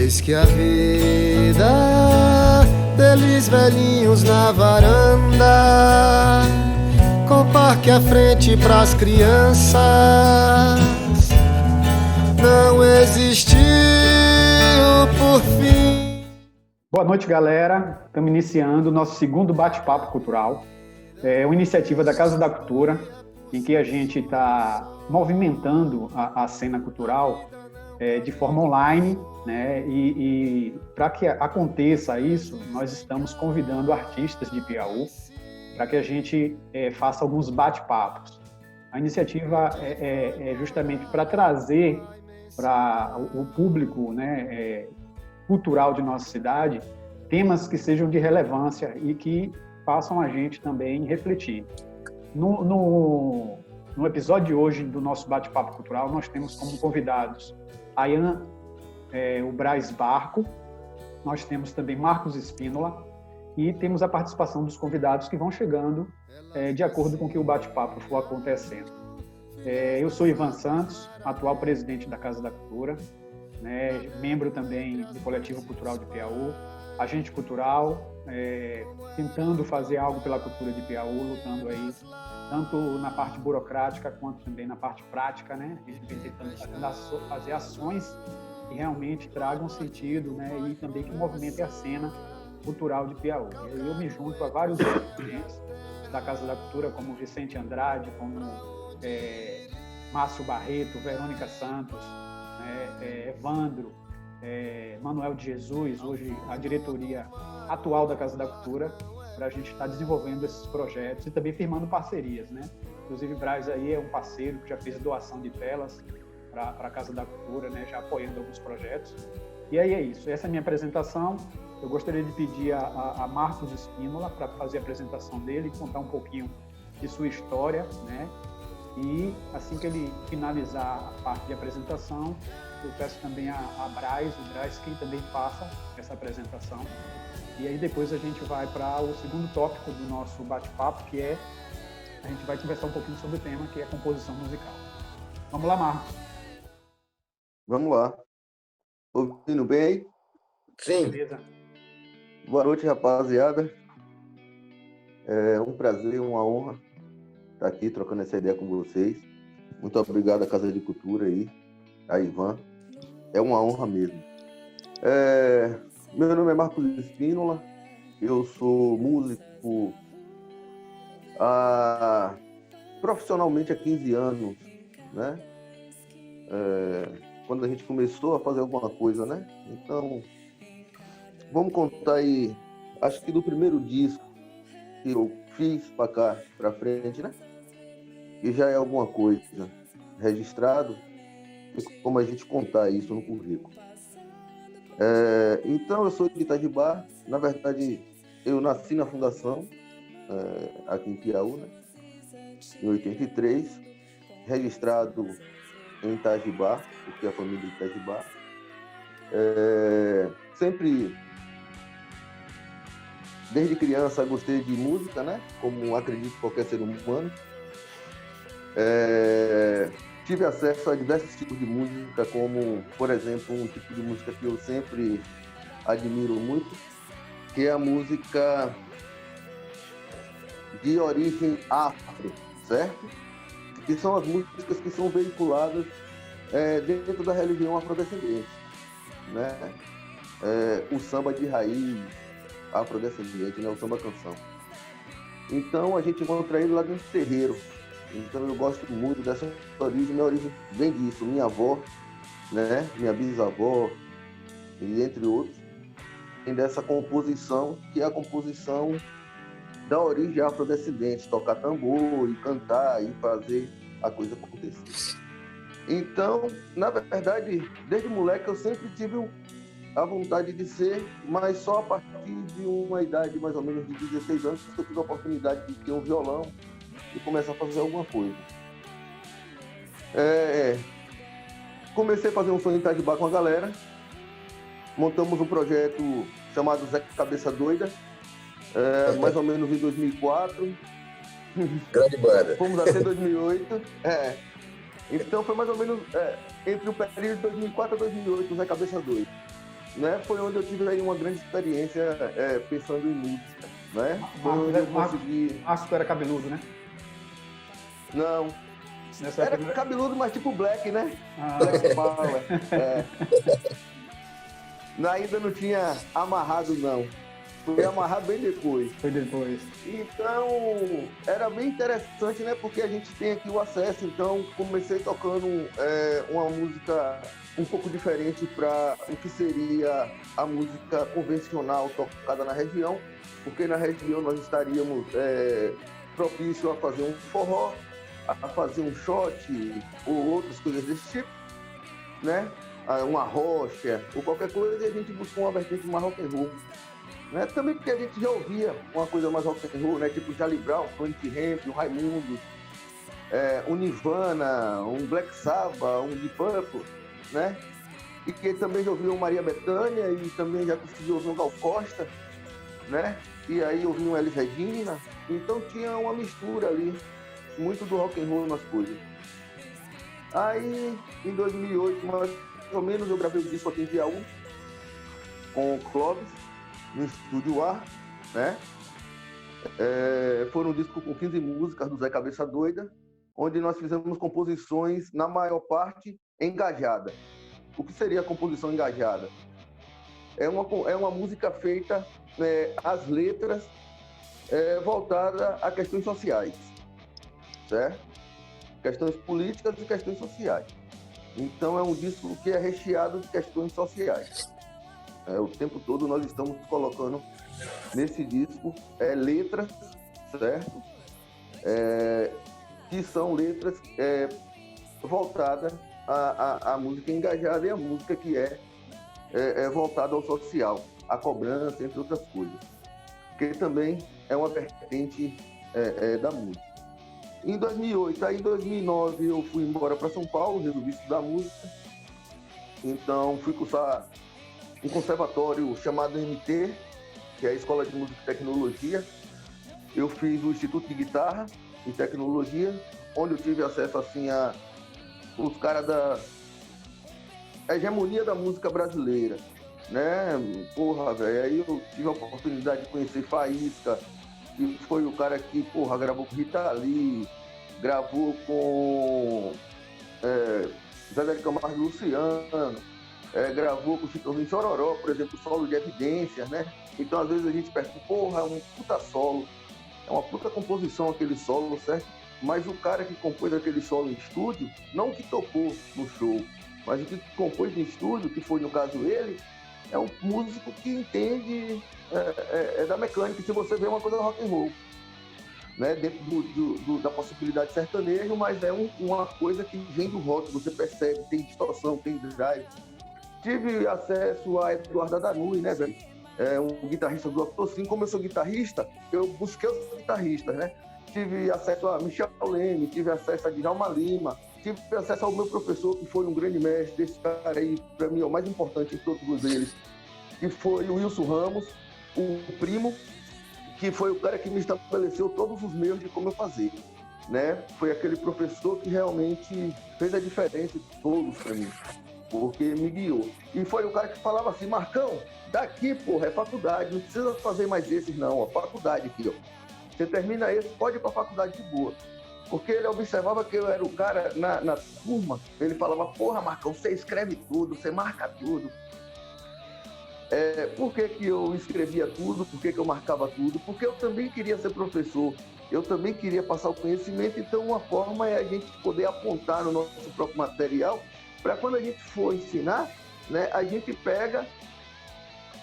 Eis que a vida deles velhinhos na varanda, com o parque à frente pras crianças, não existiu por fim. Boa noite, galera. Estamos iniciando o nosso segundo bate-papo cultural. É uma iniciativa da Casa da Cultura, em que a gente está movimentando a cena cultural de forma online, né? E para que aconteça isso, nós estamos convidando artistas de Piauí para que a gente faça alguns bate-papos. A iniciativa é justamente para trazer para o público, né, cultural de nossa cidade temas que sejam de relevância e que façam a gente também refletir. No episódio de hoje do nosso bate-papo cultural, nós temos como convidados a Ian, o Braz Barco, nós temos também Marcos Espínola e temos a participação dos convidados que vão chegando de acordo com que o bate-papo for acontecendo. Eu sou Ivan Santos, atual presidente da Casa da Cultura, né, membro também do Coletivo Cultural de Piauí, agente cultural, tentando fazer algo pela cultura de Piauí, lutando aí tanto na parte burocrática quanto também na parte prática, né? A gente vem tentando fazer ações que realmente tragam sentido, né? E também que movimentem a cena cultural de Piauí. Eu me junto a vários dirigentes da Casa da Cultura, como Vicente Andrade, como Márcio Barreto, Verônica Santos, Evandro, Manuel de Jesus, hoje a diretoria atual da Casa da Cultura, para a gente estar desenvolvendo esses projetos e também firmando parcerias, né? Inclusive, Braz aí é um parceiro que já fez doação de telas para a Casa da Cultura, né? Já apoiando alguns projetos. E aí é isso. Essa é a minha apresentação. Eu gostaria de pedir a Marcos Espínola para fazer a apresentação dele e contar um pouquinho de sua história, né? E assim que ele finalizar a parte de apresentação, eu peço também a Braz, o Braz que também faça essa apresentação. E aí depois a gente vai para o segundo tópico do nosso bate-papo, que a gente vai conversar um pouquinho sobre o tema, que é composição musical. Vamos lá, Marcos. Vamos lá. Ouvindo bem aí? Sim. Beleza. Boa noite, rapaziada. É um prazer, uma honra estar aqui trocando essa ideia com vocês. Muito obrigado à Casa de Cultura aí, a Ivan. É uma honra mesmo. Meu nome é Marcos Espínola, eu sou músico profissionalmente há 15 anos, né? Quando a gente começou a fazer alguma coisa, né? Então, vamos contar aí, acho que do primeiro disco que eu fiz para cá, para frente, né? E já é alguma coisa registrado, e como a gente contar isso no currículo. Então, eu sou de Itajibá. Na verdade, eu nasci na fundação, aqui em Piauí, né? Em 83, registrado em Itajibá, porque a família de Itajibá. Sempre, desde criança, gostei de música, né? Como acredito qualquer ser humano. Tive acesso a diversos tipos de música, como, por exemplo, um tipo de música que eu sempre admiro muito, que é a música de origem afro, certo? Que são as músicas que são veiculadas dentro da religião afrodescendente, né? O samba de raiz afrodescendente, né? O samba canção. Então, a gente encontra ele lá dentro do terreiro. Então eu gosto muito dessa origem. Minha origem vem disso. Minha avó, né? Minha bisavó, e entre outros, vem dessa composição, que é a composição da origem afrodescendente, tocar tambor e cantar e fazer a coisa acontecer. Então, na verdade, desde moleque eu sempre tive a vontade de ser, mas só a partir de uma idade mais ou menos de 16 anos que eu tive a oportunidade de ter um violão e começar a fazer alguma coisa. Comecei a fazer um som em Itajibá com a galera. Montamos um projeto chamado Zé Cabeça Doida, mais ou menos em 2004. Grande banda. Fomos até 2008. Então foi mais ou menos entre o período de 2004 a 2008, o Zé Cabeça Doida. né, foi onde eu tive aí uma grande experiência pensando em música, né? Foi onde eu consegui... Márcio, tu era cabeludo, né? Não. Era cabeludo, mas tipo Black, né? Black Power. Ainda não tinha amarrado, não. Foi amarrado bem depois. Foi depois. Então, era bem interessante, né? Porque a gente tem aqui o acesso. Então, comecei tocando uma música um pouco diferente para o que seria a música convencional tocada na região. Porque na região nós estaríamos propício a fazer um forró, a fazer um shot ou outras coisas desse tipo, né? Uma rocha ou qualquer coisa, e a gente buscou uma vertente mais rock and roll. Né? Também porque a gente já ouvia uma coisa mais rock and roll, né? Tipo Charlie Brown, Planet Hemp, o Raimundo, um Nirvana, um Black Sabbath, um Deep Purple, né? E que também já ouviu Maria Bethânia e também já conseguiu ouvir um Gal Costa, né? E aí ouviu um Elis Regina. Então tinha uma mistura ali, muito do rock and roll nas coisas. Aí, em 2008, mais ou menos, eu gravei o disco aqui em Piauí com o Clóvis, no Estúdio A, né? Foi um disco com 15 músicas do Zé Cabeça Doida, onde nós fizemos composições, na maior parte, engajada. O que seria a composição engajada? É uma música feita, as letras, voltada a questões sociais, certo? Questões políticas e questões sociais. Então é um disco que é recheado de questões sociais. O tempo todo nós estamos colocando nesse disco letras, certo? Que são letras voltadas à música engajada e à música que é voltada ao social, à cobrança, entre outras coisas. Que também é uma vertente da música. Em 2008, aí em 2009 eu fui embora para São Paulo, resolvi estudar música. Então fui cursar um conservatório chamado MT, que é a Escola de Música e Tecnologia. Eu fiz o Instituto de Guitarra e Tecnologia, onde eu tive acesso assim a os caras da hegemonia da música brasileira, né? Porra, velho, aí eu tive a oportunidade de conhecer Faísca, que foi o cara que, porra, gravou com Rita Lee, gravou com Zé de Camargo e Luciano, gravou com o Chitãozinho Chororó, por exemplo, solo de Evidências, né? Então, às vezes a gente pensa, porra, é um puta solo, é uma puta composição aquele solo, certo? Mas o cara que compôs aquele solo em estúdio, não que tocou no show, mas o que compôs em estúdio, que foi no caso ele, é um músico que entende da mecânica. Se você vê uma coisa rock and roll, né? Dentro da possibilidade sertanejo, mas é uma coisa que vem do rock, você percebe, tem distorção, tem drive. Tive acesso a Eduardo Danui, né, velho? Um guitarrista do Octocin. Como eu sou guitarrista, eu busquei os guitarristas, né? Tive acesso a Michel Leme, tive acesso a Djalma Lima, tive acesso ao meu professor, que foi um grande mestre, esse cara aí, para mim, é o mais importante de todos eles, que foi o Wilson Ramos, o primo, que foi o cara que me estabeleceu todos os meios de como eu fazer, né? Foi aquele professor que realmente fez a diferença de todos para mim, porque me guiou. E foi o cara que falava assim, Marcão, daqui, porra, é faculdade, não precisa fazer mais esses não, ó, faculdade aqui, ó. Você termina esse, pode ir para a faculdade de boa. Porque ele observava que eu era o cara na turma, ele falava, porra, Marcão, você escreve tudo, você marca tudo. Por que eu escrevia tudo? Por que eu marcava tudo? Porque eu também queria ser professor, eu também queria passar o conhecimento, então uma forma é a gente poder apontar no nosso próprio material, para quando a gente for ensinar, né, a gente pega,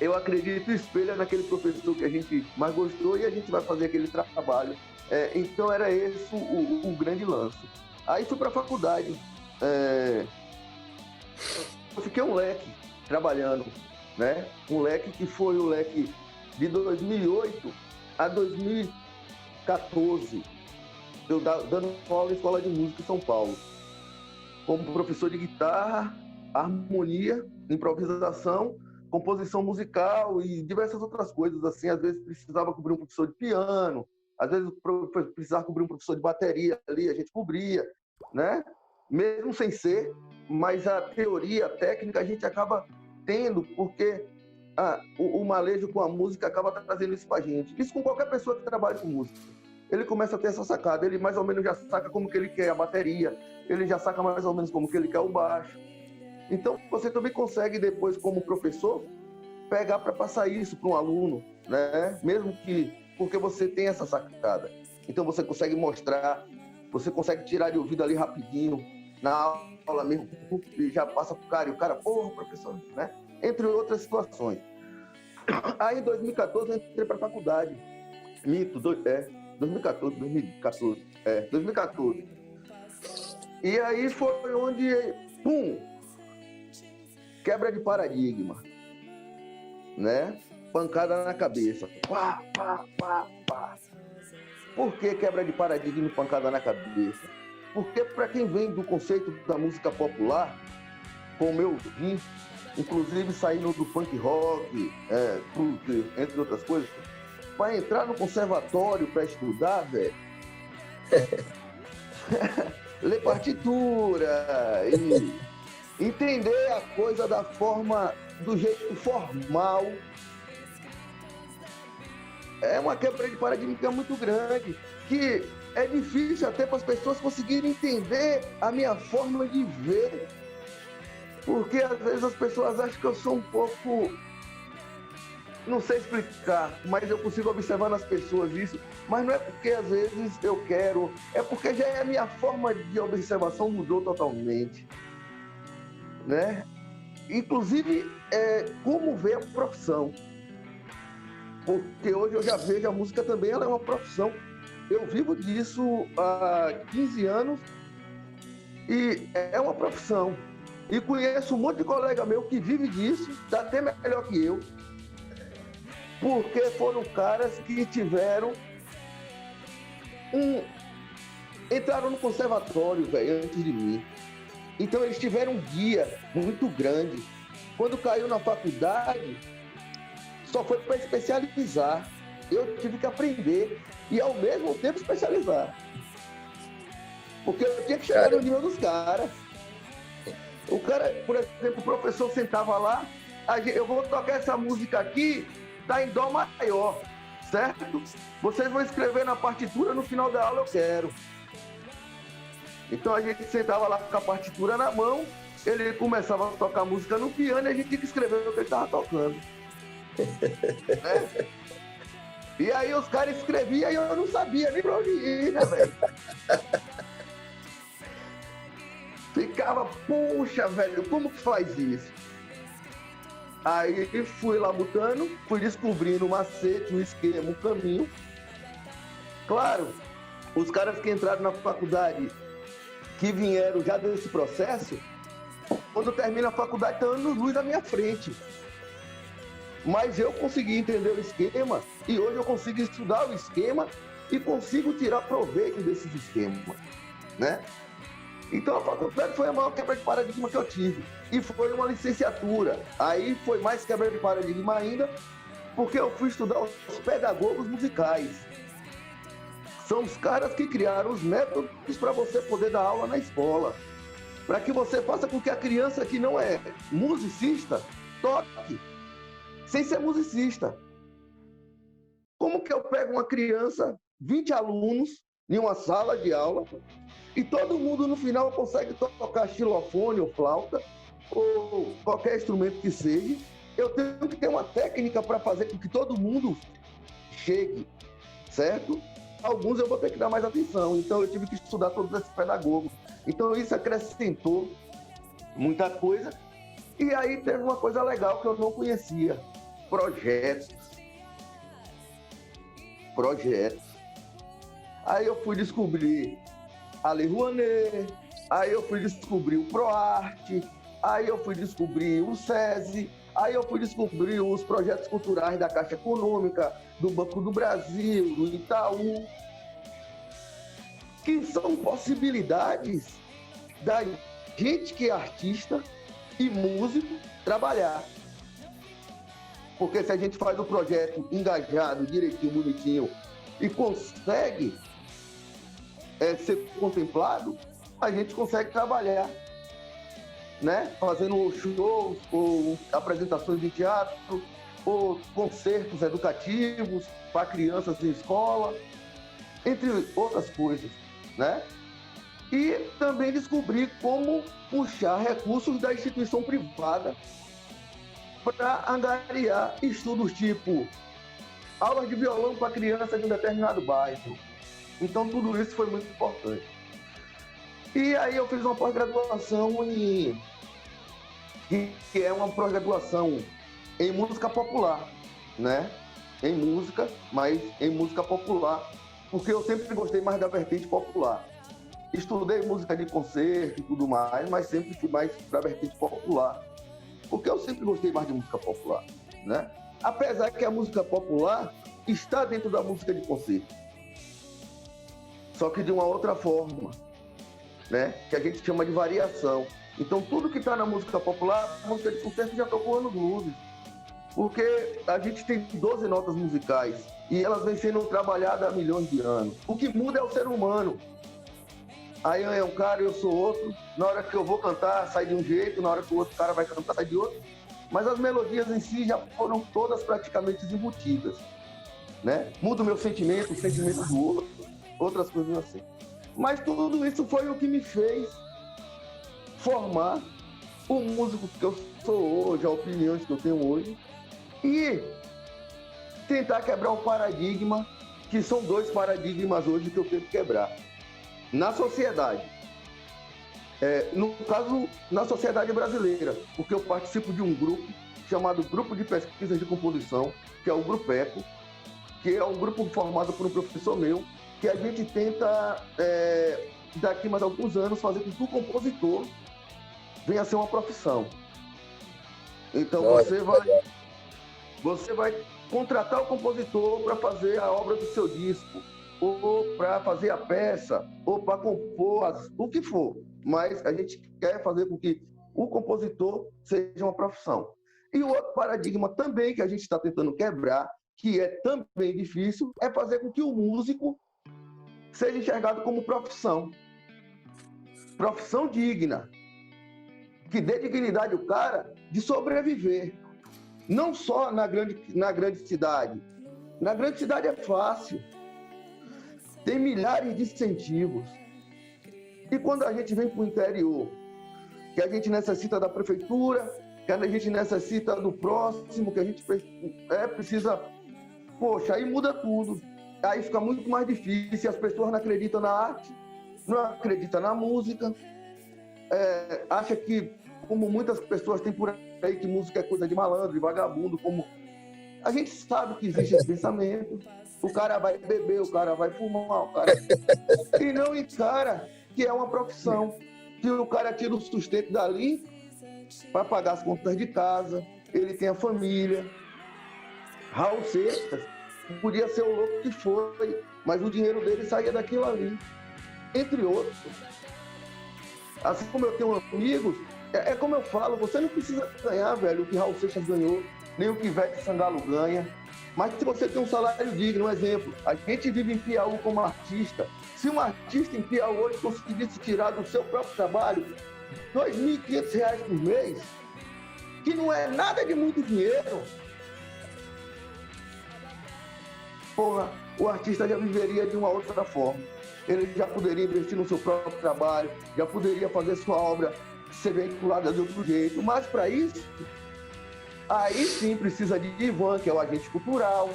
eu acredito, espelha naquele professor que a gente mais gostou e a gente vai fazer aquele trabalho. Então era esse o grande lance. Aí fui para a faculdade. Eu fiquei um leque trabalhando, né? Um leque que foi o leque de 2008 a 2014. Eu dando aula na Escola de Música em São Paulo. Como professor de guitarra, harmonia, improvisação, composição musical e diversas outras coisas, assim. Às vezes precisava cobrir um professor de piano, às vezes precisava cobrir um professor de bateria ali, a gente cobria, né? Mesmo sem ser, mas a teoria, a técnica, a gente acaba entendo porque o manejo com a música acaba trazendo isso pra gente. Isso com qualquer pessoa que trabalha com música. Ele começa a ter essa sacada, ele mais ou menos já saca como que ele quer a bateria, ele já saca mais ou menos como que ele quer o baixo. Então, você também consegue depois, como professor, pegar para passar isso para um aluno, né? Mesmo que, porque você tem essa sacada. Então, você consegue mostrar, você consegue tirar de ouvido ali rapidinho, na aula mesmo, e já passa pro cara, e o cara, porra, professor, né? Entre outras situações. Aí, em 2014, eu entrei para a faculdade. 2014. E aí foi onde, pum, quebra de paradigma, né? Pancada na cabeça. Pá, pá, pá, pá. Por que quebra de paradigma e pancada na cabeça? Porque para quem vem do conceito da música popular, como eu vim, inclusive saindo do punk rock, entre outras coisas, para entrar no conservatório para estudar, velho, ler partitura e entender a coisa da forma, do jeito formal, é uma quebra de paradigma muito grande, que é difícil até para as pessoas conseguirem entender a minha forma de ver, porque às vezes as pessoas acham que eu sou um pouco... Não sei explicar, mas eu consigo observar nas pessoas isso. Mas não é porque às vezes eu quero, é porque já é a minha forma de observação mudou totalmente, né? Inclusive, como ver a profissão. Porque hoje eu já vejo a música também, ela é uma profissão. Eu vivo disso há 15 anos e é uma profissão. E conheço um monte de colega meu que vive disso, está até melhor que eu. Porque foram caras que tiveram entraram no conservatório, velho, antes de mim. Então eles tiveram um guia muito grande. Quando caiu na faculdade, só foi para especializar. Eu tive que aprender e ao mesmo tempo especializar. Porque eu tinha que chegar no nível dos caras. O cara, por exemplo, o professor sentava lá, eu vou tocar essa música aqui, tá em dó maior, certo? Vocês vão escrever na partitura, no final da aula eu quero. Então a gente sentava lá com a partitura na mão, ele começava a tocar música no piano e a gente tinha que escrever o que ele estava tocando. Né? E aí os caras escreviam e eu não sabia nem pra onde ir, né, velho? Ficava, puxa, velho, como que faz isso? Aí fui lá botando, fui descobrindo o macete, o esquema, o caminho. Claro, os caras que entraram na faculdade, que vieram já desse processo, quando termina a faculdade, estão anos-luz à minha frente. Mas eu consegui entender o esquema e hoje eu consigo estudar o esquema e consigo tirar proveito desses esquemas, né? Então a faculdade foi a maior quebra de paradigma que eu tive. E foi uma licenciatura. Aí foi mais quebra de paradigma ainda, porque eu fui estudar os pedagogos musicais. São os caras que criaram os métodos para você poder dar aula na escola. Para que você faça com que a criança que não é musicista toque, sem ser musicista. Como que eu pego uma criança, 20 alunos, em uma sala de aula, e todo mundo no final consegue tocar xilofone ou flauta, ou qualquer instrumento que seja? Eu tenho que ter uma técnica para fazer com que todo mundo chegue, certo? Alguns eu vou ter que dar mais atenção, então eu tive que estudar todos esses pedagogos. Então isso acrescentou muita coisa. E aí teve uma coisa legal que eu não conhecia: projetos. Aí eu fui descobrir a Lei Rouanet, aí eu fui descobrir o ProArte, aí eu fui descobrir o SESI, aí eu fui descobrir os projetos culturais da Caixa Econômica, do Banco do Brasil, do Itaú, que são possibilidades da gente que é artista e músico trabalhar. Porque se a gente faz o projeto engajado, direitinho, bonitinho, e consegue ser contemplado, a gente consegue trabalhar. né? Fazendo shows, ou apresentações de teatro, ou concertos educativos para crianças em escola, entre outras coisas, né? E também descobri como puxar recursos da instituição privada para angariar estudos tipo aulas de violão para criança de um determinado bairro. Então, tudo isso foi muito importante. E aí eu fiz uma pós-graduação que é uma pós-graduação em música popular, né? Em música, mas em música popular, porque eu sempre gostei mais da vertente popular. Estudei música de concerto e tudo mais, mas sempre fui mais para a vertente popular, porque eu sempre gostei mais de música popular, né? Apesar que a música popular está dentro da música de concerto, só que de uma outra forma, né? Que a gente chama de variação. Então, tudo que está na música popular, a música de concerto já tocou anos luzes, porque a gente tem 12 notas musicais e elas vêm sendo trabalhadas há milhões de anos. O que muda é o ser humano. Aí é um cara, eu sou outro. Na hora que eu vou cantar, sai de um jeito. Na hora que o outro cara vai cantar, sai de outro. Mas as melodias em si já foram todas praticamente embutidas, né? Muda o meu sentimento, o sentimento do outro, outras coisas assim. Mas tudo isso foi o que me fez formar o músico que eu sou hoje, as opiniões que eu tenho hoje, e tentar quebrar um paradigma, que são 2 paradigmas hoje que eu tenho que quebrar. Na sociedade, no caso, na sociedade brasileira, porque eu participo de um grupo chamado Grupo de Pesquisas de Composição, que é o Grupo ECO, que é um grupo formado por um professor meu, que a gente tenta, daqui mais alguns anos, fazer com que o compositor venha a ser uma profissão. Então, você vai contratar o compositor para fazer a obra do seu disco, ou para fazer a peça, ou para compor, o que for. Mas a gente quer fazer com que o compositor seja uma profissão. E o outro paradigma também que a gente está tentando quebrar, que é também difícil, é fazer com que o músico seja enxergado como profissão. Profissão digna, que dê dignidade ao cara de sobreviver. Não só na grande cidade. Na grande cidade é fácil. Tem milhares de incentivos. E quando a gente vem para o interior, que a gente necessita da prefeitura, que a gente necessita do próximo, que a gente precisa... Poxa, aí muda tudo. Aí fica muito mais difícil. As pessoas não acreditam na arte, não acreditam na música. Acha que, como muitas pessoas têm por aí, que música é coisa de malandro, de vagabundo, como... A gente sabe que existe esse pensamento. O cara vai beber, o cara vai fumar, o cara... E não encara que é uma profissão. Que o cara tira o sustento dali para pagar as contas de casa, ele tem a família. Raul Seixas podia ser o louco que foi, mas o dinheiro dele saía daquilo ali. Entre outros. Assim como eu tenho amigos, é como eu falo, você não precisa ganhar, velho, o que Raul Seixas ganhou, nem o que Ivete Sangalo ganha. Mas se você tem um salário digno, um exemplo, a gente vive em Piauí como artista. Se um artista em Piauí hoje conseguisse tirar do seu próprio trabalho R$ 2.500 por mês, que não é nada de muito dinheiro, porra, o artista já viveria de uma outra forma. Ele já poderia investir no seu próprio trabalho, já poderia fazer sua obra ser vinculada de outro jeito. Mas para isso, aí sim precisa de Ivan, que é o agente cultural,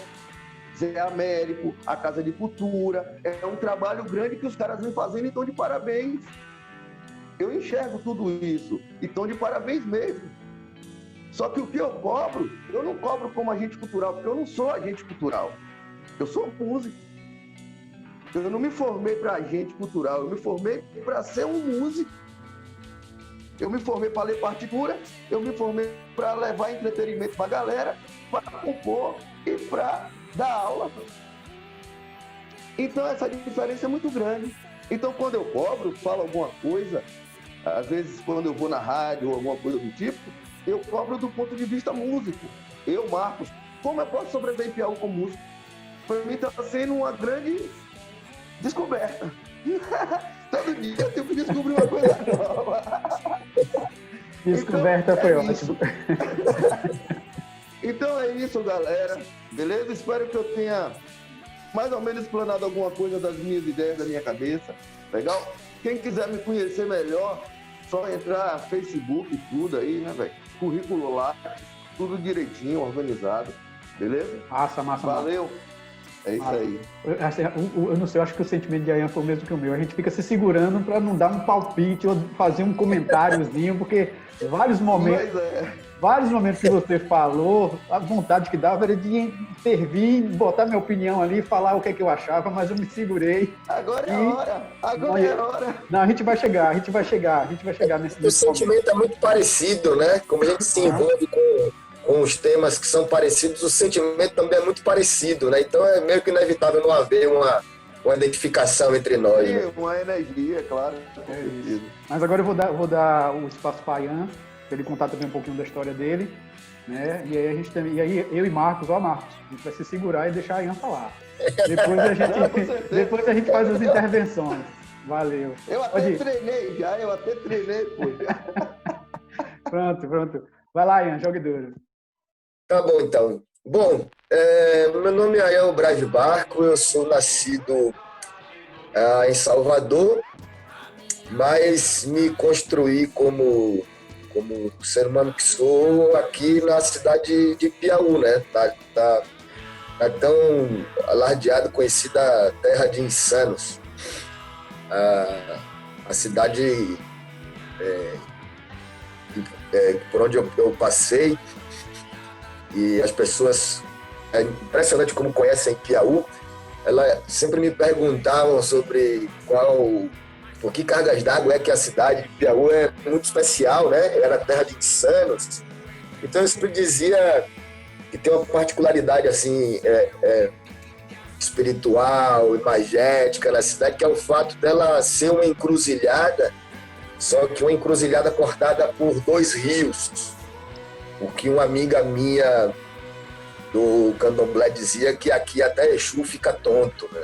Zé Américo, a Casa de Cultura. É um trabalho grande que os caras vêm fazendo e estão de parabéns. Eu enxergo tudo isso e estão de parabéns mesmo. Só que o que eu cobro, eu não cobro como agente cultural, porque eu não sou agente cultural. Eu sou músico. Eu não me formei para agente cultural, eu me formei para ser um músico. Eu me formei para ler partitura, eu me formei para levar entretenimento para a galera, para compor e para dar aula. Então essa diferença é muito grande. Então quando eu cobro, falo alguma coisa, às vezes quando eu vou na rádio ou alguma coisa do tipo, eu cobro do ponto de vista músico. Eu, Marcos, como eu posso sobreviver em Piauí como músico? Para mim está sendo uma grande descoberta. Todo dia eu tenho que descobrir uma coisa nova. Descoberta então, foi é ótimo. Então é isso, galera. Beleza? Espero que eu tenha mais ou menos explanado alguma coisa das minhas ideias, da minha cabeça. Legal? Quem quiser me conhecer melhor, só entrar Facebook e tudo aí, né, velho? Currículo lá, tudo direitinho, organizado. Beleza? Massa. Valeu. É isso aí. Eu não sei, eu acho que o sentimento de Ayan foi o mesmo que o meu. A gente fica se segurando para não dar um palpite ou fazer um comentáriozinho, porque vários momentos que você falou, a vontade que dava era de intervir, botar minha opinião ali, falar o que é que eu achava, mas eu me segurei. Agora é a hora. Não, a gente vai chegar nesse O sentimento é muito parecido, né? Como a gente se envolve com os temas que são parecidos, o sentimento também é muito parecido, né? Então é meio que inevitável não haver uma identificação entre nós. Sim, né? uma energia, claro. Mas agora eu vou dar o espaço para Ayan, para ele contar também um pouquinho da história dele, né? E aí eu e Marcos, a gente vai se segurar e deixar a Ayan falar. Depois a gente faz as intervenções. Valeu. Eu até treinei, pô. Pronto. Vai lá, Ayan, jogue duro. Tá bom, então. Bom, meu nome é Ayan Braz Barco, eu sou nascido em Salvador, mas me construí como ser humano que sou aqui na cidade de Piauí, né? Na tão alardeada, conhecida terra de insanos. A cidade por onde eu passei, e as pessoas, é impressionante como conhecem Piauí, elas sempre me perguntavam sobre por que cargas d'água é que a cidade de Piauí é muito especial, né? Era terra de insanos. Então eu sempre dizia que tem uma particularidade assim, espiritual, imagética na cidade, que é o fato dela ser uma encruzilhada, só que uma encruzilhada cortada por 2 rios. O que uma amiga minha do candomblé dizia que aqui até Exu fica tonto, né?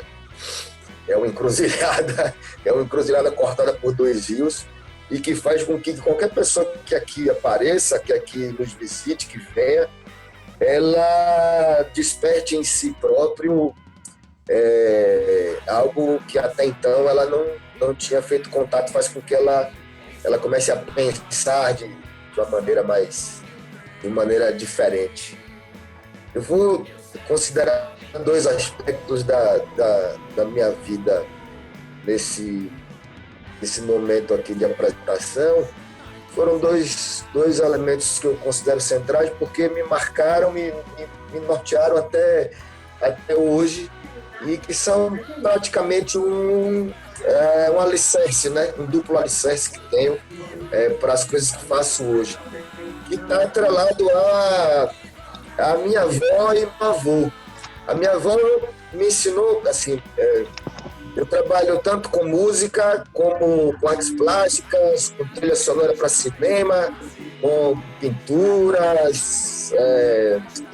É uma encruzilhada cortada por 2 rios e que faz com que qualquer pessoa que aqui apareça, que aqui nos visite, que venha, ela desperte em si próprio algo que até então ela não tinha feito contato, faz com que ela comece a pensar de uma maneira diferente. Eu vou considerar 2 aspectos da minha vida nesse momento aqui de apresentação. Foram dois elementos que eu considero centrais porque me marcaram, me nortearam até hoje e que são praticamente um alicerce, né? Um duplo alicerce que tenho para as coisas que faço hoje. Que está atrelado a minha avó e meu avô. A minha avó me ensinou, assim, eu trabalho tanto com música, como com artes plásticas, com trilha sonora para cinema, com pinturas,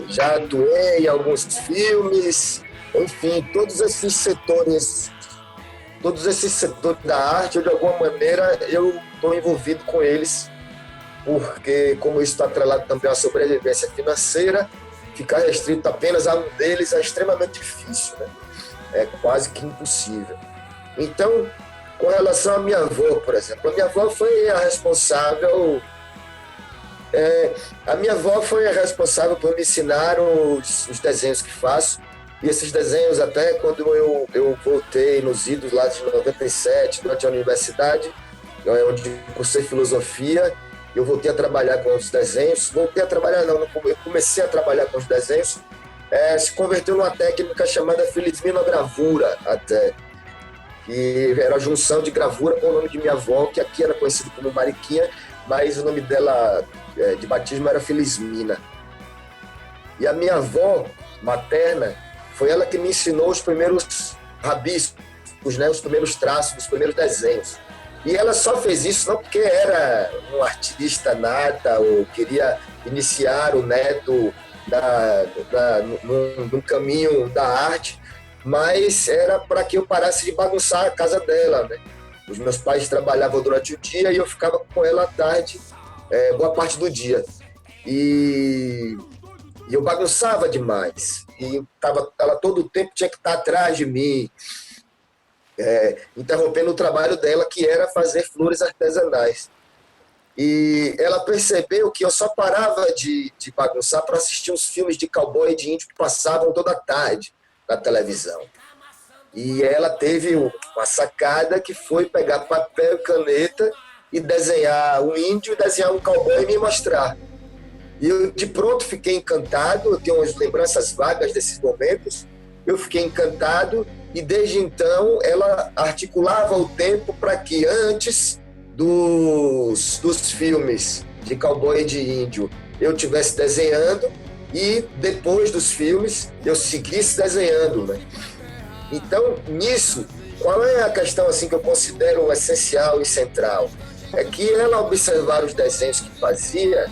já atuei em alguns filmes, enfim, todos esses setores da arte, eu, de alguma maneira, eu estou envolvido com eles, porque como isso está atrelado também à sobrevivência financeira, ficar restrito apenas a um deles é extremamente difícil, né? É quase que impossível. Então, com relação à minha avó, por exemplo, a minha avó foi a responsável por me ensinar os desenhos que faço, e esses desenhos até quando eu voltei nos idos lá de 97, durante a universidade, onde cursei filosofia, eu voltei a trabalhar com os desenhos, eu comecei a trabalhar com os desenhos, se converteu numa técnica chamada filisminogravura, até, que era a junção de gravura com o nome de minha avó, que aqui era conhecido como Mariquinha, mas o nome dela de batismo era Filismina. E a minha avó materna, foi ela que me ensinou os primeiros rabiscos, né, os primeiros traços, os primeiros desenhos. E ela só fez isso não porque era um artista nata ou queria iniciar o neto num caminho da arte, mas era para que eu parasse de bagunçar a casa dela, né? Os meus pais trabalhavam durante o dia e eu ficava com ela à tarde boa parte do dia. E eu bagunçava demais. E ela todo o tempo tinha que estar atrás de mim, interrompendo o trabalho dela, que era fazer flores artesanais. E ela percebeu que eu só parava de bagunçar para assistir uns filmes de cowboy e de índio que passavam toda tarde na televisão. E ela teve uma sacada que foi pegar papel e caneta e desenhar um índio, desenhar um cowboy e me mostrar. E eu, de pronto, fiquei encantado. Eu tenho umas lembranças vagas desses momentos. Eu fiquei encantado e, desde então, ela articulava o tempo para que, antes dos filmes de cowboy e de índio, eu estivesse desenhando e, depois dos filmes, eu seguisse desenhando, né? Então, nisso, qual é a questão assim, que eu considero essencial e central? É que ela observar os desenhos que fazia,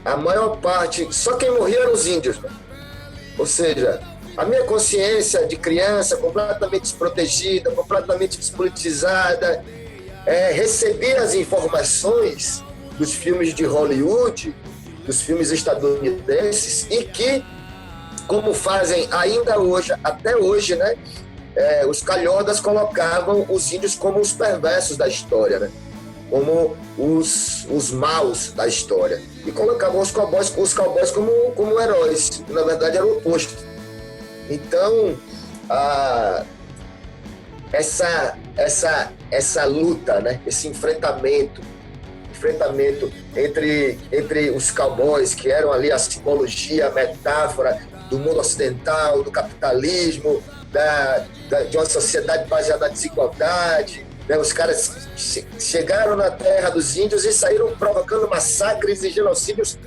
a maior parte, só quem morria eram os índios, né? Ou seja, a minha consciência de criança completamente desprotegida, completamente despolitizada, recebia as informações dos filmes de Hollywood, dos filmes estadunidenses, e que, como fazem ainda hoje, até hoje, né, os calhordas colocavam os índios como os perversos da história, né? Como os maus da história. E colocavam os cowboys como heróis, que na verdade era o oposto. Então, essa luta, né? Esse enfrentamento entre os cowboys, que eram ali a simbologia, a metáfora do mundo ocidental, do capitalismo, de uma sociedade baseada na desigualdade, né? Os caras chegaram na terra dos índios e saíram provocando massacres e genocídios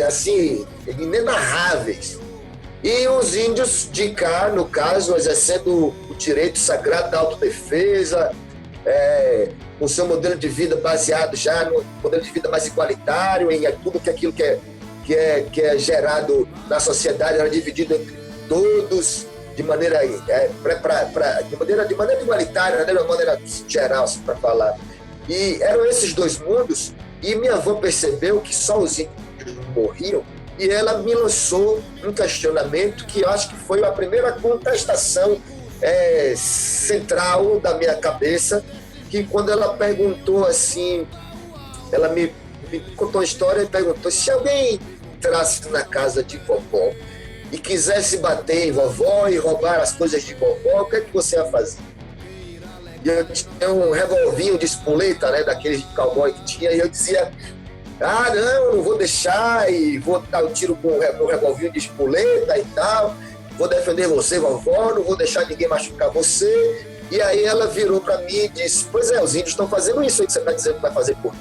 assim, inenarráveis. E os índios de cá, no caso, exercendo o direito sagrado da autodefesa, o seu modelo de vida baseado já no modelo de vida mais igualitário, em tudo aquilo que é gerado na sociedade era dividido entre todos de maneira igualitária, né, de uma maneira geral, assim, para falar. E eram esses dois mundos, e minha avó percebeu que só os índios morriam, e ela me lançou um questionamento que eu acho que foi a primeira contestação central da minha cabeça, que quando ela perguntou assim, ela me contou uma história e perguntou: se alguém entrasse na casa de vovó e quisesse bater em vovó e roubar as coisas de vovó, o que é que você ia fazer? E eu tinha um revolvinho de espoleta, né, daqueles de cowboy que tinha, e eu dizia: não vou deixar, e vou dar um tiro com o revolvinho de espoleta e tal, vou defender você, vovó, não vou deixar ninguém machucar você. E aí ela virou para mim e disse: pois os índios estão fazendo isso aí que você está dizendo que vai fazer por mim.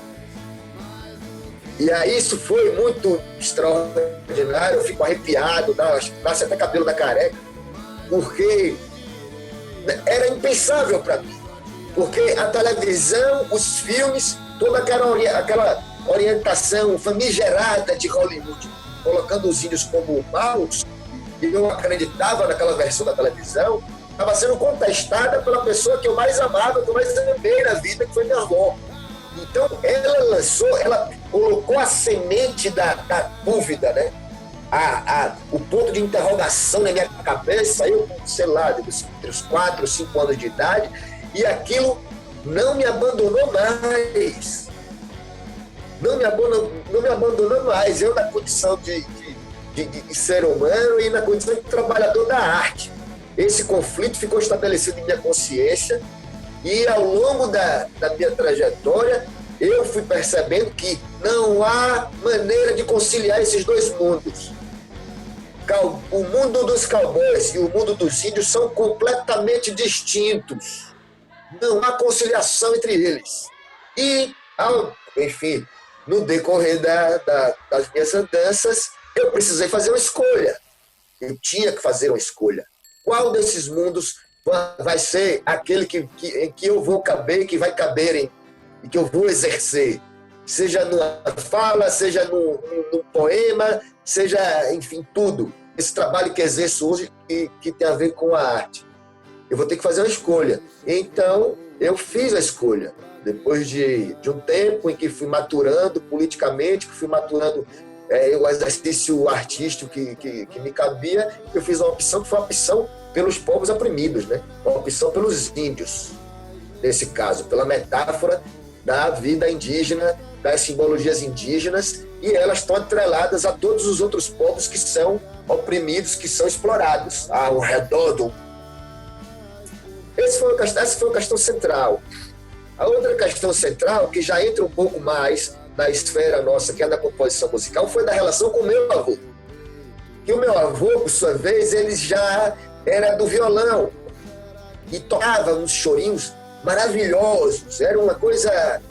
E aí isso foi muito extraordinário, eu fico arrepiado, nasce até cabelo da careca, porque era impensável para mim. Porque a televisão, os filmes, toda aquela orientação famigerada de Hollywood, colocando os índios como maus, e eu acreditava naquela versão da televisão, estava sendo contestada pela pessoa que eu mais amava, que eu mais amei na vida, que foi minha avó. Então, ela colocou a semente da dúvida, né? O ponto de interrogação na minha cabeça, eu, sei lá, entre os 4 ou 5 anos de idade, e aquilo não me abandonou mais. Não me abandonou mais. Eu, na condição de ser humano e na condição de trabalhador da arte. Esse conflito ficou estabelecido em minha consciência, e ao longo da minha trajetória eu fui percebendo que não há maneira de conciliar esses dois mundos. O mundo dos cowboys e o mundo dos índios são completamente distintos. Não há conciliação entre eles. E, enfim, no decorrer das minhas andanças, eu precisei fazer uma escolha. Eu tinha que fazer uma escolha. Qual desses mundos vai ser aquele em que eu vou caber, que vai caber e que eu vou exercer? Seja numa fala, seja num poema, seja, enfim, tudo. Esse trabalho que exerço hoje que tem a ver com a arte. Eu vou ter que fazer uma escolha. Então, eu fiz a escolha. Depois de um tempo em que fui maturando politicamente, que fui maturando o exercício artístico que me cabia, eu fiz uma opção que foi uma opção pelos povos oprimidos, né? Uma opção pelos índios, nesse caso, pela metáfora da vida indígena, das simbologias indígenas, e elas estão atreladas a todos os outros povos que são oprimidos, que são explorados ao redor do... Essa foi a questão central. A outra questão central, que já entra um pouco mais na esfera nossa, que é da composição musical, foi da relação com o meu avô. Que o meu avô, por sua vez, ele já era do violão e tocava uns chorinhos maravilhosos. Era uma coisa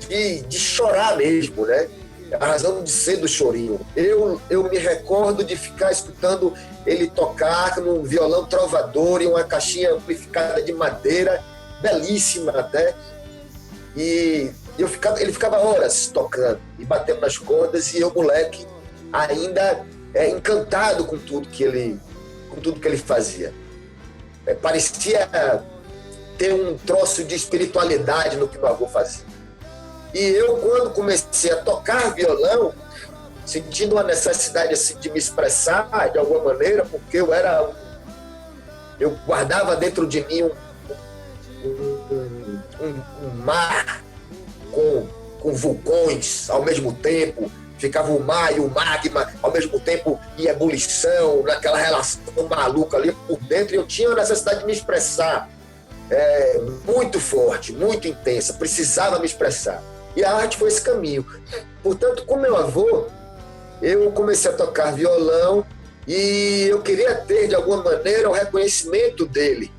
de chorar mesmo, né? A razão de ser do chorinho. Eu me recordo de ficar escutando ele tocar num violão trovador e uma caixinha amplificada de madeira, belíssima até. E ele ficava horas tocando e batendo nas cordas, e eu, moleque, ainda encantado com tudo que ele fazia. Parecia ter um troço de espiritualidade no que meu avô fazia. E eu, quando comecei a tocar violão, sentindo uma necessidade assim, de me expressar de alguma maneira, porque eu guardava dentro de mim um mar com vulcões ao mesmo tempo, ficava o mar e o magma ao mesmo tempo em ebulição, naquela relação maluca ali por dentro, e eu tinha a necessidade de me expressar muito forte, muito intensa, precisava me expressar. E a arte foi esse caminho. Portanto, com meu avô, eu comecei a tocar violão e eu queria ter, de alguma maneira, o reconhecimento dele.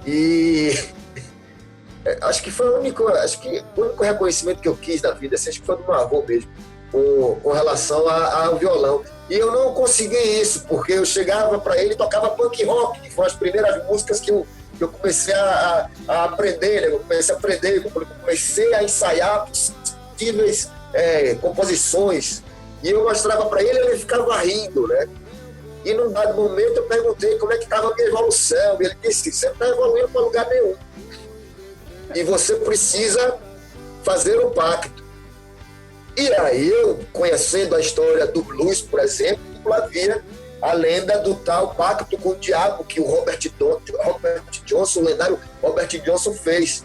E acho que o único reconhecimento que eu quis na vida, assim, acho que foi do meu avô mesmo, com relação ao violão. E eu não consegui isso, porque eu chegava para ele e tocava punk rock, que foram as primeiras músicas que eu comecei a aprender, né? Eu comecei a ensaiar possíveis composições. E eu mostrava para ele, ele ficava rindo, né? E num dado momento eu perguntei como é que estava a minha evolução. E ele disse: você não está evoluindo para lugar nenhum. E você precisa fazer um pacto. E aí eu, conhecendo a história do blues, por exemplo, havia a lenda do tal pacto com o diabo que o Robert Johnson, o lendário Robert Johnson, fez.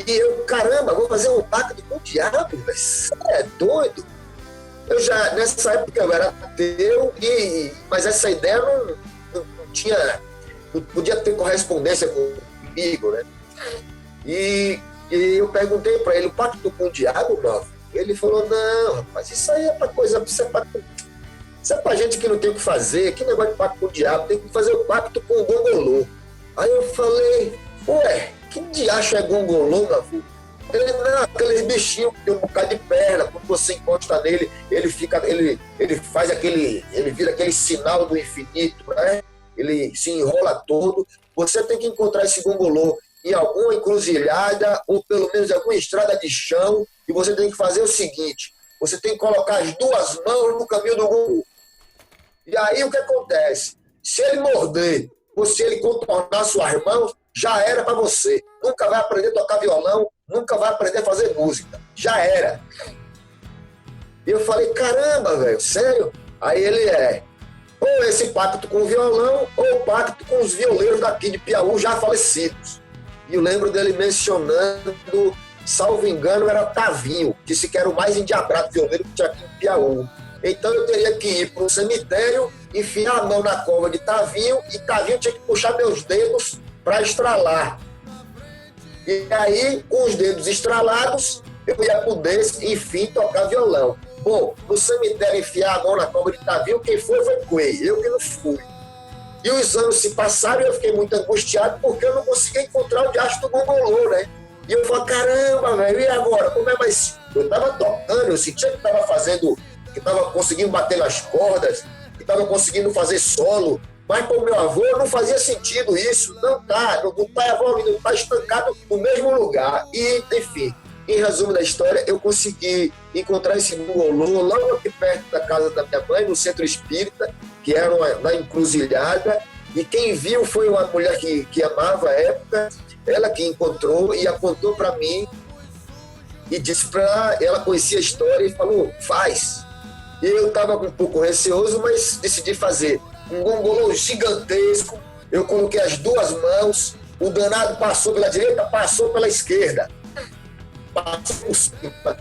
E eu, caramba, vou fazer um pacto com o diabo? Você é doido? Eu já, nessa época eu era ateu, mas essa ideia não podia ter correspondência comigo, né? E eu perguntei para ele: o pacto com o diabo, não? Ele falou: não, rapaz, isso aí é para coisa... Isso é pra gente que não tem o que fazer. Que negócio de pacto com o diabo? Tem que fazer o pacto com o gongolô. Aí eu falei: ué, que diacho é gongolô, meu avô? Ele: não, aqueles bichinhos que tem um bocado de perna, quando você encosta nele, ele vira aquele sinal do infinito, né? Ele se enrola todo. Você tem que encontrar esse gongolô em alguma encruzilhada, ou pelo menos em alguma estrada de chão, e você tem que fazer o seguinte: você tem que colocar as duas mãos no caminho do gongolô. E aí o que acontece? Se ele morder, ou se ele contornar suas mãos, já era para você. Nunca vai aprender a tocar violão, nunca vai aprender a fazer música. Já era. E eu falei: caramba, velho, sério? Aí ele ou esse pacto com o violão, ou o pacto com os violeiros daqui de Piauí já falecidos. E eu lembro dele mencionando, salvo engano, era Tavinho, disse que era o mais endiabrado violeiro que tinha aqui em Piauí. Então eu teria que ir para um cemitério, enfiar a mão na cova de Tavinho, e Tavinho tinha que puxar meus dedos para estralar. E aí, com os dedos estralados, eu ia poder, enfim, tocar violão. Bom, no cemitério, enfiar a mão na cova de Tavinho, quem foi Coelho, eu que não fui. E os anos se passaram e eu fiquei muito angustiado porque eu não conseguia encontrar o diacho do gongolô, né? E eu falei: caramba, velho, e agora? Como é mais... Eu estava tocando, eu sentia que estava fazendo... que estava conseguindo bater nas cordas, que estava conseguindo fazer solo, mas para o meu avô não fazia sentido isso, não está evoluindo, não está estancado no mesmo lugar. E, enfim, em resumo da história, eu consegui encontrar esse gongolô logo aqui perto da casa da minha mãe, no centro espírita, que era na encruzilhada, e quem viu foi uma mulher que amava a época, ela que encontrou e apontou para mim e disse para ela, conhecia a história e falou, faz. E eu estava um pouco receoso, mas decidi fazer um gongolô gigantesco. Eu coloquei as duas mãos, o danado passou pela direita, passou pela esquerda, passou por cima.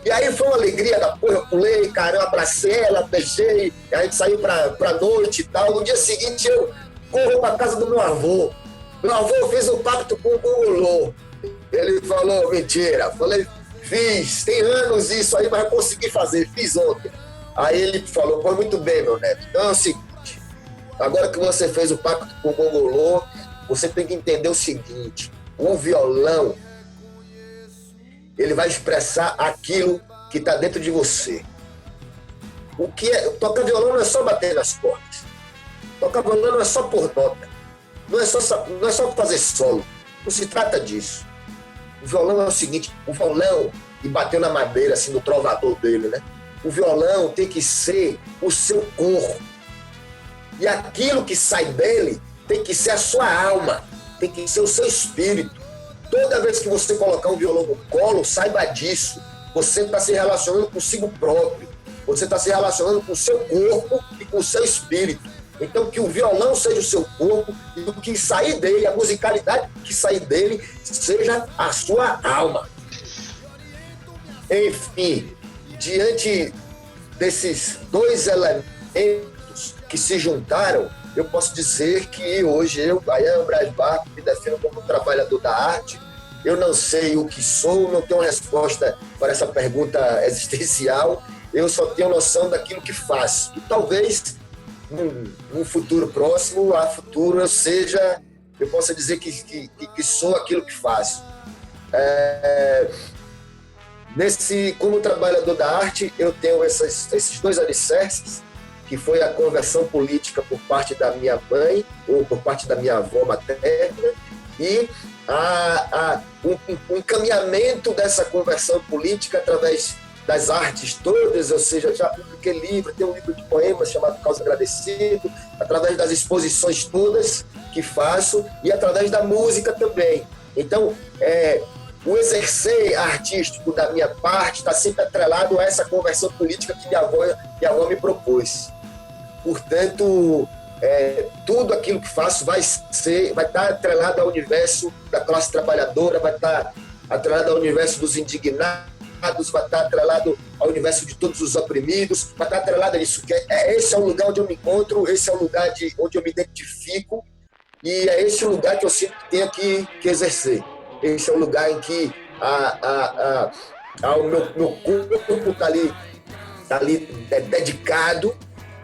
E aí foi uma alegria da porra, eu pulei, caramba, abracei ela, beijei, a gente saiu pra noite e tal. No dia seguinte eu corro pra casa do meu avô. Meu avô fez um pacto com o gongolô. Ele falou, mentira. Falei, fiz, tem anos isso aí, mas eu consegui fazer, fiz ontem. Aí ele falou, foi muito bem, meu neto. Então é o seguinte, agora que você fez o pacto com o gongolô, você tem que entender o seguinte, o violão, ele vai expressar aquilo que está dentro de você. Tocar violão não é só bater nas cordas. Tocar violão não é só por nota. Não é só fazer solo. Não se trata disso. O violão é o seguinte, o violão, e bateu na madeira, assim, no trovador dele, né? O violão tem que ser o seu corpo. E aquilo que sai dele tem que ser a sua alma, tem que ser o seu espírito. Toda vez que você colocar um violão no colo, saiba disso. Você está se relacionando consigo próprio. Você está se relacionando com o seu corpo e com o seu espírito. Então, que o violão seja o seu corpo e o que sair dele, a musicalidade que sair dele, seja a sua alma. Enfim, diante desses dois elementos que se juntaram, eu posso dizer que hoje eu, Baiano Braz Barco, me defino como um trabalhador da arte. Eu não sei o que sou, não tenho resposta para essa pergunta existencial. Eu só tenho noção daquilo que faço. E talvez, num futuro próximo, a futuro eu possa dizer que sou aquilo que faço. Como trabalhador da arte, eu tenho esses dois alicerces, que foi a conversão política por parte da minha mãe, ou por parte da minha avó materna, e um encaminhamento dessa conversão política através das artes todas, ou seja, já publiquei livro, tem um livro de poemas chamado Causa Agradecido, através das exposições todas que faço, e através da música também. Então, o exercer artístico da minha parte está sempre atrelado a essa conversão política que minha avó me propôs. Portanto, tudo aquilo que faço vai estar atrelado ao universo da classe trabalhadora, vai estar atrelado ao universo dos indignados, vai estar atrelado ao universo de todos os oprimidos, vai estar atrelado a isso. Esse é o lugar onde eu me encontro, esse é o lugar onde eu me identifico, e é esse o lugar que eu sinto que tenho que exercer. Esse é o lugar em que o meu corpo está ali dedicado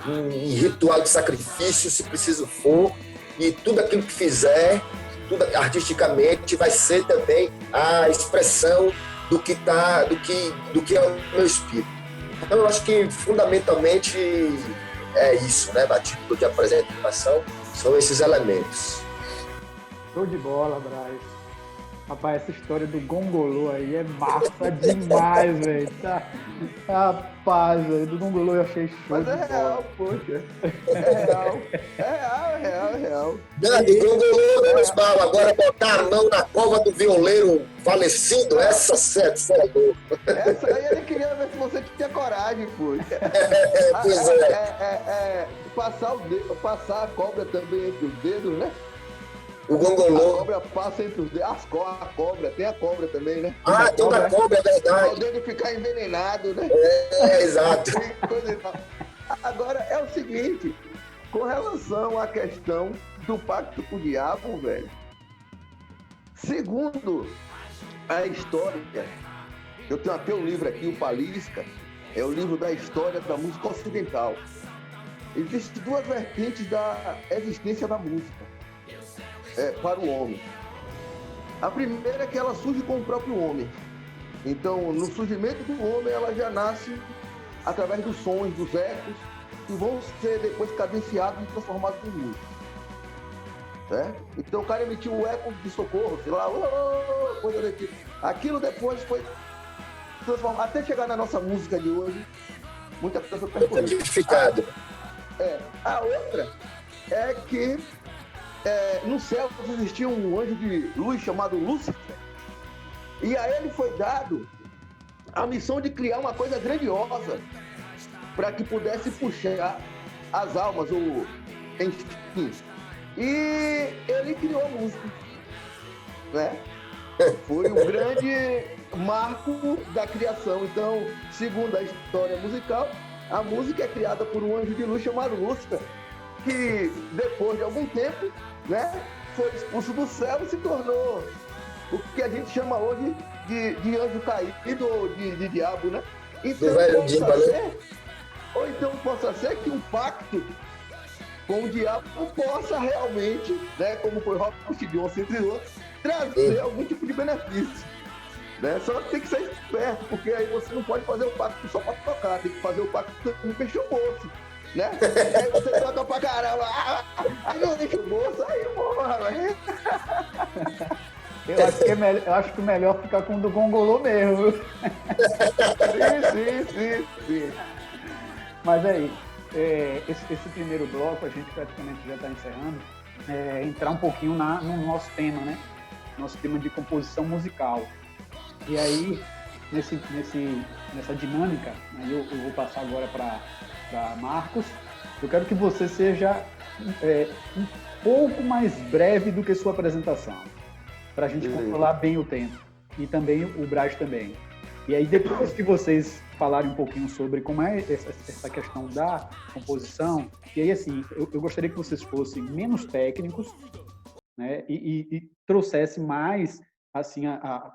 em ritual de sacrifício, se preciso for, e tudo aquilo que fizer, tudo artisticamente, vai ser também a expressão do que é o meu espírito. Então, eu acho que fundamentalmente é isso, né? A título de apresentação, são esses elementos. Show de bola, Braz. Rapaz, essa história do gongolô aí é massa demais, velho. Rapaz, velho, do gongolô eu achei show. Mas é real, poxa. É real. Dani, gongolô, menos mal. Agora botar a mão na cova do violeiro falecido, essa é louco. Essa aí ele queria ver se você tinha coragem, poxa. Pois Passar a cobra também entre os dedos, né? O gongolô. A cobra passa entre os dedos. A cobra, tem a cobra também, né? Ah, tem uma cobra, é verdade. O dedo ficar envenenado, né? Exato. Agora, é o seguinte, com relação à questão do pacto com o diabo, velho, segundo a história, eu tenho até um livro aqui, o Palisca, é o livro da história da música ocidental. Existem duas vertentes da existência da música. Para o homem. A primeira é que ela surge com o próprio homem. Então, no surgimento do homem, ela já nasce através dos sons, dos ecos, que vão ser depois cadenciados e transformados em música. Então, o cara emitiu o eco de socorro, sei lá, coisa daqui. Aquilo depois foi transformado, até chegar na nossa música de hoje, muita coisa percorrida. Codificado. A outra é que no céu existia um anjo de luz chamado Lúcifer, e a ele foi dado a missão de criar uma coisa grandiosa para que pudesse puxar as almas, ou enfim. E ele criou a música, né? Foi um grande marco da criação. Então, segundo a história musical, a música é criada por um anjo de luz chamado Lúcifer, que depois de algum tempo, né, foi expulso do céu e se tornou o que a gente chama hoje de anjo caído ou de diabo, né? Então, possa ser que um pacto com o diabo possa realmente, né, como foi Robert Johnson, entre outros, trazer algum tipo de benefício. Né? Só que tem que ser esperto, porque aí você não pode fazer o pacto só para tocar, tem que fazer o pacto também para encher o bolso. Né? Aí você toca pra caramba, aí não enche o bolso, aí porra, velho. Eu acho que é melhor ficar com o do Gongolô mesmo. Sim. Mas aí, esse primeiro bloco a gente praticamente já está encerrando. Entrar um pouquinho no nosso tema, né? Nosso tema de composição musical. E aí, nessa dinâmica, aí eu vou passar agora para Marcos. Eu quero que você seja um pouco mais breve do que sua apresentação, para a gente controlar bem o tempo. E também o Braz também. E aí, depois que vocês falarem um pouquinho sobre como é essa questão da composição, e aí, assim, eu gostaria que vocês fossem menos técnicos, né, e trouxessem mais, assim,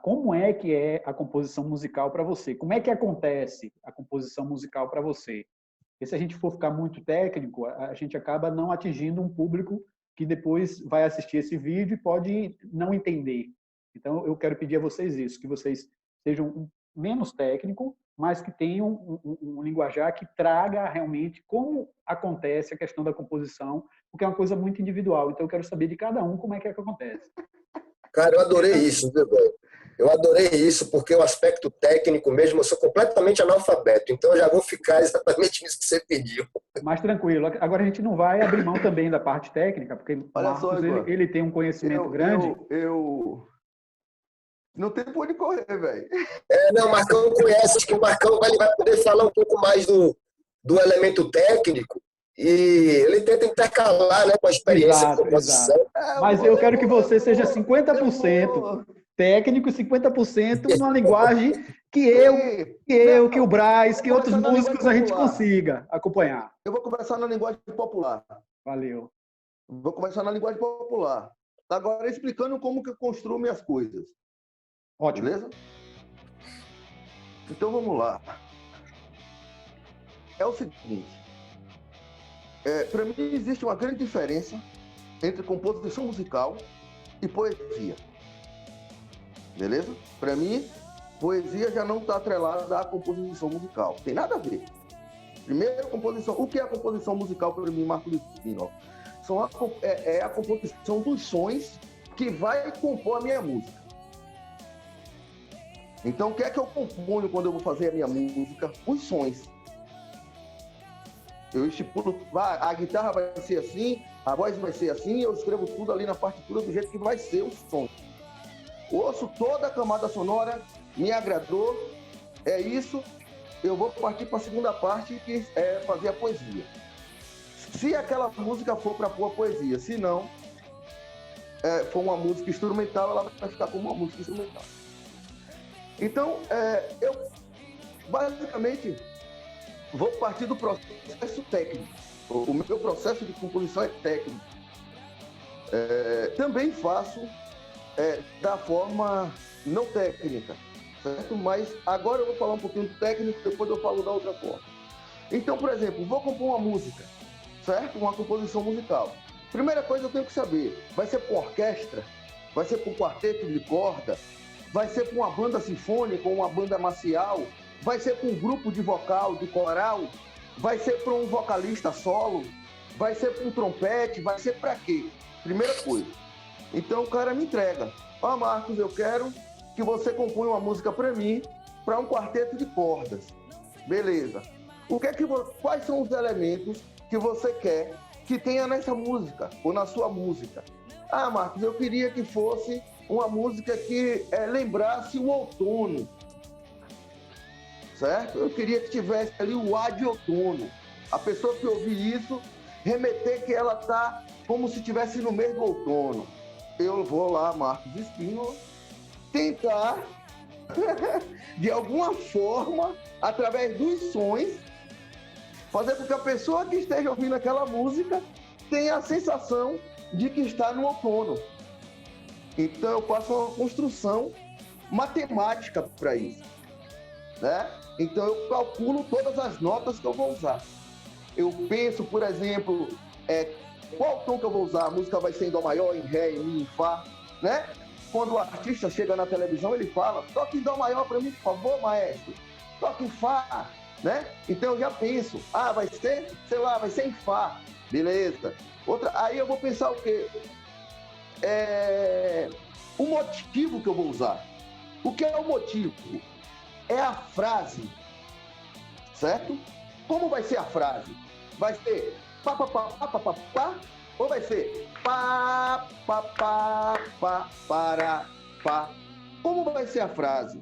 como é que é a composição musical para você? Como é que acontece a composição musical para você? Porque se a gente for ficar muito técnico, a gente acaba não atingindo um público que depois vai assistir esse vídeo e pode não entender. Então, eu quero pedir a vocês isso, que vocês sejam menos técnicos, mas que tenham um linguajar que traga realmente como acontece a questão da composição, porque é uma coisa muito individual. Então, eu quero saber de cada um como é que acontece. Cara, eu adorei isso, viu, velho? Eu adorei isso, porque o aspecto técnico mesmo, eu sou completamente analfabeto, então eu já vou ficar exatamente nisso que você pediu. Mais tranquilo. Agora a gente não vai abrir mão também da parte técnica, porque o Marcos, ele tem um conhecimento grande. Eu não tem por onde correr, velho. Não, o Marcão conhece, acho que o Marcão vai poder falar um pouco mais do elemento técnico, e ele tenta intercalar, né, com a experiência de composição. Mas eu quero que você seja 50% técnico e 50% numa linguagem que o Braz, que outros músicos a gente consiga acompanhar. Eu vou começar na linguagem popular. Valeu. Vou começar na linguagem popular. Agora, explicando como que eu construo minhas coisas. Ótimo. Beleza? Então, vamos lá. É o seguinte. Para mim, existe uma grande diferença entre composição musical e poesia. Beleza? Para mim, poesia já não está atrelada à composição musical. Tem nada a ver. Primeiro, composição. O que é a composição musical para mim, Marco Lipino? É a composição dos sons que vai compor a minha música. Então, o que é que eu componho quando eu vou fazer a minha música? Os sons. Eu estipulo, a guitarra vai ser assim, a voz vai ser assim, eu escrevo tudo ali na partitura do jeito que vai ser o som. Ouço toda a camada sonora, me agradou, é isso, eu vou partir para a segunda parte, que é fazer a poesia. Se aquela música for para pôr a poesia, se não, for uma música instrumental, ela vai ficar como uma música instrumental. Então, eu basicamente vou partir do processo técnico. O meu processo de composição é técnico. Também faço da forma não técnica, certo? Mas agora eu vou falar um pouquinho do técnico, depois eu falo da outra forma. Então, por exemplo, vou compor uma música, certo? Uma composição musical. Primeira coisa eu tenho que saber, vai ser com orquestra? Vai ser com quarteto de corda? Vai ser com uma banda sinfônica ou uma banda marcial? Vai ser com um grupo de vocal, de coral? Vai ser para um vocalista solo? Vai ser para um trompete? Vai ser para quê? Primeira coisa. Então o cara me entrega. Marcos, eu quero que você componha uma música para mim, para um quarteto de cordas. Beleza. Quais são os elementos que você quer que tenha nessa música ou na sua música? Ah, Marcos, eu queria que fosse uma música que lembrasse o outono, certo? Eu queria que tivesse ali o ar de outono. A pessoa que ouvir isso, remeter que ela está como se estivesse no mês do outono. Eu vou lá, Marcos Espínola, tentar, de alguma forma, através dos sons, fazer com que a pessoa que esteja ouvindo aquela música tenha a sensação de que está no outono. Então eu faço uma construção matemática para isso, né? Então eu calculo todas as notas que eu vou usar. Eu penso, por exemplo, qual tom que eu vou usar? A música vai ser em dó maior, em ré, em mi, em fá, né? Quando o artista chega na televisão, ele fala: toque em dó maior para mim, por favor, maestro. Toque em fá, né? Então eu já penso: vai ser, sei lá, vai ser em fá. Beleza. Aí eu vou pensar o quê? O motivo que eu vou usar. O que é o motivo? É a frase, certo? Como vai ser a frase? Vai ser pá, pá, pá, pá, pá, pá, pá, ou vai ser pá, pá, pá, pá, para, pá? Como vai ser a frase?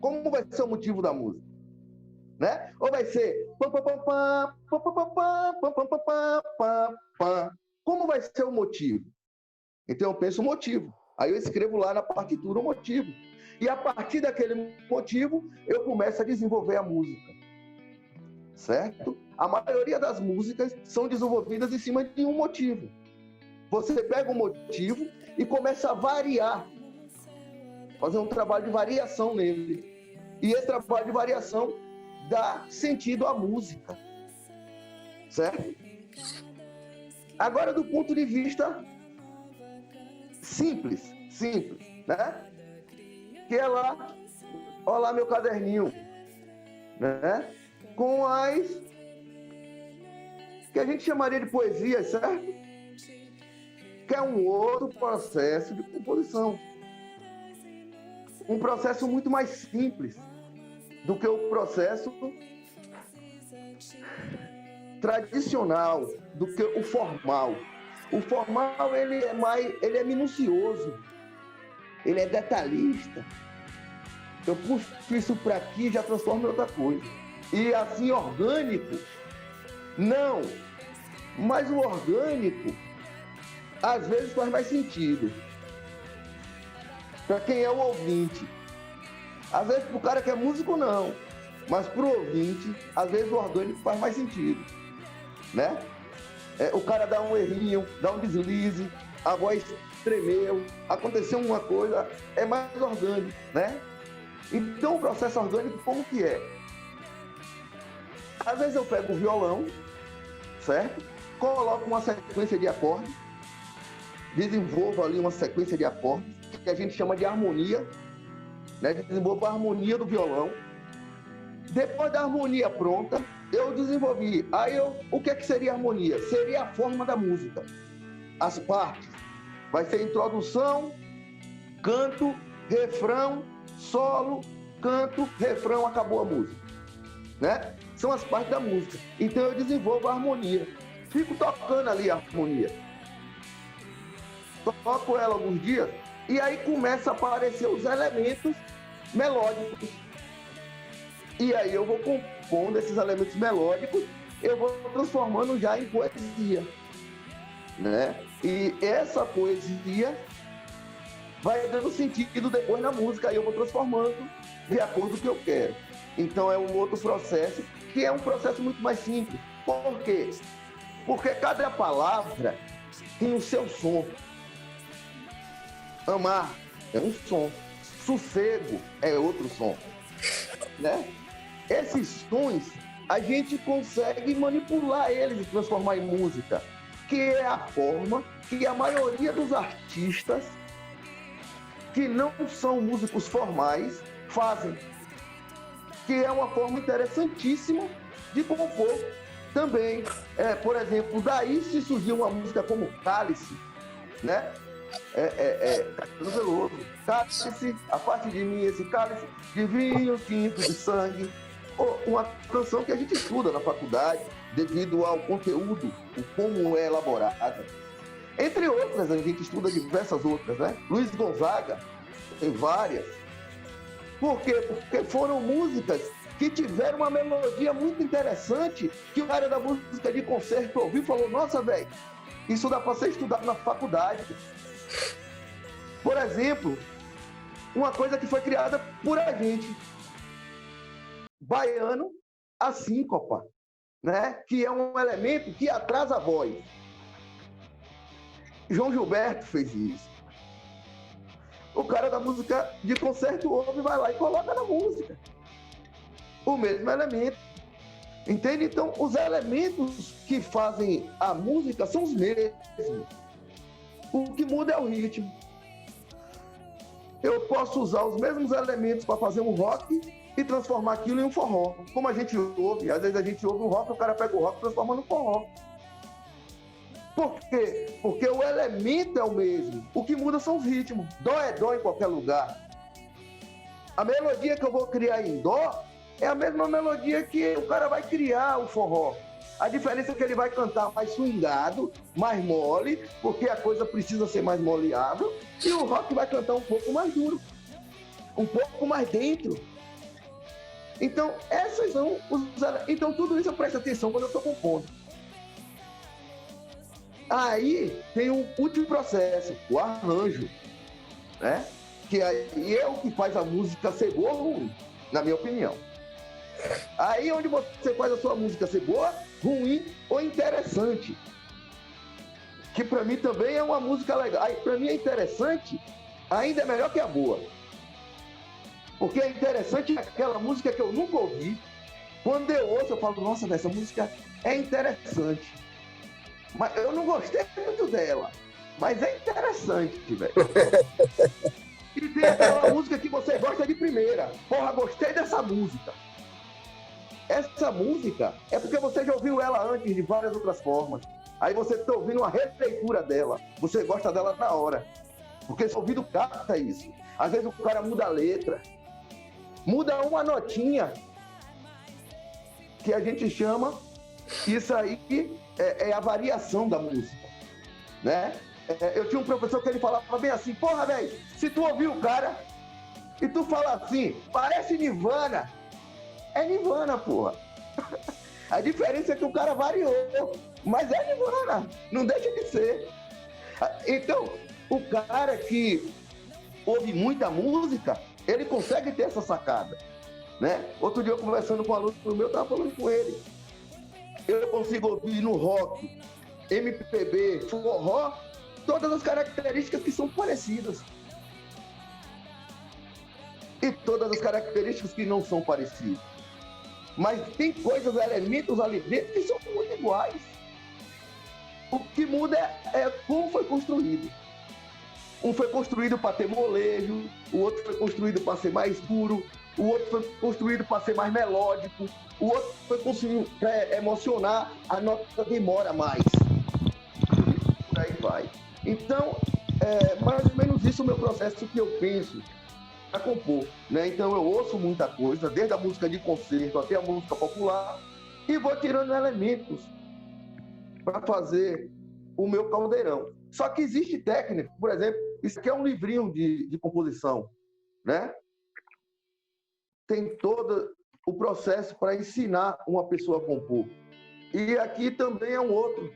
Como vai ser o motivo da música? Né? Ou vai ser pá, pá, pá, pá, pá, pá, pá, pá, pá, pá, pá, pá, pá. Como vai ser o motivo? Então eu penso o motivo. Aí eu escrevo lá na partitura o motivo. E a partir daquele motivo, eu começo a desenvolver a música. Certo? A maioria das músicas são desenvolvidas em cima de um motivo. Você pega um motivo e começa a variar. Fazer um trabalho de variação nele. E esse trabalho de variação dá sentido à música. Certo? Agora, do ponto de vista simples, né? Que é lá, olha lá meu caderninho, né? Com as que a gente chamaria de poesia, certo? Que é um outro processo de composição. Um processo muito mais simples do que o processo tradicional, do que o formal. O formal, ele é minucioso, ele é detalhista. Eu puxo isso para aqui e já transformo em outra coisa. E assim, orgânico, não. Mas o orgânico, às vezes, faz mais sentido. Para quem é o ouvinte. Às vezes, para o cara que é músico, não. Mas para o ouvinte, às vezes, o orgânico faz mais sentido. Né? O cara dá um errinho, dá um deslize, a voz tremeu, aconteceu uma coisa, é mais orgânico, né? Então, o processo orgânico, como que é? Às vezes eu pego o violão, certo? Coloco uma sequência de acordes, desenvolvo ali uma sequência de acordes, que a gente chama de harmonia, né? Desenvolvo a harmonia do violão. Depois da harmonia pronta, eu desenvolvi. O que seria a harmonia? Seria a forma da música. As partes. Vai ser introdução, canto, refrão, solo, canto, refrão, acabou a música. Né? São as partes da música. Então eu desenvolvo a harmonia. Fico tocando ali a harmonia. Toco ela alguns dias e aí começa a aparecer os elementos melódicos. E aí eu vou compondo esses elementos melódicos, eu vou transformando já em poesia, né? E essa poesia vai dando sentido depois na música, aí eu vou transformando de acordo com o que eu quero. Então é um outro processo, que é um processo muito mais simples. Por quê? Porque cada palavra tem o seu som. Amar é um som. Sossego é outro som, né? Esses sons, a gente consegue manipular eles e transformar em música, que é a forma que a maioria dos artistas que não são músicos formais fazem, que é uma forma interessantíssima de compor também. Por exemplo, daí se surgiu uma música como Cálice, né? Caetano Veloso. Cálice, a parte de mim, esse cálice de vinho tinto de sangue. Uma canção que a gente estuda na faculdade, devido ao conteúdo, o como é elaborada. Entre outras, a gente estuda diversas outras, né? Luiz Gonzaga, tem várias. Por quê? Porque foram músicas que tiveram uma melodia muito interessante, que o cara da música de concerto ouviu e falou, nossa, velho, isso dá para ser estudado na faculdade. Por exemplo, uma coisa que foi criada por a gente, baiano, a síncopa, né? Que é um elemento que atrasa a voz. João Gilberto fez isso. O cara da música de concerto ouve, vai lá e coloca na música o mesmo elemento. Entende? Então, os elementos que fazem a música são os mesmos. O que muda é o ritmo. Eu posso usar os mesmos elementos para fazer um rock e transformar aquilo em um forró. Como a gente ouve, às vezes a gente ouve um rock, o cara pega o rock e transforma no forró. Por quê? Porque o elemento é o mesmo. O que muda são os ritmos. Dó é dó em qualquer lugar. A melodia que eu vou criar em dó é a mesma melodia que o cara vai criar o forró. A diferença é que ele vai cantar mais swingado, mais mole, porque a coisa precisa ser mais moleável, e o rock vai cantar um pouco mais duro, um pouco mais dentro. Então, essas são os... Então, tudo isso eu presto atenção quando eu estou compondo. Aí tem um último processo, o arranjo, né? Que aí é o que faz a música ser boa ou ruim, na minha opinião. Aí onde você faz a sua música ser boa, ruim ou interessante. Que pra mim também é uma música legal. Aí pra mim é interessante, ainda é melhor que a boa. Porque é interessante aquela música que eu nunca ouvi. Quando eu ouço, eu falo, nossa, essa música é interessante. Mas eu não gostei muito dela. Mas é interessante, velho. E tem aquela música que você gosta de primeira. Porra, gostei dessa música. Essa música é porque você já ouviu ela antes de várias outras formas. Aí você está ouvindo uma releitura dela. Você gosta dela na hora. Porque seu ouvido capta isso. Às vezes o cara muda a letra. Muda uma notinha. Que a gente chama. Isso aí é a variação da música. Né? Eu tinha um professor que ele falava bem assim. Porra, velho, se tu ouvir o cara e tu fala assim, parece Nirvana. É Nirvana, porra. A diferença é que o cara variou, mas é Nirvana, não deixa de ser. Então, o cara que ouve muita música, ele consegue ter essa sacada, né? Outro dia eu conversando com um aluno meu, eu tava falando com ele. Eu consigo ouvir no rock, MPB, forró, todas as características que são parecidas. E todas as características que não são parecidas. Mas tem coisas, elementos ali dentro que são muito iguais. O que muda é como foi construído. Um foi construído para ter molejo, o outro foi construído para ser mais puro, o outro foi construído para ser mais melódico, o outro foi construído para emocionar, a nota demora mais. Por aí vai. Então, mais ou menos isso é o meu processo que eu penso a compor, né? Então eu ouço muita coisa, desde a música de concerto até a música popular, e vou tirando elementos para fazer o meu caldeirão. Só que existe técnica, por exemplo, isso aqui é um livrinho de composição, né? Tem todo o processo para ensinar uma pessoa a compor. E aqui também é um outro.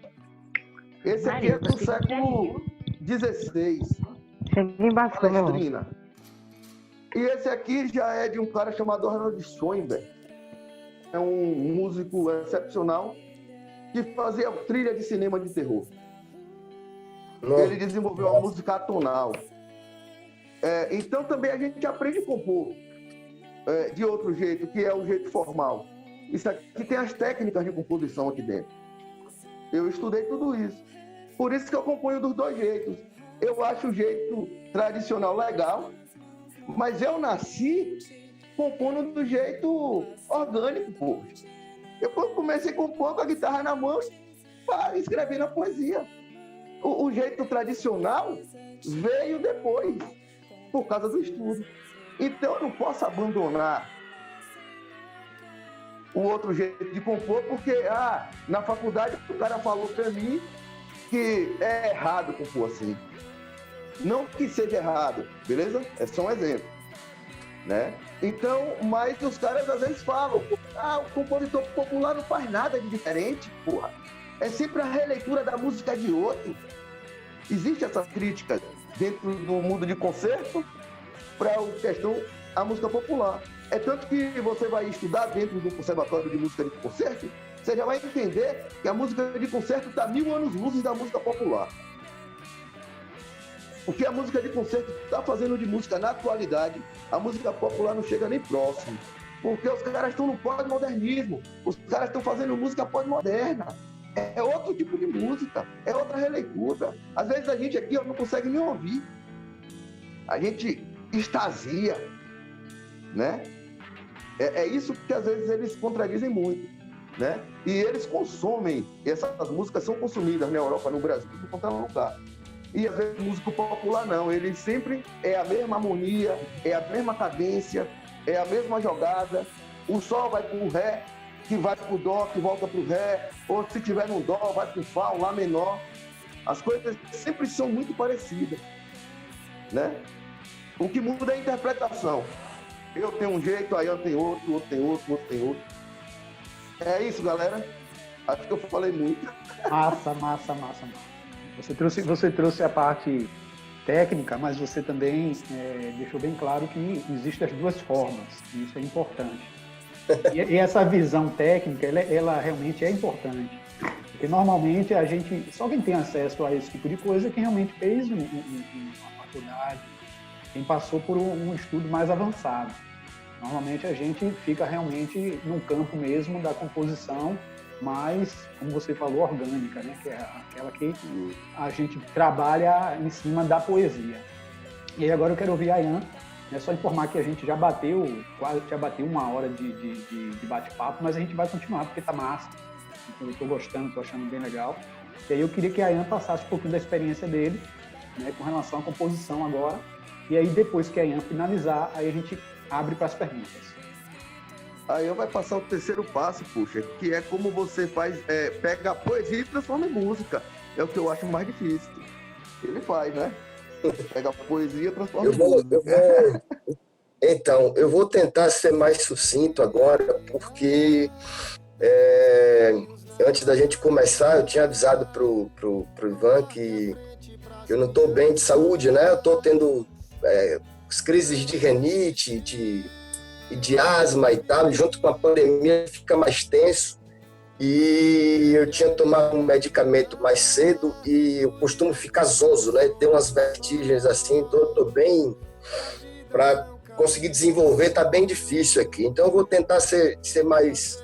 Esse aqui é do século XVI. Palestrina. E esse aqui já é de um cara chamado Arnold Schoenberg. É um músico excepcional que fazia trilha de cinema de terror. Nossa. Ele desenvolveu uma música atonal. Então também a gente aprende a compor de outro jeito, que é o jeito formal. Isso aqui tem as técnicas de composição aqui dentro. Eu estudei tudo isso. Por isso que eu componho dos dois jeitos. Eu acho o jeito tradicional legal, mas eu nasci compondo do jeito orgânico, pô. Eu comecei a compor com a guitarra na mão para escrever na poesia. O jeito tradicional veio depois, por causa do estudo. Então eu não posso abandonar o outro jeito de compor, porque na faculdade o cara falou para mim que é errado compor assim. Não que seja errado, beleza? É só um exemplo, né? Então, mas os caras às vezes falam, o compositor popular não faz nada de diferente, porra. É sempre a releitura da música de outro. Existe essa crítica dentro do mundo de concerto para a questão a música popular. É tanto que você vai estudar dentro do conservatório de música de concerto, você já vai entender que a música de concerto está 1000 anos-luz da música popular. O que a música de concerto está fazendo de música na atualidade, a música popular não chega nem próximo. Porque os caras estão no pós-modernismo, os caras estão fazendo música pós-moderna. É outro tipo de música, é outra releitura. Às vezes a gente aqui não consegue nem ouvir. A gente extasia, né? É isso que às vezes eles contradizem muito, né? E eles consomem, essas músicas são consumidas na Europa, no Brasil, por qualquer lugar. E às vezes músico popular não, ele sempre é a mesma harmonia, é a mesma cadência, é a mesma jogada. O sol vai pro ré, que vai pro dó, que volta pro ré, ou se tiver no dó, vai pro fá, um lá menor. As coisas sempre são muito parecidas, né? O que muda é a interpretação. Eu tenho um jeito, aí eu tenho outro, outro tem outro, outro tem outro. É isso, galera. Acho que eu falei muito. Massa. Você trouxe a parte técnica, mas você também deixou bem claro que existem as duas formas, e isso é importante. E essa visão técnica, ela realmente é importante, porque normalmente a gente, só quem tem acesso a esse tipo de coisa é quem realmente fez uma faculdade, quem passou por um estudo mais avançado. Normalmente a gente fica realmente num campo mesmo da composição, mais, como você falou, orgânica, né? Que é aquela que a gente trabalha em cima da poesia. E aí agora eu quero ouvir a Ayan. É só informar que a gente já bateu 1 hora de bate-papo, mas a gente vai continuar porque tá massa. Então, eu estou gostando, estou achando bem legal. E aí eu queria que a Ayan passasse um pouquinho da experiência dele, né, com relação à composição agora. E aí depois que a Ayan finalizar, aí a gente abre para as perguntas. Aí vai passar o terceiro passo, puxa, que é como você faz, pega a poesia e transforma em música. É o que eu acho mais difícil. Ele faz, né? Pega a poesia e transforma em música. Então, eu vou tentar ser mais sucinto agora, porque antes da gente começar, eu tinha avisado pro Ivan que eu não estou bem de saúde, né? Eu estou tendo crises de rinite, de asma e tal, e junto com a pandemia fica mais tenso. E eu tinha tomado um medicamento mais cedo e eu costumo ficar zonzo, né? Ter umas vertigens assim, então eu tô bem, para conseguir desenvolver tá bem difícil aqui. Então eu vou tentar ser mais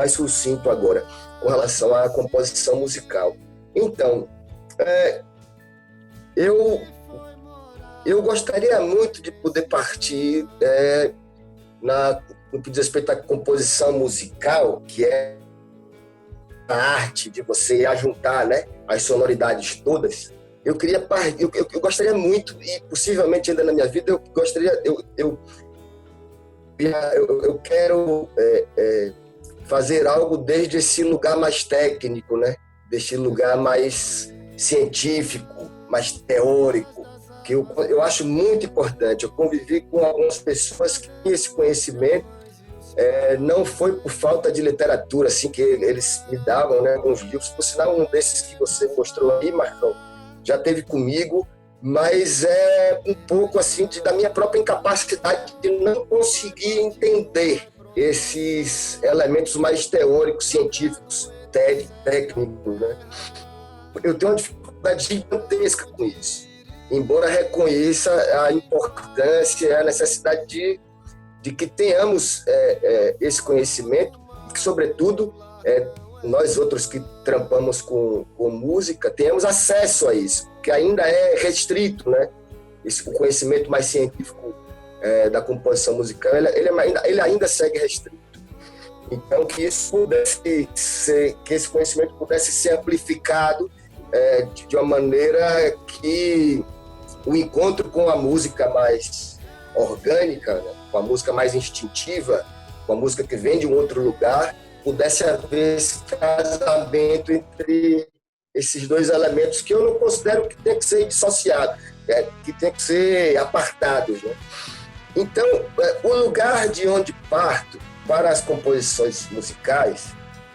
sucinto agora com relação à composição musical. Então, eu gostaria muito de poder partir no que diz respeito à composição musical, que é a arte de você ajuntar, né, as sonoridades todas. Eu gostaria muito, e possivelmente ainda na minha vida, eu quero fazer algo desde esse lugar mais técnico, né, desse lugar mais científico, mais teórico, que eu acho muito importante. Eu convivi com algumas pessoas que tinham esse conhecimento, não foi por falta de literatura assim que eles me davam, né, alguns livros, por sinal um desses que você mostrou aí, Marcão, já teve comigo, mas é um pouco assim da minha própria incapacidade de não conseguir entender esses elementos mais teóricos, científicos, técnicos, né? Eu tenho uma dificuldade gigantesca com isso, embora reconheça a importância e a necessidade de que tenhamos esse conhecimento, que, sobretudo, nós outros que trampamos com música, tenhamos acesso a isso, que ainda é restrito, né? O conhecimento mais científico da composição musical, ele ainda segue restrito. Então, que esse conhecimento pudesse ser amplificado de uma maneira que o encontro com a música mais orgânica, né, com a música mais instintiva, com a música que vem de um outro lugar, pudesse haver esse casamento entre esses dois elementos que eu não considero que tem que ser dissociados, que tem que ser apartados, né? Então, o lugar de onde parto para as composições musicais,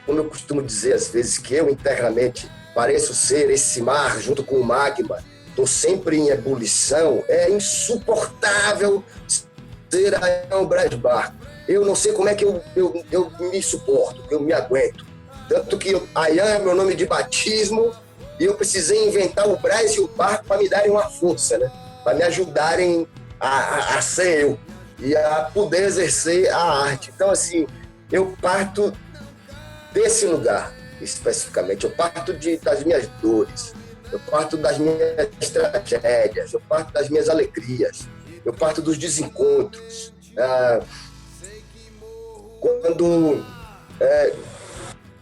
como eu costumo dizer às vezes que eu internamente pareço ser esse mar junto com o magma, estou sempre em ebulição, é insuportável ser Ayaan Brás Barco. Eu não sei como é que eu me suporto, eu me aguento. Tanto que Ayaan é meu nome de batismo e eu precisei inventar o Brás e o Barco para me darem uma força, né? Para me ajudarem a ser eu e a poder exercer a arte. Então, assim, eu parto desse lugar, especificamente. Eu parto das minhas dores, eu parto das minhas tragédias, eu parto das minhas alegrias, eu parto dos desencontros.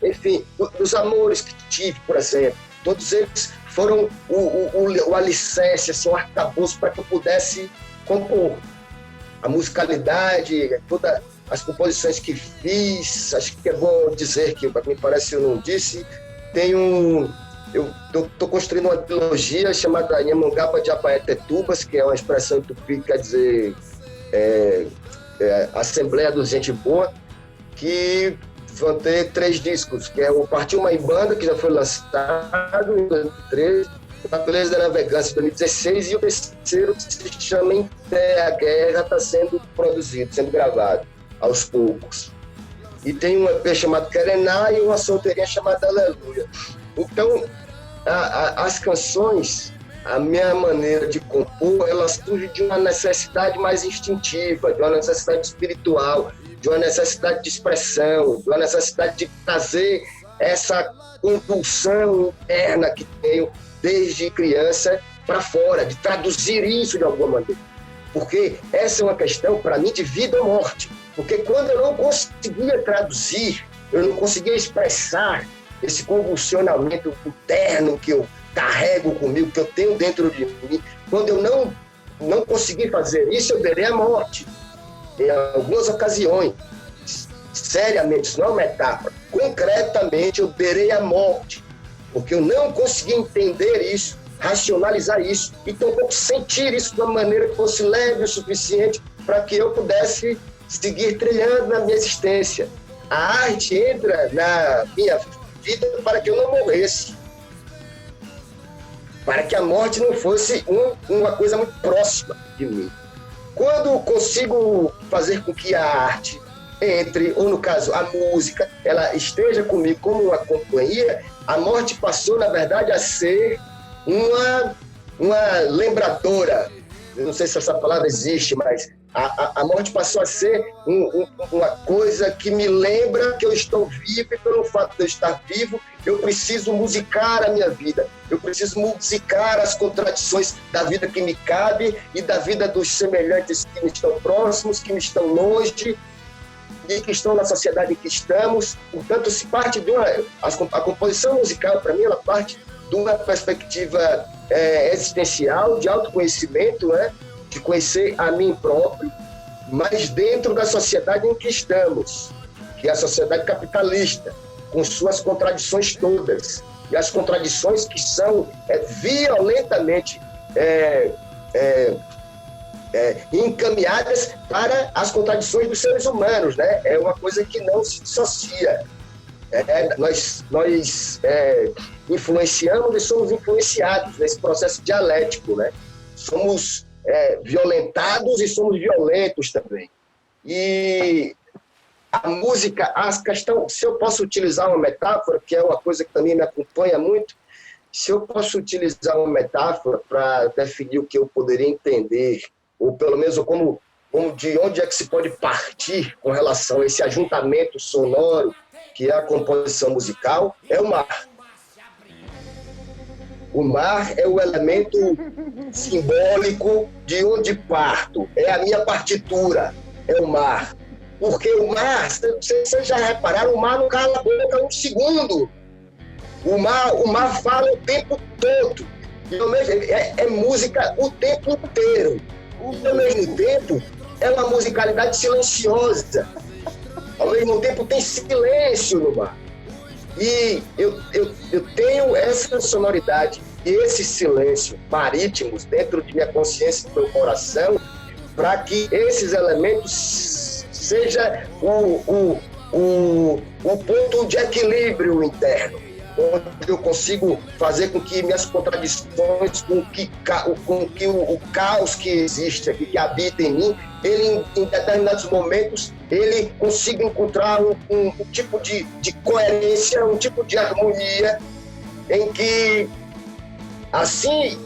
Enfim, dos amores que tive, por exemplo, todos eles foram o alicerce, assim, o arcabouço para que eu pudesse compor. A musicalidade, todas as composições que fiz, acho que é bom dizer que, me parece que eu não disse, eu estou construindo uma trilogia chamada Nhamongapa de Abaetetubas, que é uma expressão em tupi, quer dizer Assembleia dos Gente Boa, que vão ter 3 discos, que é o Partiu Maimbanda, que já foi lançado em 2013, Natureza da Navegância em 2016, e o terceiro, que se chama Em Terra a Guerra, está sendo produzido, sendo gravado aos poucos. E tem um EP chamado Querená e uma solteirinha chamada Aleluia. Então, as canções, a minha maneira de compor, ela surge de uma necessidade mais instintiva, de uma necessidade espiritual, de uma necessidade de expressão, de uma necessidade de trazer essa compulsão interna que tenho desde criança para fora, de traduzir isso de alguma maneira. Porque essa é uma questão, para mim, de vida ou morte. Porque quando eu não conseguia traduzir, eu não conseguia expressar esse convulsionamento interno que eu carrego comigo, que eu tenho dentro de mim, quando eu não consegui fazer isso, eu beirei a morte. Em algumas ocasiões, seriamente, isso não é uma metáfora, concretamente eu beirei a morte, porque eu não consegui entender isso, racionalizar isso, e tampouco sentir isso de uma maneira que fosse leve o suficiente para que eu pudesse seguir trilhando na minha existência. A arte entra na minha vida para que eu não morresse, para que a morte não fosse uma coisa muito próxima de mim. Quando consigo fazer com que a arte entre, ou no caso a música, ela esteja comigo como uma companhia, a morte passou, na verdade, a ser uma lembradora. Eu não sei se essa palavra existe, mas a morte passou a ser uma coisa que me lembra que eu estou vivo, e pelo fato de eu estar vivo, eu preciso musicar a minha vida, eu preciso musicar as contradições da vida que me cabe e da vida dos semelhantes que me estão próximos, que me estão longe e que estão na sociedade em que estamos. Portanto, se parte de a composição musical, para mim, ela parte de uma perspectiva existencial, de autoconhecimento, né? De conhecer a mim próprio, mas dentro da sociedade em que estamos, que é a sociedade capitalista, com suas contradições todas, e as contradições que são violentamente encaminhadas para as contradições dos seres humanos, né? É uma coisa que não se dissocia. Nós influenciamos e somos influenciados nesse processo dialético, né? Somos violentados e somos violentos também. E a música, a questão, se eu posso utilizar uma metáfora, que é uma coisa que também me acompanha muito, se eu posso utilizar uma metáfora para definir o que eu poderia entender, ou pelo menos como de onde é que se pode partir com relação a esse ajuntamento sonoro que é a composição musical, é o mar. O mar é o elemento simbólico de onde parto, é a minha partitura, é o mar. Porque o mar, vocês já repararam, o mar não cala a boca um segundo. O mar fala o tempo todo. É música o tempo inteiro. E, ao mesmo tempo, é uma musicalidade silenciosa. Ao mesmo tempo, tem silêncio no mar. E eu tenho essa sonoridade e esse silêncio marítimos dentro de minha consciência e do meu coração para que esses elementos seja o ponto de equilíbrio interno, onde eu consigo fazer com que minhas contradições, com que o caos que existe aqui, que habita em mim, ele em determinados momentos, ele consiga encontrar um tipo de coerência, um tipo de harmonia, em que assim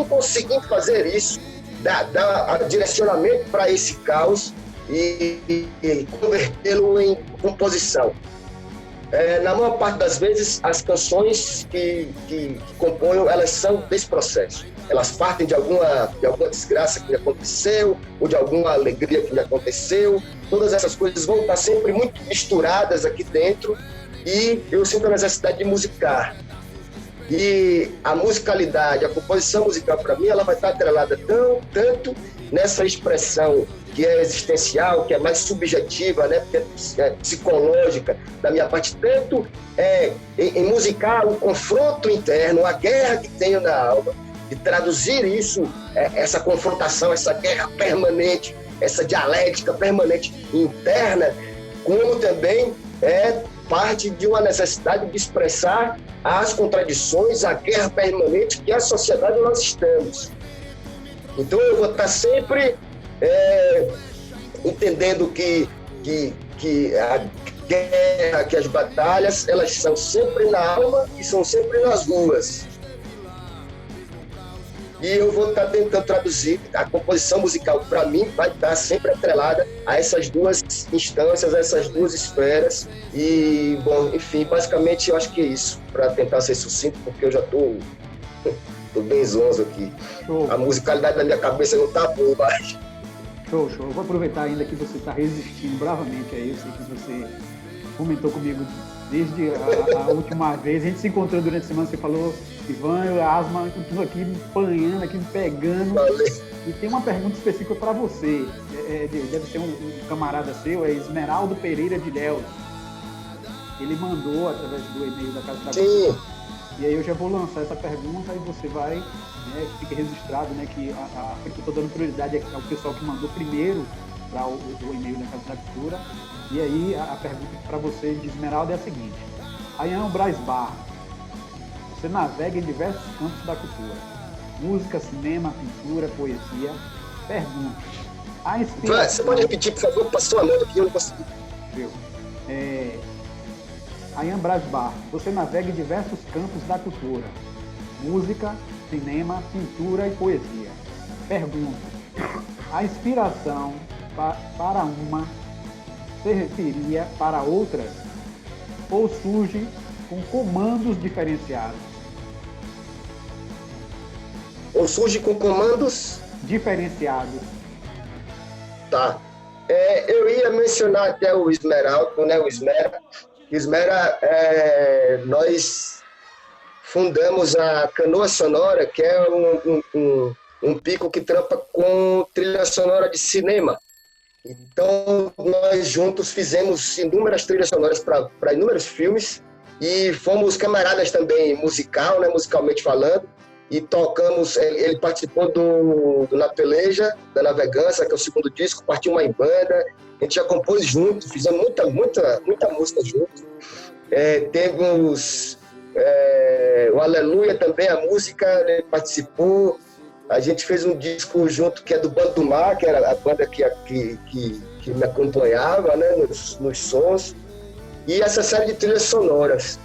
conseguindo fazer isso, dar direcionamento para esse caos e convertê-lo em composição. Na maior parte das vezes, as canções que componho, elas são desse processo. Elas partem de alguma desgraça que me aconteceu, ou de alguma alegria que me aconteceu. Todas essas coisas vão estar sempre muito misturadas aqui dentro e eu sinto a necessidade de musicar. E a musicalidade, a composição musical, para mim, ela vai estar atrelada tanto nessa expressão que é existencial, que é mais subjetiva, né, que é psicológica da minha parte, tanto em musicar o confronto interno, a guerra que tenho na alma, e traduzir isso, essa confrontação, essa guerra permanente, essa dialética permanente interna, como também é parte de uma necessidade de expressar as contradições, a guerra permanente que a sociedade nós estamos. Então eu vou estar sempre entendendo que a guerra, que as batalhas, elas são sempre na alma e são sempre nas ruas. E eu vou estar tentando traduzir a composição musical, para mim, vai estar sempre atrelada a essas duas instâncias, a essas duas esferas. E, bom, enfim, basicamente eu acho que é isso, para tentar ser sucinto, porque eu já estou bem zonzo aqui. Show. A musicalidade da minha cabeça não está boa, mas... Show. Eu vou aproveitar ainda que você está resistindo bravamente a isso, que você comentou comigo desde a última vez. A gente se encontrou durante a semana, você falou, Ivan, a asma continua aqui me apanhando, aqui me pegando. Valeu. E tem uma pergunta específica para você. Deve ser um camarada seu, é Esmeraldo Pereira de Léus. Ele mandou através do e-mail da Casa da Cultura. E aí eu já vou lançar essa pergunta e você vai, né, fica registrado, né, que eu estou dando prioridade ao pessoal que mandou primeiro para o e-mail da Casa da Cultura. E aí a pergunta para você de Esmeralda é a seguinte: Ayan Braz Barra, você navega em diversos campos da cultura, música, cinema, pintura, poesia. Pergunta: a inspiração... Você pode repetir, por favor? Passou a nota aqui, eu não consegui. Ayan Braz Barra, você navega em diversos campos da cultura, música, cinema, pintura e poesia. Pergunta: a inspiração para uma serviria para outras ou surge com comandos diferenciados? Ou surge com comandos diferenciados. Tá. Eu ia mencionar até o Esmeraldo, né? O Esmera, nós fundamos a Canoa Sonora, que é um pico que trampa com trilha sonora de cinema. Então, nós juntos fizemos inúmeras trilhas sonoras para inúmeros filmes e fomos camaradas também musical, né, musicalmente falando, e tocamos. Ele participou do Na Peleja, da Navegância, que é o segundo disco, Partiu Uma em Banda. A gente já compôs junto, fizemos muita música junto. Temos o Aleluia também, a música, ele participou. A gente fez um disco junto que é do Bando do Mar, que era a banda que me acompanhava, né, nos sons. E essa série de trilhas sonoras.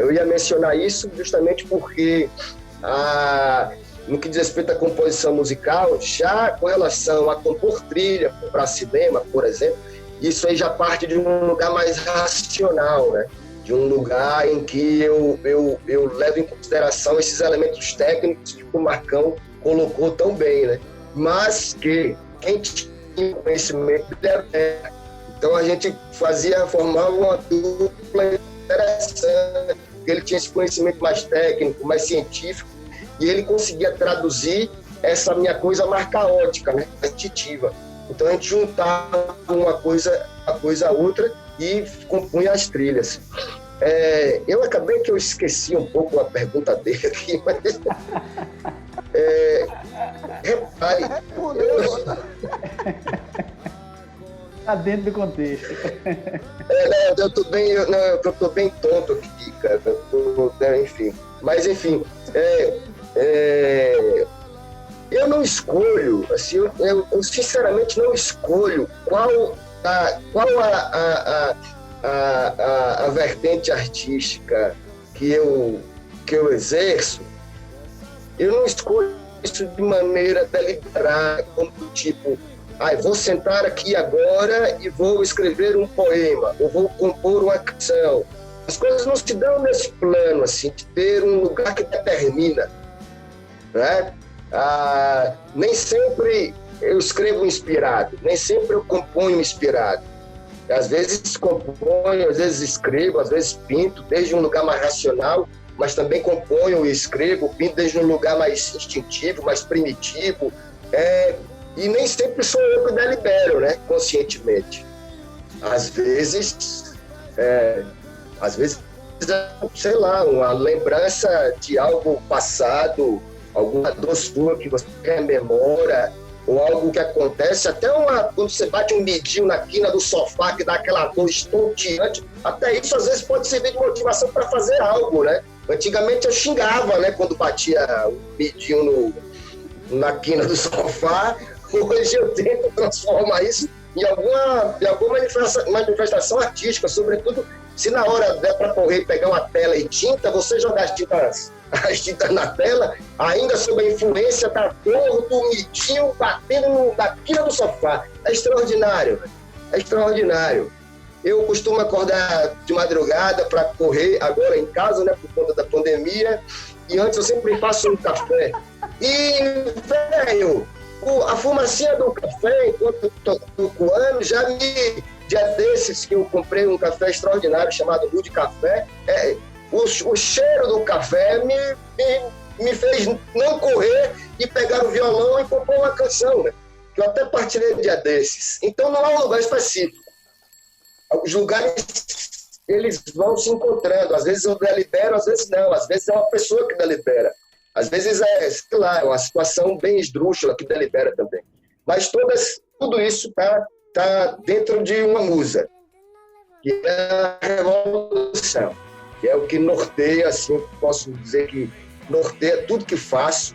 Eu ia mencionar isso justamente porque, no que diz respeito à composição musical, já com relação a compor trilha para cinema, por exemplo, isso aí já parte de um lugar mais racional, né? De um lugar em que eu levo em consideração esses elementos técnicos que o Marcão colocou tão bem, né? Mas que quem tinha conhecimento era... Então a gente formava uma dupla interessante, porque ele tinha esse conhecimento mais técnico, mais científico, e ele conseguia traduzir essa minha coisa mais caótica, né? Intuitiva. Então a gente juntava uma coisa a outra e compunha as trilhas. Eu acabei que eu esqueci um pouco a pergunta dele aqui, mas... repare... Está dentro do contexto. Eu tô bem tonto aqui, cara. Enfim. Mas, enfim... eu não escolho, assim, eu sinceramente não escolho qual a vertente artística que eu exerço. Eu não escolho isso de maneira deliberada, como tipo, vou sentar aqui agora e vou escrever um poema, ou vou compor uma canção. As coisas não se dão nesse plano, assim, de ter um lugar que determina, né? Nem sempre eu escrevo inspirado, nem sempre eu componho inspirado. Às vezes componho, às vezes escrevo, às vezes pinto, desde um lugar mais racional, mas também componho e escrevo, pinto desde um lugar mais instintivo, mais primitivo. E nem sempre sou eu que delibero, né, conscientemente. Às vezes, sei lá, uma lembrança de algo passado, alguma dor sua que você rememora, ou algo que acontece, até quando você bate um midinho na quina do sofá que dá aquela dor estonteante, até isso às vezes pode servir de motivação para fazer algo, né? Antigamente eu xingava, né, quando batia um midinho na quina do sofá. Hoje eu tento transformar isso em alguma manifestação artística, sobretudo se na hora der para correr, pegar uma tela e tinta, você jogar as tintas na tela, ainda sob a influência da dor do midinho batendo na quina do sofá. É extraordinário, é extraordinário. Eu costumo acordar de madrugada para correr, agora em casa, né, por conta da pandemia, e antes eu sempre faço um café. E, velho, a fumacinha do café, enquanto eu tô coando, dia desses que eu comprei um café extraordinário chamado Rude Café, o cheiro do café me fez não correr e pegar o violão e compor uma canção, né? Que eu até partilhei dia desses. Então não há um lugar específico. Os lugares, eles vão se encontrando. Às vezes eu delibero, às vezes não. Às vezes é uma pessoa que delibera. Às vezes sei lá, uma situação bem esdrúxula que delibera também. Mas tudo isso está dentro de uma musa, que é a revolução, que é o que norteia, assim, posso dizer que norteia tudo que faço.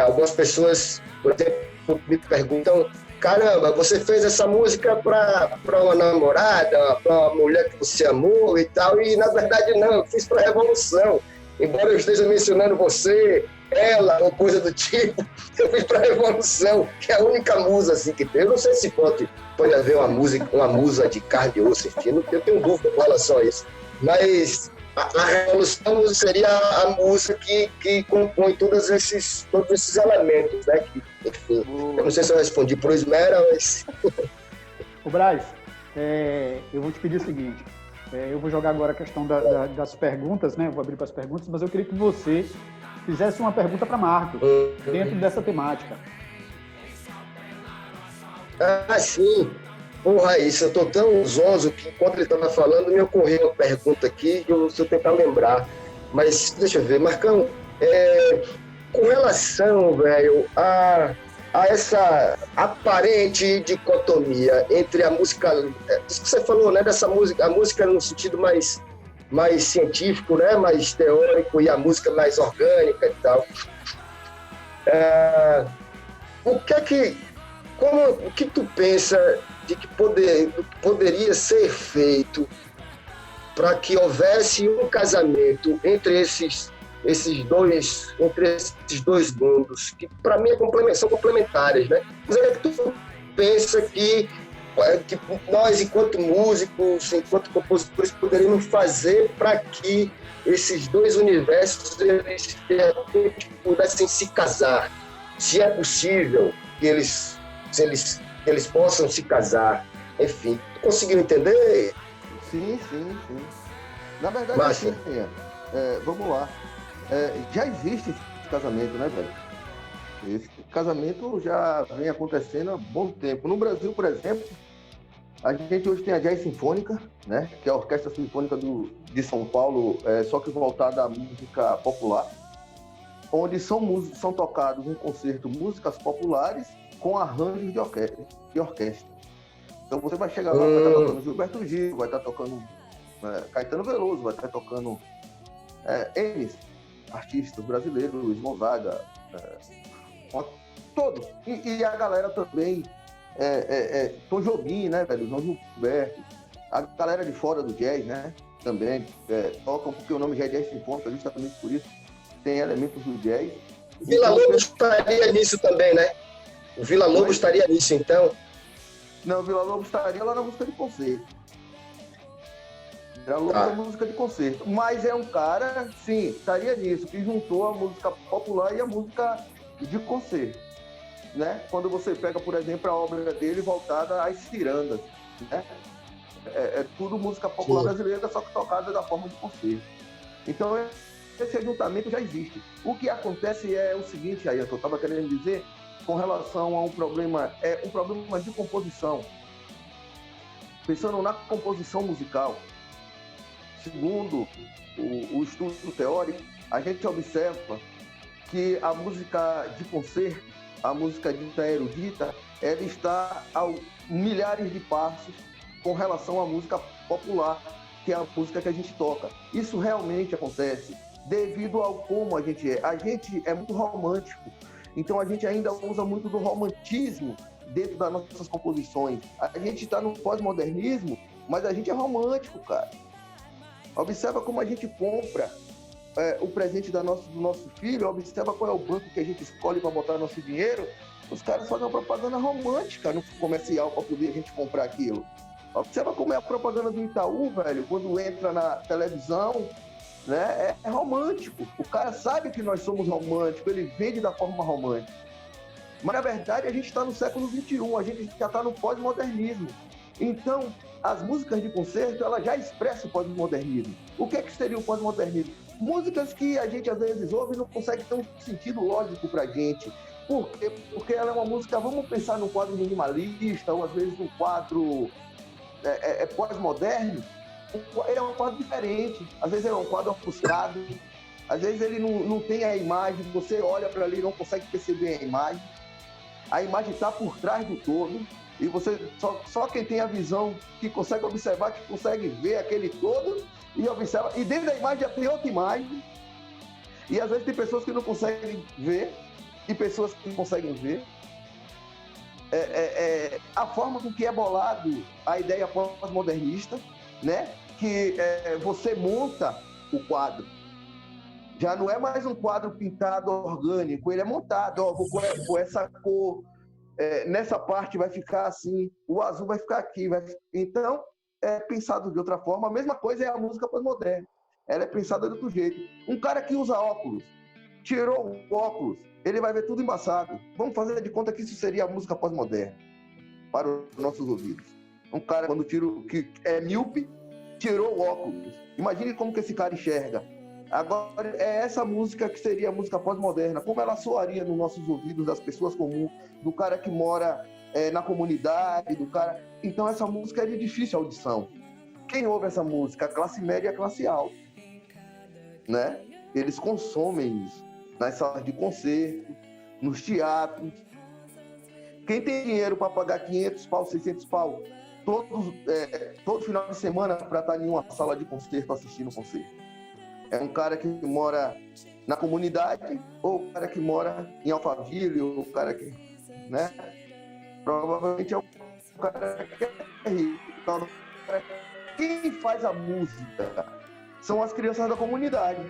Algumas pessoas, por exemplo, me perguntam: caramba, você fez essa música para uma namorada, para uma mulher que você amou e tal, e na verdade não, eu fiz para a revolução. Embora eu esteja mencionando você, ela, ou coisa do tipo, eu fiz para a revolução, que é a única musa assim que tem. Eu não sei se pode haver uma musa de carne e osso, enfim, eu tenho dúvida com relação a isso. Mas a revolução seria a musa que compõe todos esses elementos, né? Enfim, eu não sei se eu respondi por esmera, mas... Ô Braz, eu vou te pedir o seguinte, eu vou jogar agora a questão das perguntas, né? Eu vou abrir para as perguntas, mas eu queria que você fizesse uma pergunta para Marcos, dentro dessa temática. Sim. Porra, isso, eu tô tão zonzo que enquanto ele estava falando, me ocorreu uma pergunta aqui que eu vou tentar lembrar. Mas, deixa eu ver, Marcão, com relação, velho, a essa aparente dicotomia entre a música, isso que você falou, né, dessa música, a música no sentido mais científico, né, mais teórico, e a música mais orgânica e tal. O que tu pensa de que poderia ser feito para que houvesse um casamento entre esses dois mundos, que para mim são complementares, né? Mas é que tu pensa que nós, enquanto músicos, enquanto compositores, poderíamos fazer para que esses dois universos eles pudessem se casar, se é possível que eles possam se casar, enfim. Tu conseguiu entender? Sim. Na verdade, Márcio, assim, vamos lá. Já existe esse casamento, né, velho? Esse casamento já vem acontecendo há bom tempo. No Brasil, por exemplo, a gente hoje tem a Jazz Sinfônica, né, que é a Orquestra Sinfônica de São Paulo, só que voltada à música popular, onde são tocados em concerto músicas populares com arranjos de orquestra. Então você vai chegar lá, vai estar tocando Gilberto Gil, vai estar tocando Caetano Veloso, vai estar tocando N artistas brasileiros, Luiz Gonzaga, todos. E a galera também, Tom Jobim, né, velho, João Gilberto, a galera de fora do jazz, né, também tocam, porque o nome já é Jazz Sinfônica, justamente por isso, tem elementos do jazz. O Vila Lobos estaria nisso também, né? O Vila Lobos estaria nisso, então? Não, o Vila Lobos estaria lá na música de concerto. Vila Lobos é música de concerto. Mas é um cara, sim, estaria nisso, que juntou a música popular e a música de concerto. Né? Quando você pega, por exemplo, a obra dele voltada às cirandas, né? É tudo música popular brasileira, só que tocada da forma de concerto. Então, esse ajuntamento já existe. O que acontece é o seguinte, aí, que eu estava querendo dizer, com relação a um problema de composição. Pensando na composição musical, segundo o estudo teórico, a gente observa que a música de concerto, a música dita erudita, ela está a milhares de passos com relação à música popular, que é a música que a gente toca. Isso realmente acontece devido ao como a gente é. A gente é muito romântico, então a gente ainda usa muito do romantismo dentro das nossas composições. A gente está no pós-modernismo, mas a gente é romântico, cara. Observa como a gente compra o presente do nosso filho, observa qual é o banco que a gente escolhe para botar nosso dinheiro. Os caras fazem uma propaganda romântica no comercial para poder a gente comprar aquilo. Observa como é a propaganda do Itaú, velho, quando entra na televisão, né? É romântico. O cara sabe que nós somos românticos, ele vende da forma romântica. Mas, na verdade, a gente está no século XXI, a gente já está no pós-modernismo. Então, as músicas de concerto, elas já expressam o pós-modernismo. O que seria o pós-modernismo? Músicas que a gente, às vezes, ouve e não consegue ter um sentido lógico pra gente. Por quê? Porque ela é uma música, vamos pensar num quadro minimalista, ou às vezes num quadro pós-moderno. Ele é um quadro diferente, às vezes ele é um quadro ofuscado, às vezes ele não tem a imagem, você olha para ali e não consegue perceber a imagem está por trás do todo, e você só quem tem a visão, que consegue observar, que consegue ver aquele todo, e observa, e dentro da imagem já tem outra imagem, e às vezes tem pessoas que não conseguem ver, e pessoas que não conseguem ver. A forma com que é bolado a ideia pós-modernista, né? Que você monta o quadro. Já não é mais um quadro pintado orgânico, ele é montado, com essa cor, nessa parte vai ficar assim, o azul vai ficar aqui. Então, é pensado de outra forma. A mesma coisa é a música pós-moderna. Ela é pensada de outro jeito. Um cara que usa óculos, tirou o óculos, ele vai ver tudo embaçado. Vamos fazer de conta que isso seria a música pós-moderna para os nossos ouvidos. Um cara, quando que é míope, tirou o óculos. Imagine como que esse cara enxerga. Agora, é essa música que seria a música pós-moderna. Como ela soaria nos nossos ouvidos, das pessoas comuns, do cara que mora na comunidade, do cara... Então, essa música é de difícil audição. Quem ouve essa música? A classe média e a classe alta. Né? Eles consomem isso nas salas de concerto, nos teatros. Quem tem dinheiro para pagar 500 pau, 600 pau, todo final de semana para estar em uma sala de concerto assistindo o concerto? É um cara que mora na comunidade, ou o cara que mora em Alphaville, ou o cara que, né? Provavelmente é o cara que é rico. Então, quem faz a música são as crianças da comunidade.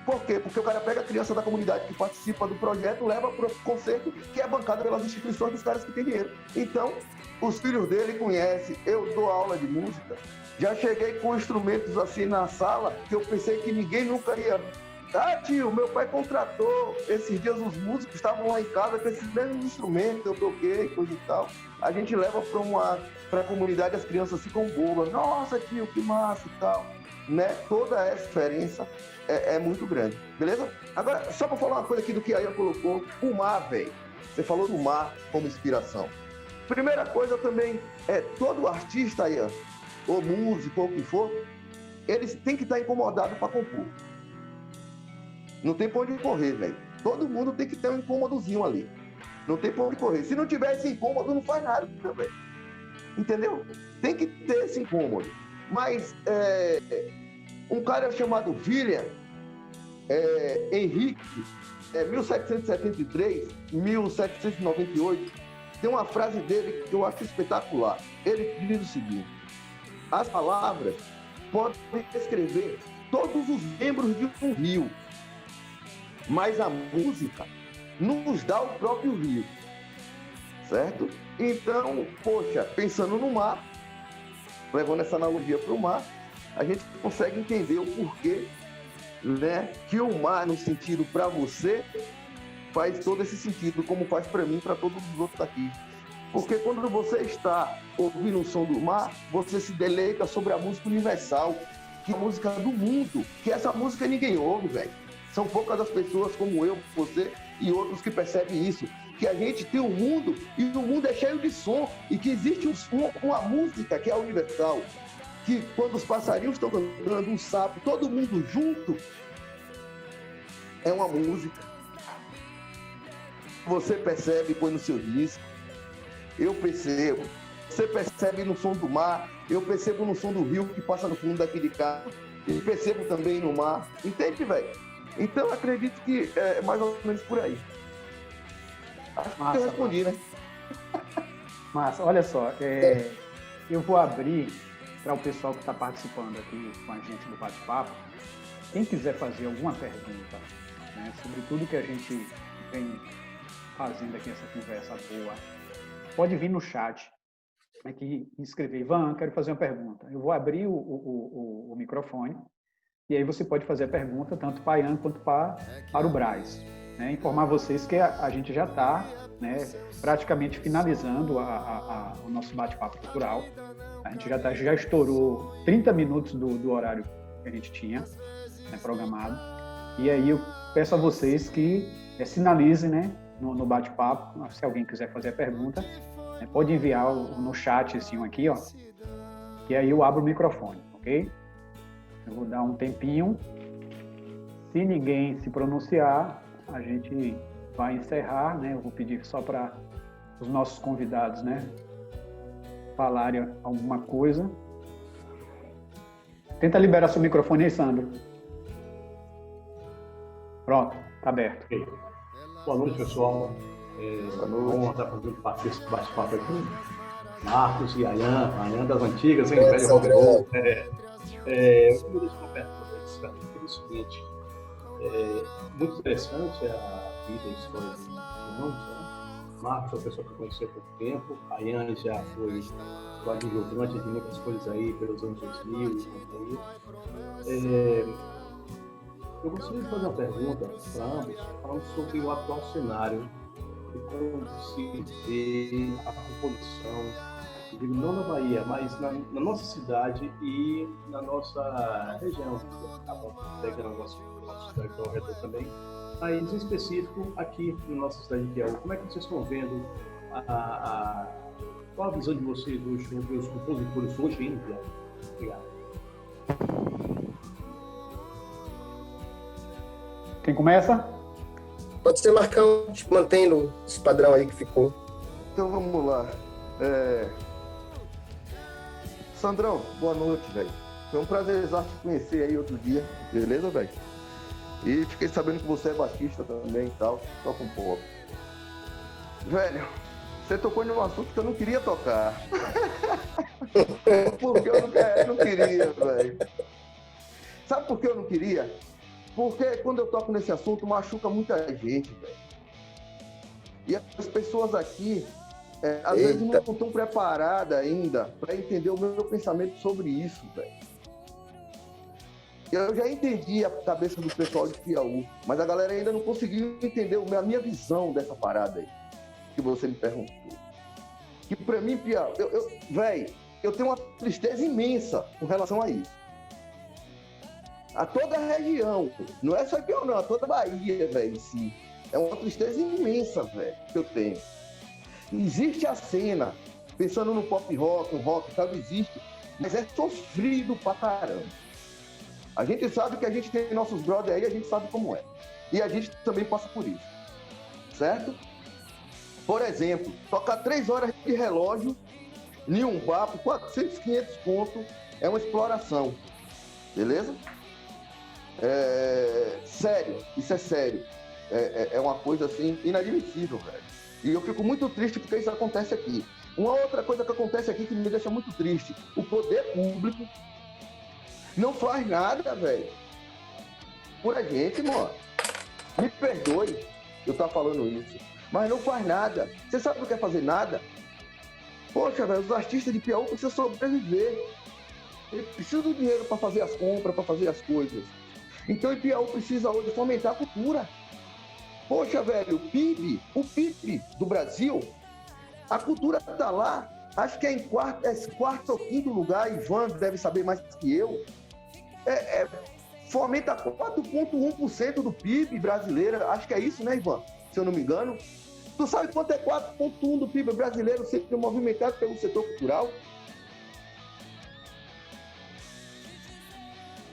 Por quê? Porque o cara pega a criança da comunidade que participa do projeto, leva para o concerto, que é bancado pelas instituições dos caras que têm dinheiro. Então, os filhos dele conhecem. Eu dou aula de música. Já cheguei com instrumentos assim na sala, que eu pensei que ninguém nunca ia... Ah, tio, meu pai contratou. Esses dias os músicos estavam lá em casa com esses mesmos instrumentos, eu toquei, coisa e tal. A gente leva para a comunidade, as crianças ficam bobas. Nossa, tio, que massa e tal. né, toda essa diferença é muito grande, beleza? Agora, só para falar uma coisa aqui do que a Ian colocou, o mar, velho. Você falou do mar como inspiração. Primeira coisa também, todo artista, Ian, ou músico, ou o que for, eles têm que estar incomodados para compor. Não tem pra onde correr, velho. Todo mundo tem que ter um incômodozinho ali. Não tem pra onde correr. Se não tiver esse incômodo, não faz nada, velho. Entendeu? Tem que ter esse incômodo. Mas um cara chamado William Henrique, 1773, 1798, tem uma frase dele que eu acho espetacular. Ele diz o seguinte: as palavras podem descrever todos os membros de um rio, mas a música nos dá o próprio rio, certo? Então, poxa, pensando no mar, levando essa analogia para o mar, a gente consegue entender o porquê, né, que o mar, no sentido para você, faz todo esse sentido, como faz para mim, para todos os outros aqui. Porque quando você está ouvindo o som do mar, você se deleita sobre a música universal, que é a música do mundo, que essa música ninguém ouve, velho. São poucas as pessoas como eu, você e outros que percebem isso, que a gente tem um mundo e o mundo é cheio de som e que existe uma música que é universal, que quando os passarinhos estão cantando, um sapo, todo mundo junto, é uma música. Você percebe e põe no seu disco, eu percebo. Você percebe no som do mar, eu percebo no som do rio que passa no fundo daquele carro, e percebo também no mar. Entende, velho? Então, acredito que é mais ou menos por aí. Acho que eu respondi, né? Mas, olha só, eu vou abrir para o pessoal que está participando aqui com a gente do bate-papo. Quem quiser fazer alguma pergunta, né, sobre tudo que a gente vem fazendo aqui, essa conversa boa, pode vir no chat aqui e escrever: Ivan, quero fazer uma pergunta. Eu vou abrir o microfone e aí você pode fazer a pergunta tanto para a Ian quanto para o Braz. Né? Informar vocês que a gente já está, né, praticamente finalizando o nosso bate-papo cultural. A gente já estourou 30 minutos do horário que a gente tinha, né, programado. E aí eu peço a vocês que sinalizem, né, no bate-papo, se alguém quiser fazer a pergunta, né, pode enviar no chat assim, aqui, ó, e aí eu abro o microfone, ok? Eu vou dar um tempinho. Se ninguém se pronunciar, a gente vai encerrar, né? Eu vou pedir só para os nossos convidados, né, falarem alguma coisa. Tenta liberar seu microfone aí, Sandro. Pronto, tá aberto. Okay. Boa noite, pessoal. Vamos estar fazendo parte desse bate-papo aqui. Marcos e Ayan das antigas, hein? Velho Roberto. Eu vou deixar uma pergunta para vocês, pelo seguinte: muito interessante a vida e a história de ambos, né? Marcos é uma pessoa que eu conheci há pouco tempo, a Ayan já foi coadjuvante de muitas coisas aí pelos anos 2000 e companhia. Eu gostaria de fazer uma pergunta para ambos, falando sobre o atual cenário e como se vê a composição, não na Bahia, mas na nossa cidade e na nossa região, que acaba pegando o nosso território ao redor também, mas em específico aqui na nossa cidade de Piauí. Como é que vocês estão vendo qual a visão de vocês hoje sobre os compositores hoje em Piauí? Obrigado. Quem começa? Pode ser Marcão, mantendo esse padrão aí que ficou. Então vamos lá. Sandrão, boa noite, velho. Foi um prazer te conhecer aí outro dia, beleza, velho? E fiquei sabendo que você é baixista também e tal, toca um pouco. Velho, você tocou em um assunto que eu não queria tocar. Porque eu não queria, velho. Sabe por que eu não queria? Porque quando eu toco nesse assunto, machuca muita gente, velho. E as pessoas aqui, às vezes não estão preparadas ainda para entender o meu pensamento sobre isso, velho. Eu já entendi a cabeça do pessoal de Piauí, mas a galera ainda não conseguiu entender a minha visão dessa parada aí, que você me perguntou. Que pra mim, Piauí, velho, eu tenho uma tristeza imensa com relação a isso. a toda a região. Não é só Piauí, não, a toda a Bahia, velho, em si. É uma tristeza imensa, velho, que eu tenho. Existe a cena, pensando no pop rock, no rock e tal, existe, mas é sofrido pra caramba. A gente sabe que a gente tem nossos brothers aí, a gente sabe como é. E a gente também passa por isso. Certo? Por exemplo, tocar 3 horas de relógio em um bar por 400, 500 conto é uma exploração. Beleza? Sério, isso é sério. É uma coisa assim inadmissível, velho. E eu fico muito triste porque isso acontece aqui. Uma outra coisa que acontece aqui que me deixa muito triste: o poder público não faz nada, velho, por a gente, mano. Me perdoe eu estar falando isso, mas não faz nada. Você sabe o que é fazer nada? Poxa, velho, os artistas de Piauí precisam sobreviver. Eles precisam do dinheiro para fazer as compras, para fazer as coisas. Então, o Piauí precisa hoje fomentar a cultura. Poxa, velho, o PIB do Brasil, a cultura está lá. Acho que é em quarto ou quinto lugar. Ivan deve saber mais que eu. Fomenta 4,1% do PIB brasileiro. Acho que é isso, né, Ivan? Se eu não me engano. Tu sabe quanto é 4,1% do PIB brasileiro sendo movimentado pelo setor cultural?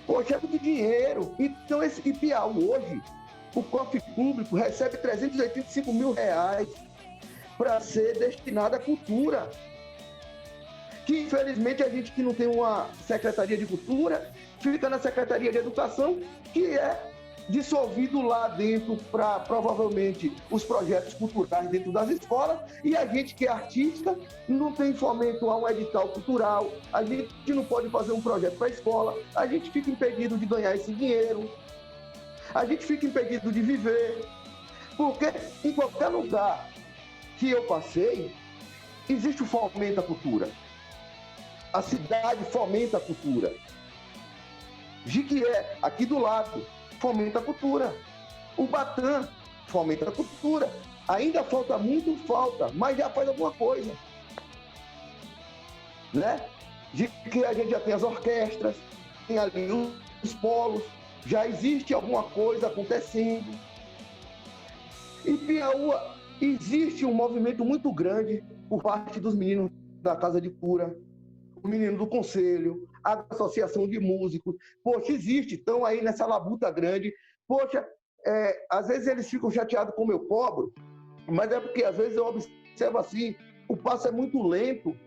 Poxa, é muito dinheiro. Então, esse Piauí hoje, o cofre público recebe R$385 mil para ser destinado à cultura. Que, infelizmente, a gente que não tem uma Secretaria de Cultura, fica na Secretaria de Educação, que é dissolvido lá dentro para, provavelmente, os projetos culturais dentro das escolas, e a gente que é artista não tem fomento a um edital cultural, a gente não pode fazer um projeto para a escola, a gente fica impedido de ganhar esse dinheiro, a gente fica impedido de viver, porque em qualquer lugar que eu passei, existe o fomento à cultura. A cidade fomenta a cultura. Jiquié, aqui do lado, fomenta a cultura. Ubatã fomenta a cultura. Ainda falta muito, mas já faz alguma coisa. Né? Jiquié, a gente já tem as orquestras, tem ali os polos, já existe alguma coisa acontecendo. Em Piauí existe um movimento muito grande por parte dos meninos da Casa de Cura, o menino do conselho, a associação de músicos. Poxa, existe, estão aí nessa labuta grande. Poxa, às vezes eles ficam chateados como eu cobro, mas é porque às vezes eu observo assim, o passo é muito lento.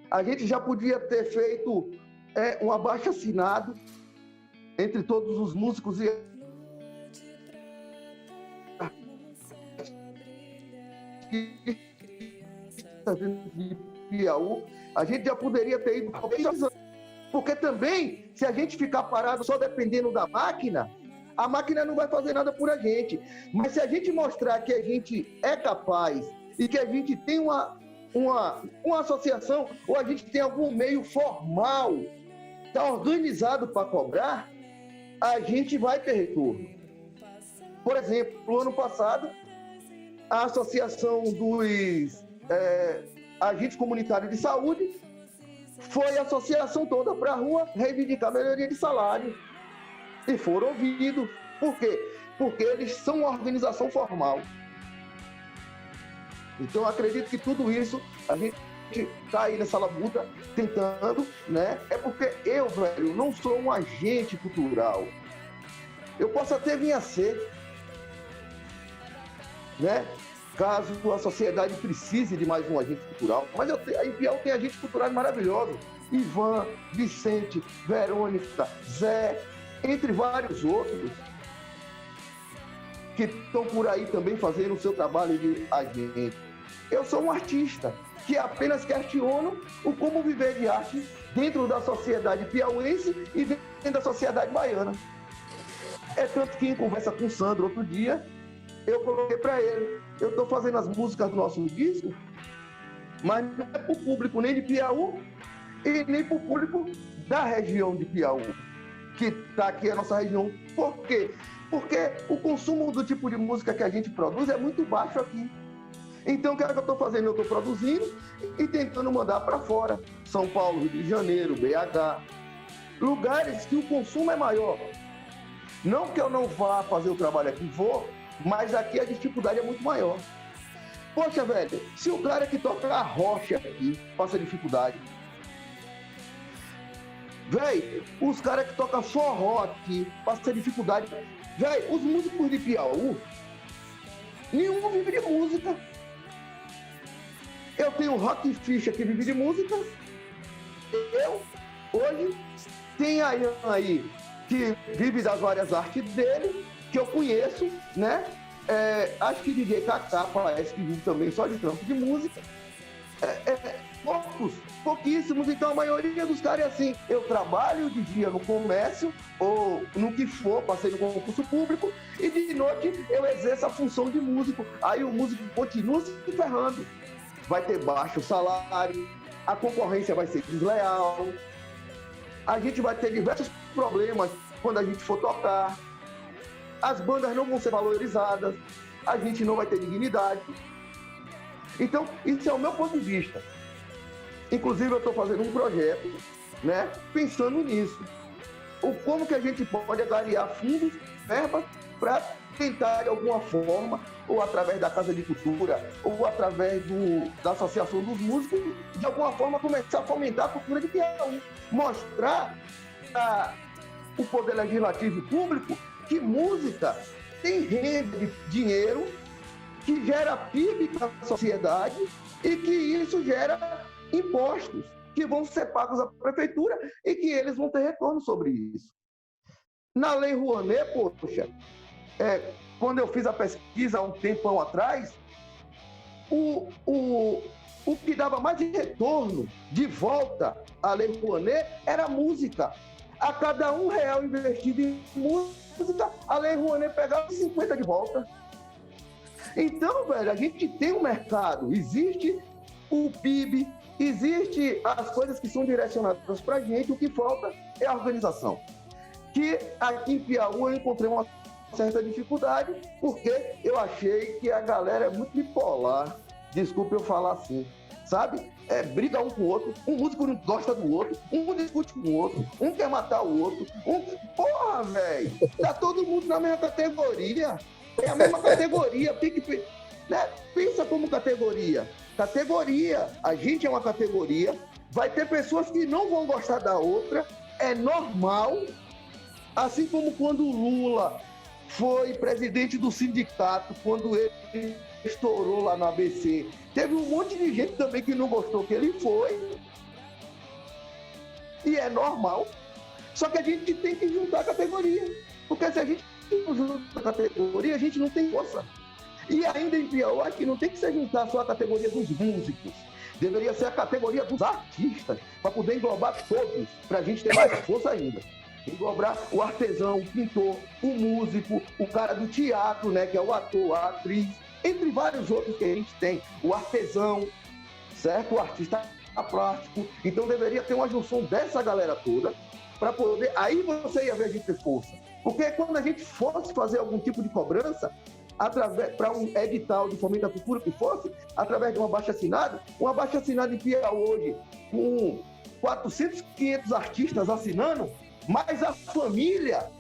A gente já podia ter feito um abaixo-assinado entre todos os músicos e de Piauí, a gente já poderia ter ido, porque também, se a gente ficar parado só dependendo da máquina, a máquina não vai fazer nada por a gente. Mas se a gente mostrar que a gente é capaz e que a gente tem uma associação, ou a gente tem algum meio formal, está organizado para cobrar, a gente vai ter retorno. Por exemplo, no ano passado, a Associação dos Agentes Comunitários de Saúde foi a associação toda para a rua reivindicar melhoria de salário. E foram ouvidos. Por quê? Porque eles são uma organização formal. Então, eu acredito que tudo isso, a gente está aí nessa labuta, tentando, né? É porque eu, velho, não sou um agente cultural. Eu posso até vir a ser, né? Caso a sociedade precise de mais um agente cultural. Mas a Piauí tem agentes culturais maravilhosos. Ivan, Vicente, Verônica, Zé, entre vários outros, que estão por aí também fazendo o seu trabalho de agente. Eu sou um artista que apenas questiono o como viver de arte dentro da sociedade piauense e dentro da sociedade baiana. É tanto que em conversa com o Sandro outro dia, eu coloquei para ele, eu estou fazendo as músicas do nosso disco, mas não é para o público nem de Piauí e nem para o público da região de Piauí, que está aqui a nossa região. Por quê? Porque o consumo do tipo de música que a gente produz é muito baixo aqui. Então, o que é que eu estou fazendo? Eu estou produzindo e tentando mandar para fora. São Paulo, Rio de Janeiro, BH. lugares que o consumo é maior. Não que eu não vá fazer o trabalho aqui, vou, mas aqui a dificuldade é muito maior. Poxa, velho, se o cara que toca a rocha aqui passa dificuldade, velho, os caras que tocam forró aqui passam dificuldade, velho, os músicos de Piauí, nenhum vive de música. Eu tenho o Rock Ficha que vive de música. Eu, hoje, tem a Ian aí, que vive das várias artes dele, que eu conheço, né? Acho que DJ Kaká parece que vive também só de trampo de música. Pouquíssimos, então a maioria dos caras é assim, eu trabalho de dia no comércio, ou no que for, passei no concurso público, e de noite eu exerço a função de músico. Aí o músico continua se ferrando. Vai ter baixo salário, a concorrência vai ser desleal, a gente vai ter diversos problemas quando a gente for tocar, as bandas não vão ser valorizadas, a gente não vai ter dignidade. Então, isso é o meu ponto de vista. Inclusive, eu estou fazendo um projeto, né, pensando nisso. Como que a gente pode angariar fundos, verbas, para tentar, de alguma forma, ou através da Casa de Cultura, ou através da Associação dos Músicos, de alguma forma começar a fomentar a cultura de Piauí. Mostrar o Poder Legislativo e Público que música tem renda de dinheiro, que gera PIB para a sociedade e que isso gera impostos que vão ser pagos à prefeitura e que eles vão ter retorno sobre isso. Na Lei Rouanet, poxa, quando eu fiz a pesquisa há um tempão atrás, o que dava mais de retorno de volta à Lei Rouanet era a música. A cada R$1 investido em música, a Lei Rouanet pegava 50 de volta. Então, velho, a gente tem um mercado, existe o PIB, existe as coisas que são direcionadas para a gente, o que falta é a organização. Que aqui em Piauí eu encontrei uma certa dificuldade, porque eu achei que a galera é muito bipolar, desculpa eu falar assim, sabe? Briga um com o outro, um músico não gosta do outro, um discute com o outro, um quer matar o outro, porra, velho, tá todo mundo na mesma categoria, é a mesma categoria, tem que, né? Pensa como categoria, a gente é uma categoria, vai ter pessoas que não vão gostar da outra, é normal, assim como quando o Lula foi presidente do sindicato, quando ele estourou lá no ABC, teve um monte de gente também que não gostou que ele foi, e é normal, só que a gente tem que juntar a categoria, porque se a gente não junta a categoria, a gente não tem força. E ainda em Piauí, aqui não tem que ser juntar só a categoria dos músicos, deveria ser a categoria dos artistas, para poder englobar todos, para a gente ter mais força ainda. Englobar o artesão, o pintor, o músico, o cara do teatro, né, que é o ator, a atriz, entre vários outros que a gente tem, o artesão, certo? O artista plástico. Então deveria ter uma junção dessa galera toda para poder... Aí você ia ver a gente ter força. Porque quando a gente fosse fazer algum tipo de cobrança, para um edital de fomento à cultura que fosse, através de uma baixa-assinada em Piauí hoje, com 400, 500 artistas assinando, mas a família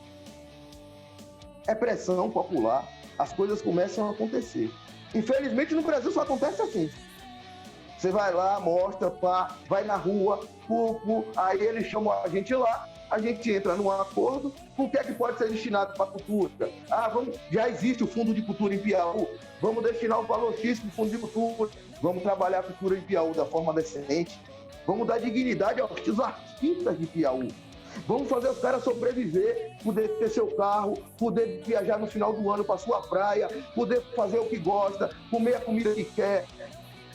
é pressão popular, as coisas começam a acontecer. Infelizmente, no Brasil só acontece assim. Você vai lá, mostra, pá, vai na rua, aí eles chamam a gente lá, a gente entra num acordo, o que é que pode ser destinado para a cultura? Já existe o Fundo de Cultura em Piauí, vamos destinar um valor X para o Fundo de Cultura, vamos trabalhar a cultura em Piauí da forma decente, vamos dar dignidade aos artistas de Piauí. Vamos fazer os caras sobreviver, poder ter seu carro, poder viajar no final do ano para sua praia, poder fazer o que gosta, comer a comida que quer,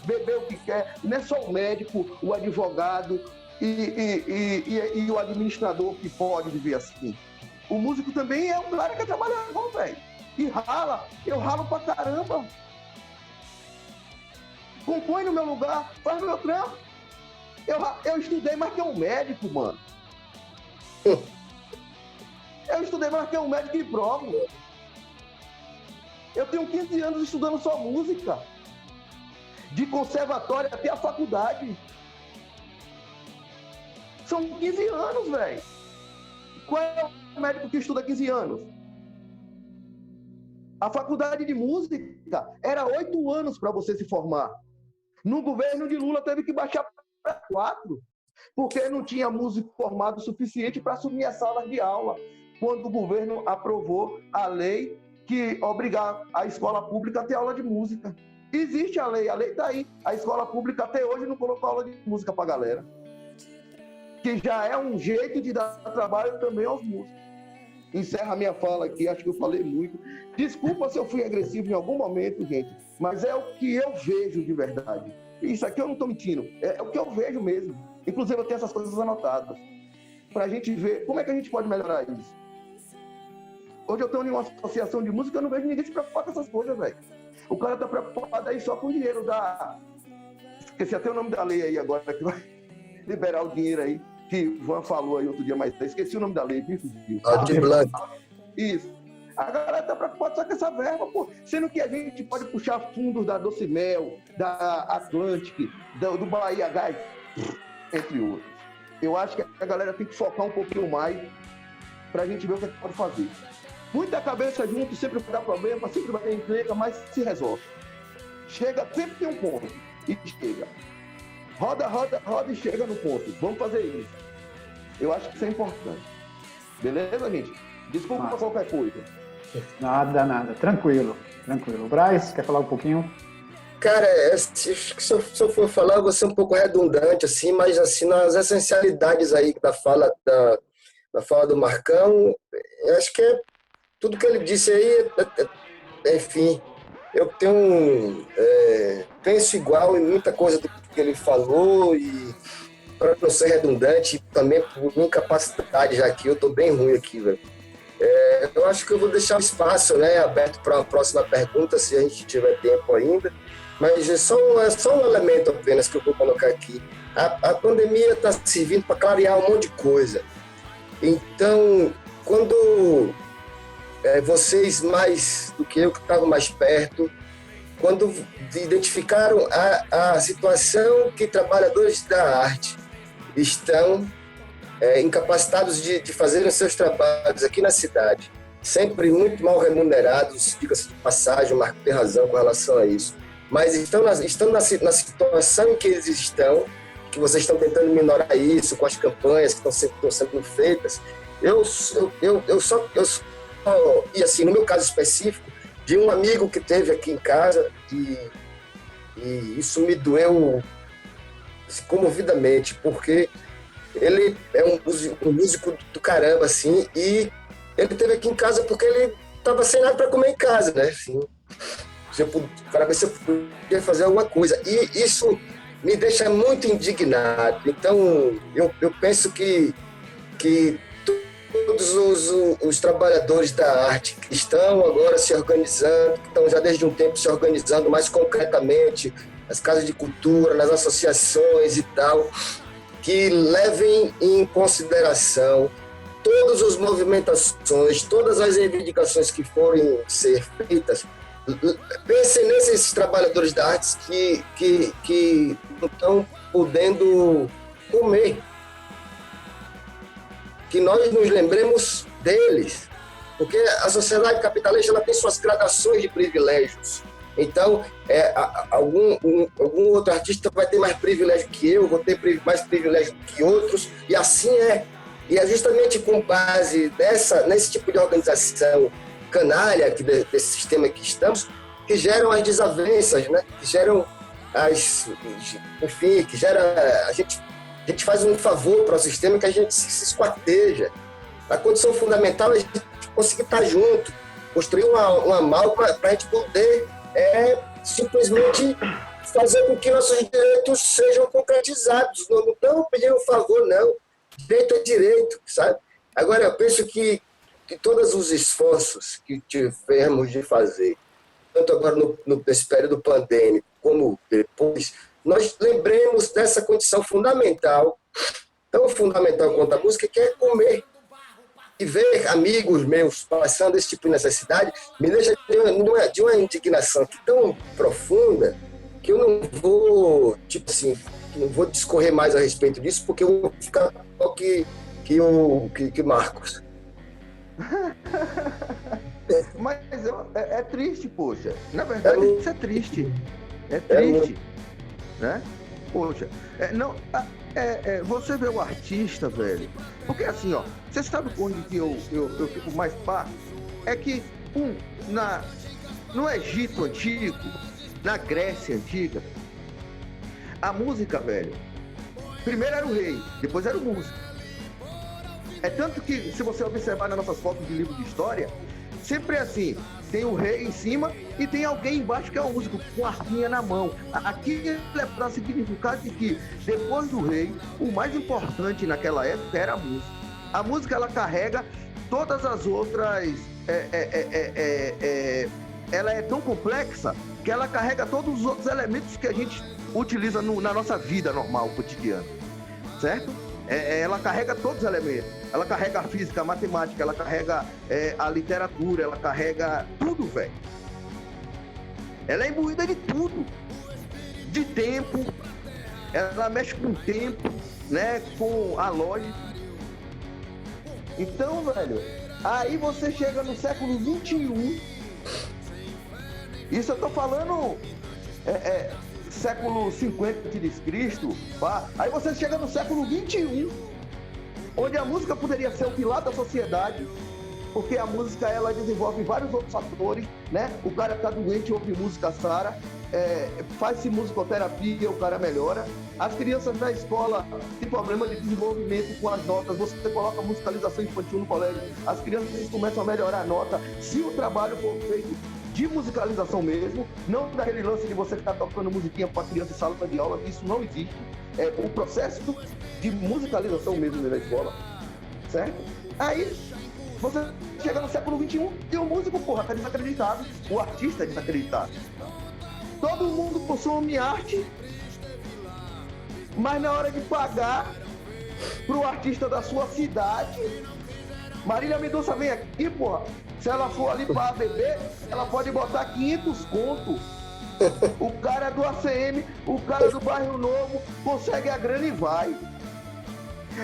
beber o que quer. Não é só o médico, o advogado e o administrador que pode viver assim. O músico também é um cara que é trabalhador, velho. E rala. Eu ralo pra caramba. Compõe no meu lugar, faz meu trampo. Eu estudei mais que um médico, mano. Eu estudei mais que um médico e provo. Eu tenho 15 anos estudando só música. De conservatório até a faculdade. São 15 anos, velho. Qual é o médico que estuda 15 anos? A faculdade de música era 8 anos para você se formar. No governo de Lula teve que baixar para 4, porque não tinha músico formado o suficiente para assumir as salas de aula, quando o governo aprovou a lei que obrigar a escola pública a ter aula de música. Existe a lei está aí. A escola pública até hoje não colocou aula de música para a galera. Que já é um jeito de dar trabalho também aos músicos. Encerra a minha fala aqui, acho que eu falei muito. Desculpa se eu fui agressivo em algum momento, gente, mas é o que eu vejo de verdade. Isso aqui eu não estou mentindo, é o que eu vejo mesmo. Inclusive eu tenho essas coisas anotadas, para a gente ver como é que a gente pode melhorar isso. Hoje eu estou em uma associação de música, eu não vejo ninguém se preocupar com essas coisas, velho. O cara está preocupado aí só com o dinheiro da... Esqueci até o nome da lei aí agora, que vai liberar o dinheiro aí, que o Ivan falou aí outro dia, mas esqueci o nome da lei. Isso. A galera está preocupada só com essa verba, pô. Sendo que a gente pode puxar fundos da Docimel, da Atlantic, do Bahia Gás, entre outros. Eu acho que a galera tem que focar um pouquinho mais para a gente ver o que pode fazer. Muita cabeça junto, sempre vai dar problema, sempre vai ter encrenca, mas se resolve. Chega, sempre tem um ponto. E chega. Roda e chega no ponto. Vamos fazer isso. Eu acho que isso é importante. Beleza, gente? Desculpa por qualquer coisa. Nada. Tranquilo. Braz, quer falar um pouquinho? Cara, se eu for falar, eu vou ser um pouco redundante, assim, mas assim, nas essencialidades aí da fala do Marcão, eu acho que tudo que ele disse aí, enfim, eu penso igual em muita coisa do que ele falou, e para não ser redundante, também por minha incapacidade, já que eu estou bem ruim aqui, velho. Eu acho que eu vou deixar o espaço, né, aberto para uma próxima pergunta, se a gente tiver tempo ainda, mas é só um elemento apenas que eu vou colocar aqui. A pandemia está servindo para clarear um monte de coisa. Então, quando vocês, mais do que eu, que estavam mais perto, quando identificaram a situação que trabalhadores da arte estão incapacitados de fazerem seus trabalhos aqui na cidade, sempre muito mal remunerados, diga-se de passagem, o Marco tem razão com relação a isso, mas estão na situação em que eles estão, que vocês estão tentando minorar isso com as campanhas que estão sendo feitas. Eu só, e assim, no meu caso específico, de um amigo que teve aqui em casa, e isso me doeu comovidamente, porque ele é um músico do caramba, assim, e ele teve aqui em casa porque ele estava sem nada para comer em casa, né? Assim, para ver se eu podia fazer alguma coisa. E isso me deixa muito indignado. Então, eu penso que todos os trabalhadores da arte que estão agora se organizando, que estão já desde um tempo se organizando mais concretamente, nas casas de cultura, nas associações e tal, que levem em consideração todas as movimentações, todas as reivindicaçes que forem ser feitas. Pensem nesses trabalhadores da arte que não estão podendo comer. Que nós nos lembremos deles, porque a sociedade capitalista ela tem suas gradações de privilégios. Então, algum outro artista vai ter mais privilégio que eu, vou ter mais privilégio que outros, e assim é. E é justamente com base nesse tipo de organização canalha desse sistema que estamos, que geram as desavenças, né? Que geram enfim, que gera... A gente faz um favor para o sistema que a gente se esquarteja. A condição fundamental é a gente conseguir estar junto, construir uma amálgama para a gente poder simplesmente fazer com que nossos direitos sejam concretizados. Não estamos pedindo um favor, não. Direito é direito, sabe? Agora, eu penso que todos os esforços que tivemos de fazer, tanto agora nesse período pandêmico, como depois, nós lembremos dessa condição fundamental, tão fundamental quanto a música, que é comer. E ver amigos meus passando esse tipo de necessidade me deixa de uma indignação tão profunda que eu não vou, não vou discorrer mais a respeito disso, porque eu vou ficar que Marcos. Mas é triste, poxa. Na verdade, isso é triste. É triste. Né? Poxa, você vê o artista, velho. Porque assim, ó, você sabe onde que eu fico mais pá? É que no Egito Antigo, na Grécia Antiga, a música, velho, primeiro era o rei, depois era o músico. É tanto que, se você observar nas nossas fotos de livro de história, sempre é assim, tem o rei em cima e tem alguém embaixo que é o músico, com a harpinha na mão. Aqui é para significar de que, depois do rei, o mais importante naquela época era a música. A música, ela carrega todas as outras... ela é tão complexa que ela carrega todos os outros elementos que a gente utiliza na nossa vida normal, cotidiana. Certo? Ela carrega todos os elementos. Ela carrega a física, a matemática, ela carrega a literatura, ela carrega tudo, velho. Ela é imbuída de tudo. De tempo, ela mexe com o tempo, né? Com a lógica. Então, velho, aí você chega no século XXI. Isso eu tô falando século 50 a.C., tá? Aí você chega no século XXI, onde a música poderia ser o pilar da sociedade, porque a música, ela desenvolve vários outros fatores, né? O cara tá doente, ouve música, sara, faz-se musicoterapia, o cara melhora. As crianças na escola têm problema de desenvolvimento com as notas, você coloca musicalização infantil no colégio, as crianças começam a melhorar a nota, se o trabalho for feito de musicalização mesmo, não daquele lance de você ficar tocando musiquinha para criança em sala de aula, isso não existe. É o processo de musicalização mesmo na escola, certo? Aí você chega no século XXI e o músico, porra, tá desacreditado, o artista é desacreditado. Todo mundo consome arte, mas na hora de pagar pro artista da sua cidade, Marília Mendonça vem aqui, porra, se ela for ali para beber, ela pode botar 500 conto. O cara do ACM, o cara do Bairro Novo, consegue a grana e vai.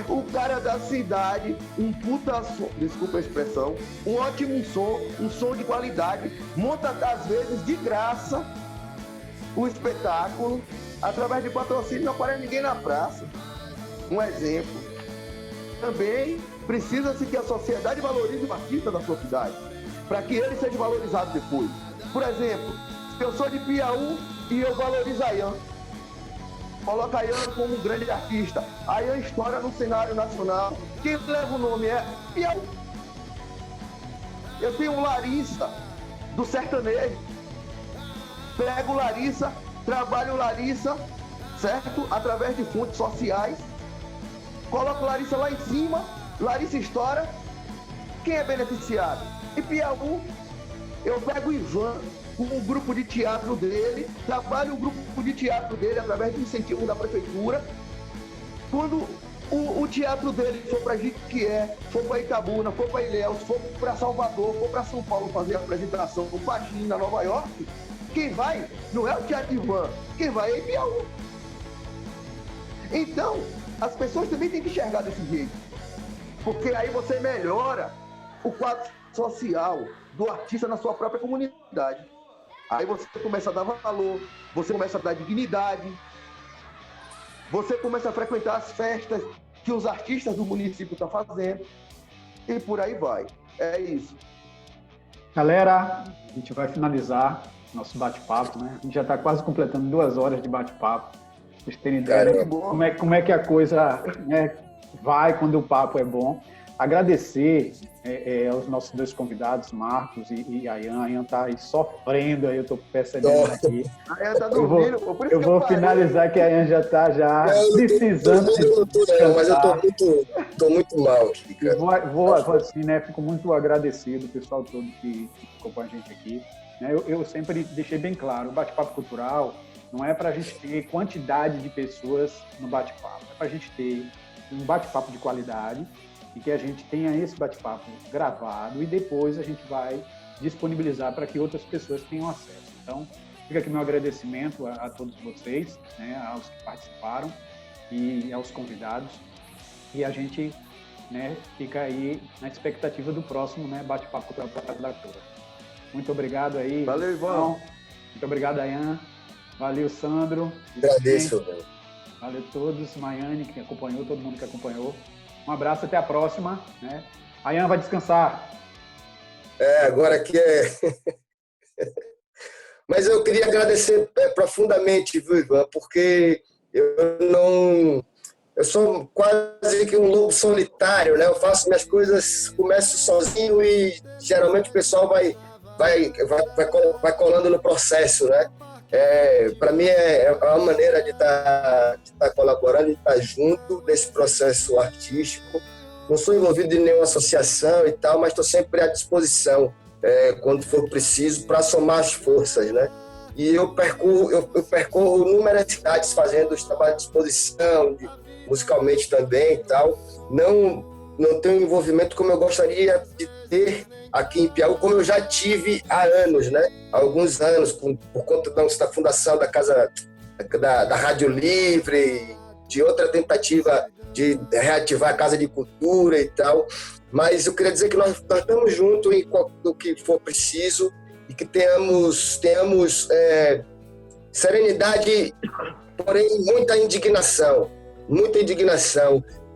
O cara da cidade, um puta som, desculpa a expressão, um ótimo som, um som de qualidade, monta às vezes de graça o espetáculo, através de patrocínio, não aparece ninguém na praça. Um exemplo. Também precisa-se que a sociedade valorize o artista da sua cidade, para que ele seja valorizado depois. Por exemplo, se eu sou de Piauí e eu valorizo a Ian, coloca a Ian como um grande artista, a Ian estoura no cenário nacional, quem leva o nome é Piauí. Eu tenho Larissa, do sertanejo, pego Larissa, trabalho Larissa, certo? Através de fontes sociais, coloco Larissa lá em cima, Larissa estoura, quem é beneficiado? Em Piauí, eu pego o Ivan, com um grupo de teatro dele, trabalho o grupo de teatro dele através de incentivo da prefeitura. Quando o teatro dele for para Jiquié, for para Itabuna, for para Ilhéus, for para Salvador, for para São Paulo fazer a apresentação com Faxina, Nova York, quem vai não é o Teatro Ivan, quem vai é Piauí. Então, as pessoas também têm que enxergar desse jeito, porque aí você melhora o quadro social do artista na sua própria comunidade. Aí você começa a dar valor, você começa a dar dignidade, você começa a frequentar as festas que os artistas do município estão fazendo, e por aí vai. É isso. Galera, a gente vai finalizar nosso bate-papo, né? A gente já está quase completando 2 horas de bate-papo. Vocês terem ideia como é que a coisa, né, vai quando o papo é bom. Agradecer aos nossos 2 convidados, Marcos e a Ian. A Ian está aí sofrendo, aí eu estou percebendo aqui. A Ian tá dormindo, eu vou finalizar que a Ian já está precisando. Mas eu estou muito mal aqui, cara. Vou assim, né? Fico muito agradecido, o pessoal todo que ficou com a gente aqui. Eu sempre deixei bem claro, o bate-papo cultural não é para a gente ter quantidade de pessoas no bate-papo, é para a gente ter um bate-papo de qualidade e que a gente tenha esse bate-papo gravado e depois a gente vai disponibilizar para que outras pessoas tenham acesso. Então, fica aqui meu agradecimento a todos vocês, né, aos que participaram e aos convidados. E a gente né, fica aí na expectativa do próximo, né, bate-papo com a Casa da Cultura. Muito obrigado aí. Valeu, Ivan. Muito obrigado, Ayan. Valeu, Sandro. Agradeço. Valeu a todos, Maiane, que acompanhou, todo mundo que acompanhou. Um abraço, até a próxima. Né? Ayan vai descansar. Agora aqui é... Mas eu queria agradecer profundamente, viu, Ivan, porque eu sou quase que um lobo solitário, né? Eu faço minhas coisas, começo sozinho e geralmente o pessoal vai colando no processo, né? Para mim é uma maneira de estar colaborando, de estar junto desse processo artístico. Não sou envolvido em nenhuma associação e tal, mas estou sempre à disposição quando for preciso para somar as forças, né? E eu percorro inúmeras cidades fazendo os trabalhos de exposição, musicalmente também e tal. Não tenho envolvimento como eu gostaria de ter aqui em Piauí, como eu já tive há anos, né? Há alguns anos, por conta da fundação da Casa da Rádio Livre, de outra tentativa de reativar a Casa de Cultura e tal. Mas eu queria dizer que nós estamos juntos em o que for preciso e que tenhamos serenidade, porém muita indignação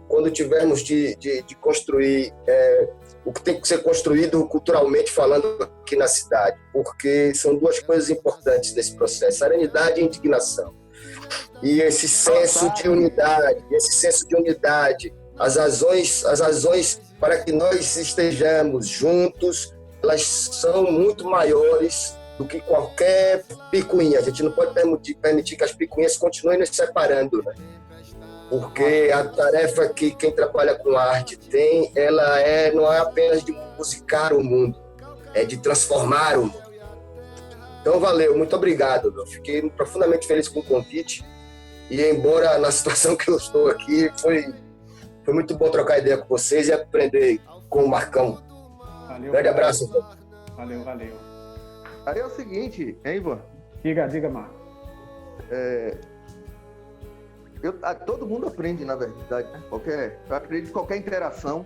quando tivermos de construir o que tem que ser construído culturalmente falando aqui na cidade, porque são duas coisas importantes nesse processo: serenidade e indignação. E esse senso de unidade, as razões para que nós estejamos juntos, elas são muito maiores do que qualquer picuinha. A gente não pode permitir que as picuinhas continuem nos separando, né? Porque a tarefa que quem trabalha com arte tem, não é apenas de musicar o mundo, é de transformar o mundo. Então, valeu, muito obrigado. Eu fiquei profundamente feliz com o convite. E embora na situação que eu estou aqui, foi muito bom trocar ideia com vocês e aprender com o Marcão. Valeu. Grande abraço. Valeu. Aí é o seguinte, hein, Ivan? Diga, Marco. Todo mundo aprende, na verdade, né? Eu acredito que qualquer interação,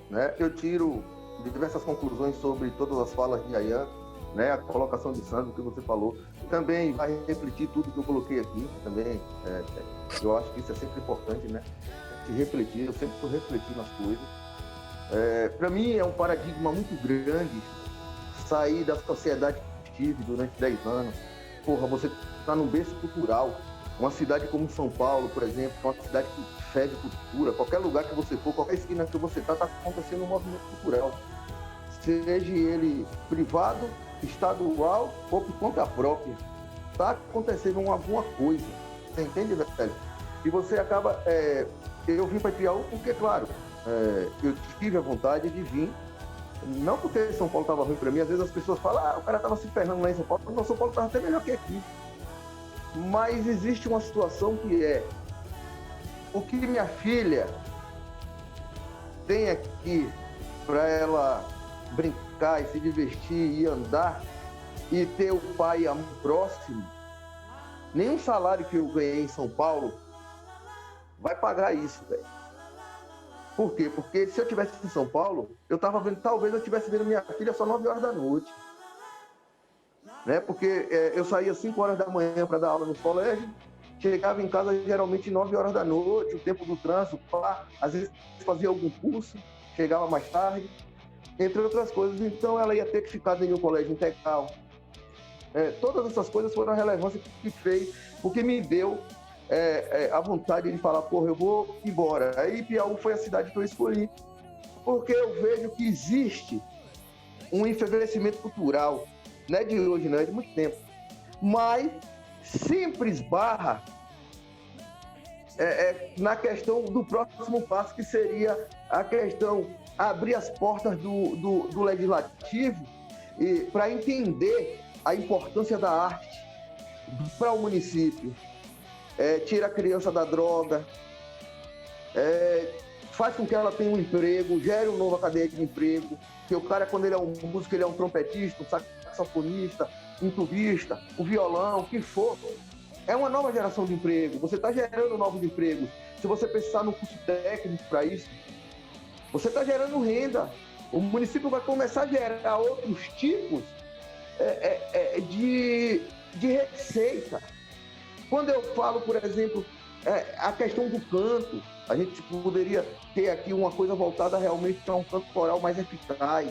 né? Eu tiro diversas conclusões sobre todas as falas de Ayan, né? A colocação de Sandro, que você falou. Também vai refletir tudo que eu coloquei aqui. Também, eu acho que isso é sempre importante, né? De refletir, eu sempre estou refletindo as coisas. Para mim é um paradigma muito grande sair da sociedade que tive durante 10 anos. Porra, você está num berço cultural. Uma cidade como São Paulo, por exemplo, é uma cidade que fede cultura. Qualquer lugar que você for, qualquer esquina que você está acontecendo um movimento cultural. Seja ele privado, estadual ou por conta própria. Está acontecendo alguma coisa. Você entende, velho? E você acaba... eu vim para Piauí porque, claro, eu tive a vontade de vir. Não porque São Paulo estava ruim para mim. Às vezes as pessoas falam, o cara estava se ferrando lá em São Paulo. Não, São Paulo estava até melhor que aqui. Mas existe uma situação que o que minha filha tem aqui para ela brincar e se divertir e andar e ter o pai e a mãe próximo, nenhum salário que eu ganhei em São Paulo vai pagar isso, velho. Por quê? Porque se eu estivesse em São Paulo, talvez eu estivesse vendo minha filha só 9 horas da noite. Né? Porque eu saía 5 horas da manhã para dar aula no colégio, chegava em casa geralmente 9 horas da noite, o tempo do trânsito, às vezes fazia algum curso, chegava mais tarde, entre outras coisas. Então ela ia ter que ficar em um colégio integral. Todas essas coisas foram a relevância que fez, porque me deu a vontade de falar, porra, eu vou embora. Aí Piauí foi a cidade que eu escolhi, porque eu vejo que existe um envelhecimento cultural. Não é de hoje, não, é de muito tempo. Mas sempre esbarra na questão do próximo passo, que seria a questão abrir as portas do legislativo para entender a importância da arte para o município. Tira a criança da droga, faz com que ela tenha um emprego, gere uma nova cadeia de emprego, que o cara, quando ele é um músico, ele é um trompetista, um saxofonista, um tubista, um violão, o que for. É uma nova geração de emprego. Você está gerando novos empregos. Se você pensar no curso técnico para isso, Você está gerando renda. O município vai começar a gerar outros tipos de receita. Quando eu falo, por exemplo, a questão do canto, a gente poderia ter aqui uma coisa voltada realmente para um canto coral mais eficaz,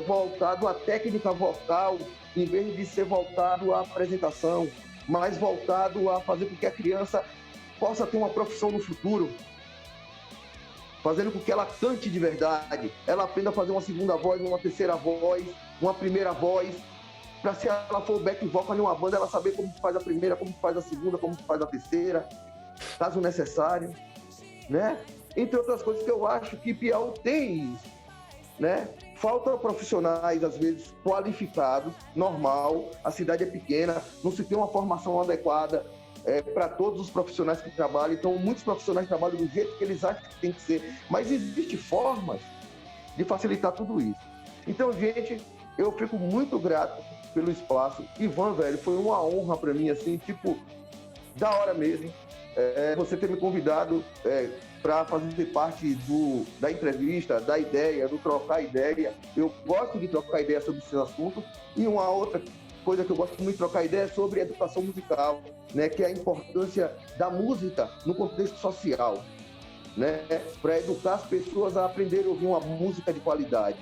voltado à técnica vocal, em vez de ser voltado à apresentação, mais voltado a fazer com que a criança possa ter uma profissão no futuro, fazendo com que ela cante de verdade, ela aprenda a fazer uma segunda voz, uma terceira voz, uma primeira voz, para se ela for back vocal em uma banda, ela saber como faz a primeira, como faz a segunda, como faz a terceira, caso necessário, né? Entre outras coisas que eu acho que Piauí tem isso, né? Falta profissionais, às vezes, qualificados, normal, a cidade é pequena, não se tem uma formação adequada para todos os profissionais que trabalham, então muitos profissionais trabalham do jeito que eles acham que tem que ser, mas existem formas de facilitar tudo isso. Então, gente, eu fico muito grato pelo espaço. Ivan, velho, foi uma honra para mim, assim, tipo, da hora mesmo, você ter me convidado para fazer parte da entrevista, da ideia, do trocar ideia. Eu gosto de trocar ideia sobre esses assuntos. E uma outra coisa que eu gosto muito de trocar ideia é sobre educação musical, né, que é a importância da música no contexto social, né, para educar as pessoas a aprenderem a ouvir uma música de qualidade.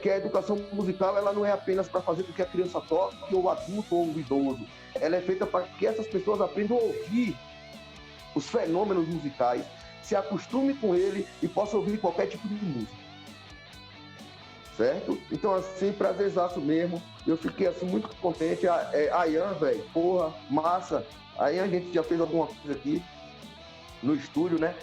Que a educação musical ela não é apenas para fazer com que a criança toque, ou o adulto, ou o idoso. Ela é feita para que essas pessoas aprendam a ouvir os fenômenos musicais, se acostume com ele e possa ouvir qualquer tipo de música. Certo? Então, assim, prazerzaço mesmo. Eu fiquei, assim, muito contente. A Ian, velho, porra, massa. A Ian, a gente já fez alguma coisa aqui no estúdio, né?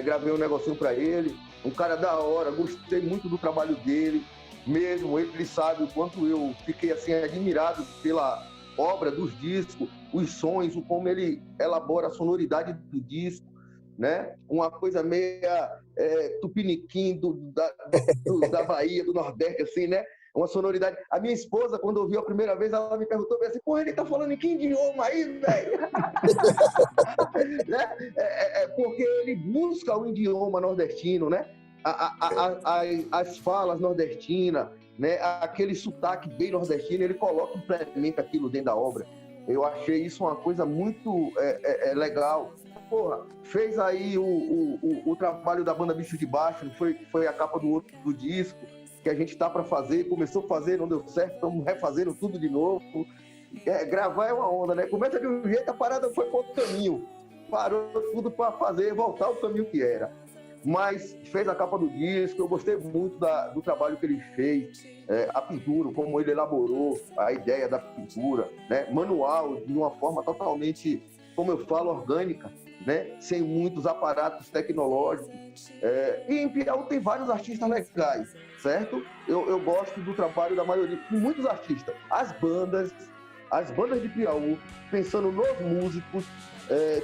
Gravei um negocinho pra ele. Um cara da hora, gostei muito do trabalho dele. Mesmo, ele sabe o quanto eu fiquei, assim, admirado pela obra dos discos, os sons, o como ele elabora a sonoridade do disco, né? Uma coisa meia tupiniquim da Bahia, do Nordeste, assim, né? Uma sonoridade. A minha esposa, quando ouviu a primeira vez, ela me perguntou assim, porra, ele tá falando em que idioma aí, velho? Né? Porque ele busca o idioma nordestino, né? As falas nordestinas, né? Aquele sotaque bem nordestino, ele coloca, implementa aquilo dentro da obra. Eu achei isso uma coisa muito legal. Porra, fez aí o trabalho da banda Bicho de Baixo, foi a capa do disco, que a gente tá para fazer, começou a fazer, não deu certo, estamos refazendo tudo de novo. Gravar é uma onda, né? Começa de um jeito, a parada foi para outro caminho. Parou tudo para fazer, voltar ao caminho que era. Mas fez a capa do disco, eu gostei muito do trabalho que ele fez, a pintura, como ele elaborou a ideia da pintura, né? Manual, de uma forma totalmente, como eu falo, orgânica, né? Sem muitos aparatos tecnológicos. E em Piauí tem vários artistas legais, certo? Eu gosto do trabalho da maioria, de muitos artistas. As bandas de Piauí, pensando nos músicos,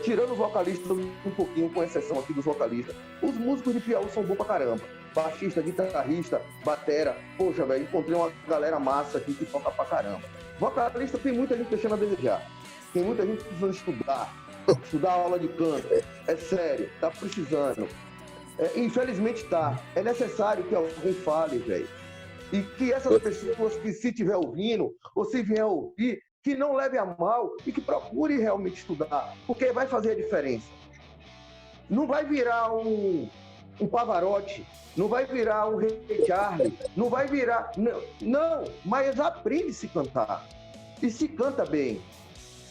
tirando os vocalistas um pouquinho, com exceção aqui dos vocalistas, os músicos de Piauí são bons pra caramba. Baixista, guitarrista, batera. Poxa, velho, encontrei uma galera massa aqui que toca pra caramba. Vocalista, tem muita gente deixando a desejar. Tem muita gente precisando estudar aula de canto. É sério, tá precisando. Infelizmente tá. É necessário que alguém fale, velho. E que essas pessoas que, se estiver ouvindo, ou se vier ouvir, que não leve a mal e que procure realmente estudar, porque vai fazer a diferença. Não vai virar um Pavarotti, não vai virar um Ray Charles, não vai virar... Não, mas aprende a se cantar. E se canta bem,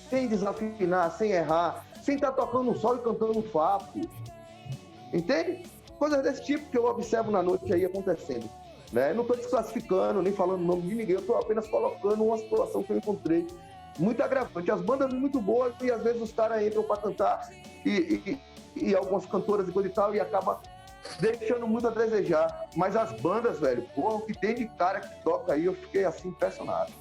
sem desafinar, sem errar, sem estar tocando um sol e cantando um fato. Entende? Coisas desse tipo que eu observo na noite aí acontecendo. Né? Não estou desclassificando, nem falando o nome de ninguém, eu estou apenas colocando uma situação que eu encontrei muito agravante. As bandas muito boas e às vezes os caras entram para cantar e algumas cantoras e coisa e tal, e acaba deixando muito a desejar. Mas as bandas, velho, porra, o que tem de cara que toca aí, eu fiquei assim impressionado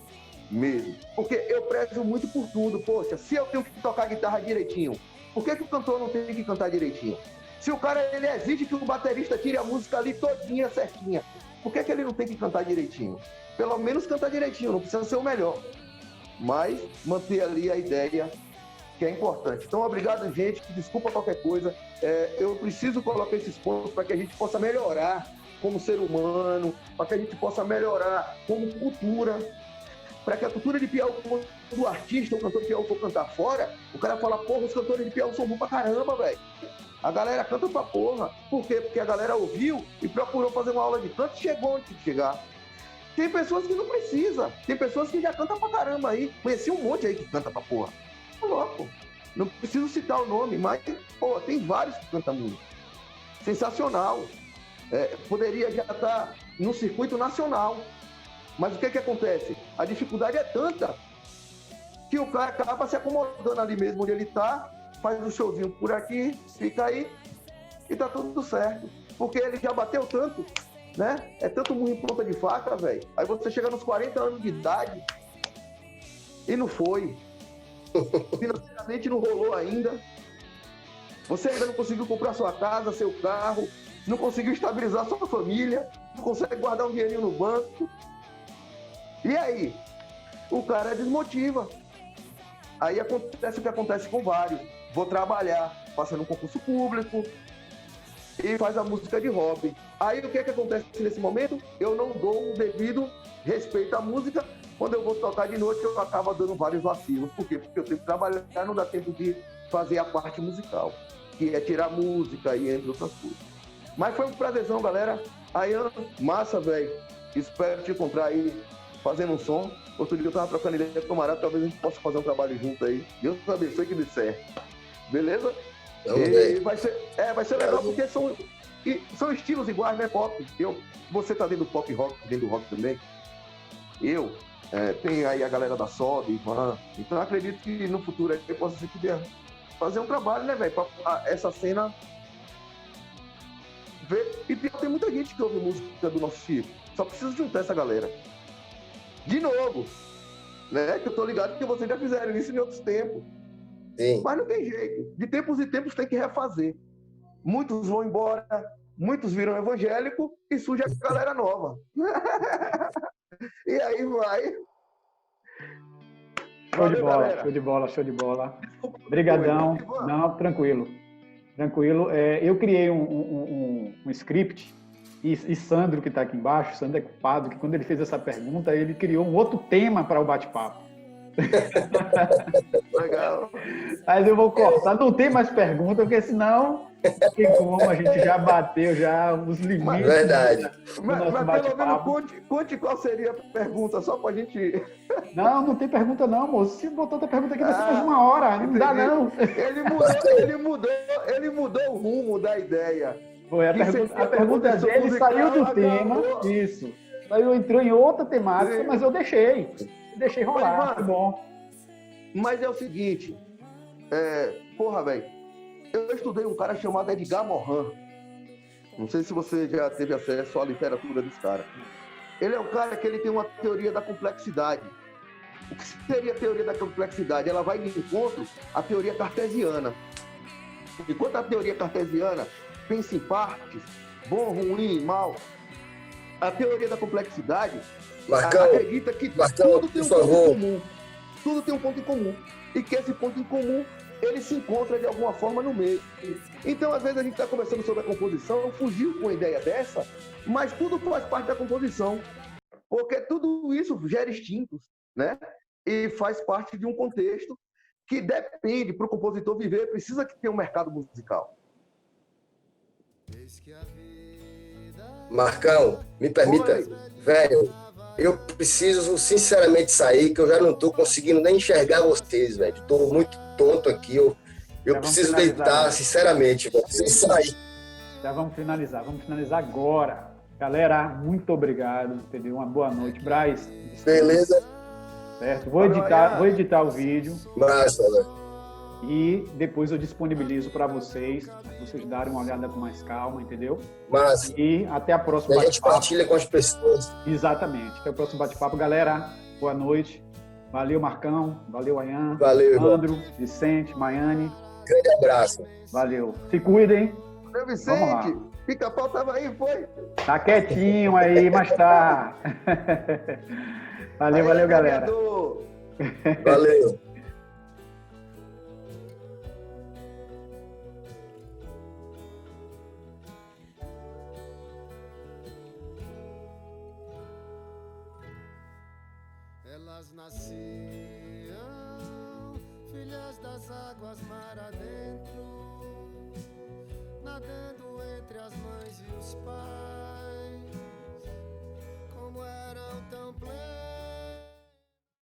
mesmo. Porque eu prezo muito por tudo. Poxa, se eu tenho que tocar guitarra direitinho, por que o cantor não tem que cantar direitinho? Se o cara ele exige que o baterista tire a música ali todinha, certinha, por que ele não tem que cantar direitinho? Pelo menos cantar direitinho, não precisa ser o melhor. Mas manter ali a ideia que é importante. Então, obrigado, gente. Desculpa qualquer coisa. eu preciso colocar esses pontos para que a gente possa melhorar como ser humano, para que a gente possa melhorar como cultura, para que a cultura de Piauí, quando o artista, o cantor de Piauí for cantar fora, o cara fala, porra, os cantores de Piauí são bons pra caramba, velho. A galera canta pra porra. Por quê? Porque a galera ouviu e procurou fazer uma aula de canto e chegou onde tinha que chegar. Tem pessoas que não precisam. Tem pessoas que já cantam pra caramba aí. Conheci um monte aí que canta pra porra. Tá louco. Não preciso citar o nome, mas, pô, tem vários que cantam muito. Sensacional. Poderia já estar no circuito nacional. Mas o que acontece? A dificuldade é tanta que o cara acaba se acomodando ali mesmo onde ele tá, faz um showzinho por aqui, fica aí e tá tudo certo. Porque ele já bateu tanto, né? É tanto murro em ponta de faca, velho. Aí você chega nos 40 anos de idade e não foi. Financeiramente não rolou ainda. Você ainda não conseguiu comprar sua casa, seu carro, não conseguiu estabilizar sua família, não consegue guardar um dinheirinho no banco. E aí? O cara desmotiva. Aí acontece o que acontece com vários. Vou trabalhar, passa num concurso público e faz a música de hobby. Aí o que acontece nesse momento? Eu não dou o devido respeito à música. Quando eu vou tocar de noite, eu acabo dando vários vacilos. Por quê? Porque eu tenho que trabalhar, não dá tempo de fazer a parte musical, que é tirar música e entre outras coisas. Mas foi um prazerzão, galera. Ayan, massa, velho. Espero te encontrar aí fazendo um som. Outro dia eu tava trocando ideia com o camarada, talvez a gente possa fazer um trabalho junto aí. Deus abençoe que dê certo. Beleza? E vai ser legal porque são estilos iguais, né, pop? Você tá dentro do pop rock, dentro do rock também. Tem aí a galera da Soda, Ivan. Então eu acredito que no futuro aí possa ser que dê fazer um trabalho, né, velho? Pra essa cena ver. E tem muita gente que ouve música do nosso estilo. Só precisa juntar essa galera. De novo, né? Que eu tô ligado que vocês já fizeram isso em outros tempos. Sim. Mas não tem jeito. De tempos em tempos tem que refazer. Muitos vão embora, muitos viram evangélico e surge a galera nova. E aí vai. Show de bola, galera. Show de bola. Obrigadão. Não, tranquilo. Eu criei um script e Sandro, que está aqui embaixo, Sandro é culpado, que quando ele fez essa pergunta, ele criou um outro tema para o bate-papo. Legal. Mas eu vou cortar, não tem mais pergunta, porque senão não tem como, a gente já bateu os limites. Verdade. Mas pelo menos conte qual seria a pergunta, só pra gente... Não tem pergunta não, moço. Se botar outra pergunta aqui, vai ser mais uma hora. Não dá, não. Ele mudou o rumo da ideia. Foi, a pergunta dele saiu do tema. Isso. Entrou em outra temática, mas eu deixei rolar, foi bom. Mas é o seguinte, porra, velho, eu estudei um cara chamado Edgar Morin. Não sei se você já teve acesso à literatura desse cara. Ele é um cara que ele tem uma teoria da complexidade. O que seria a teoria da complexidade? Ela vai de encontro à teoria cartesiana. Enquanto a teoria cartesiana pensa em partes, bom, ruim, mal, a teoria da complexidade acredita que tudo tem um ponto em comum. Tudo tem um ponto em comum. E que esse ponto em comum, ele se encontra de alguma forma no meio. Então, às vezes, a gente está conversando sobre a composição, fugiu com uma ideia dessa, mas tudo faz parte da composição. Porque tudo isso gera instintos, né? E faz parte de um contexto que depende, para o compositor viver, precisa que tenha um mercado musical. Marcão, me permita, velho, eu preciso sinceramente sair, que eu já não estou conseguindo nem enxergar vocês, velho. Estou muito tonto aqui, eu preciso deitar, sinceramente, eu preciso sair. Já vamos finalizar agora. Galera, muito obrigado, entendeu? Uma boa noite. Braz. Beleza. Certo, vou editar o vídeo. Massa, velho. E depois eu disponibilizo para vocês darem uma olhada com mais calma, entendeu? Mas e até a próxima bate-papo. A gente partilha com as pessoas. Exatamente. Até o próximo bate-papo, galera. Boa noite. Valeu, Marcão. Valeu, Ayan. Valeu, Sandro, Vicente, Maiane. Grande abraço. Valeu. Se cuidem. Valeu, Vicente. Pica-pau tava aí, foi? Tá quietinho aí, mas tá. Valeu, galera. Valeu. elas nasciam, filhas das águas mar adentro, nadando entre as mães e os pais.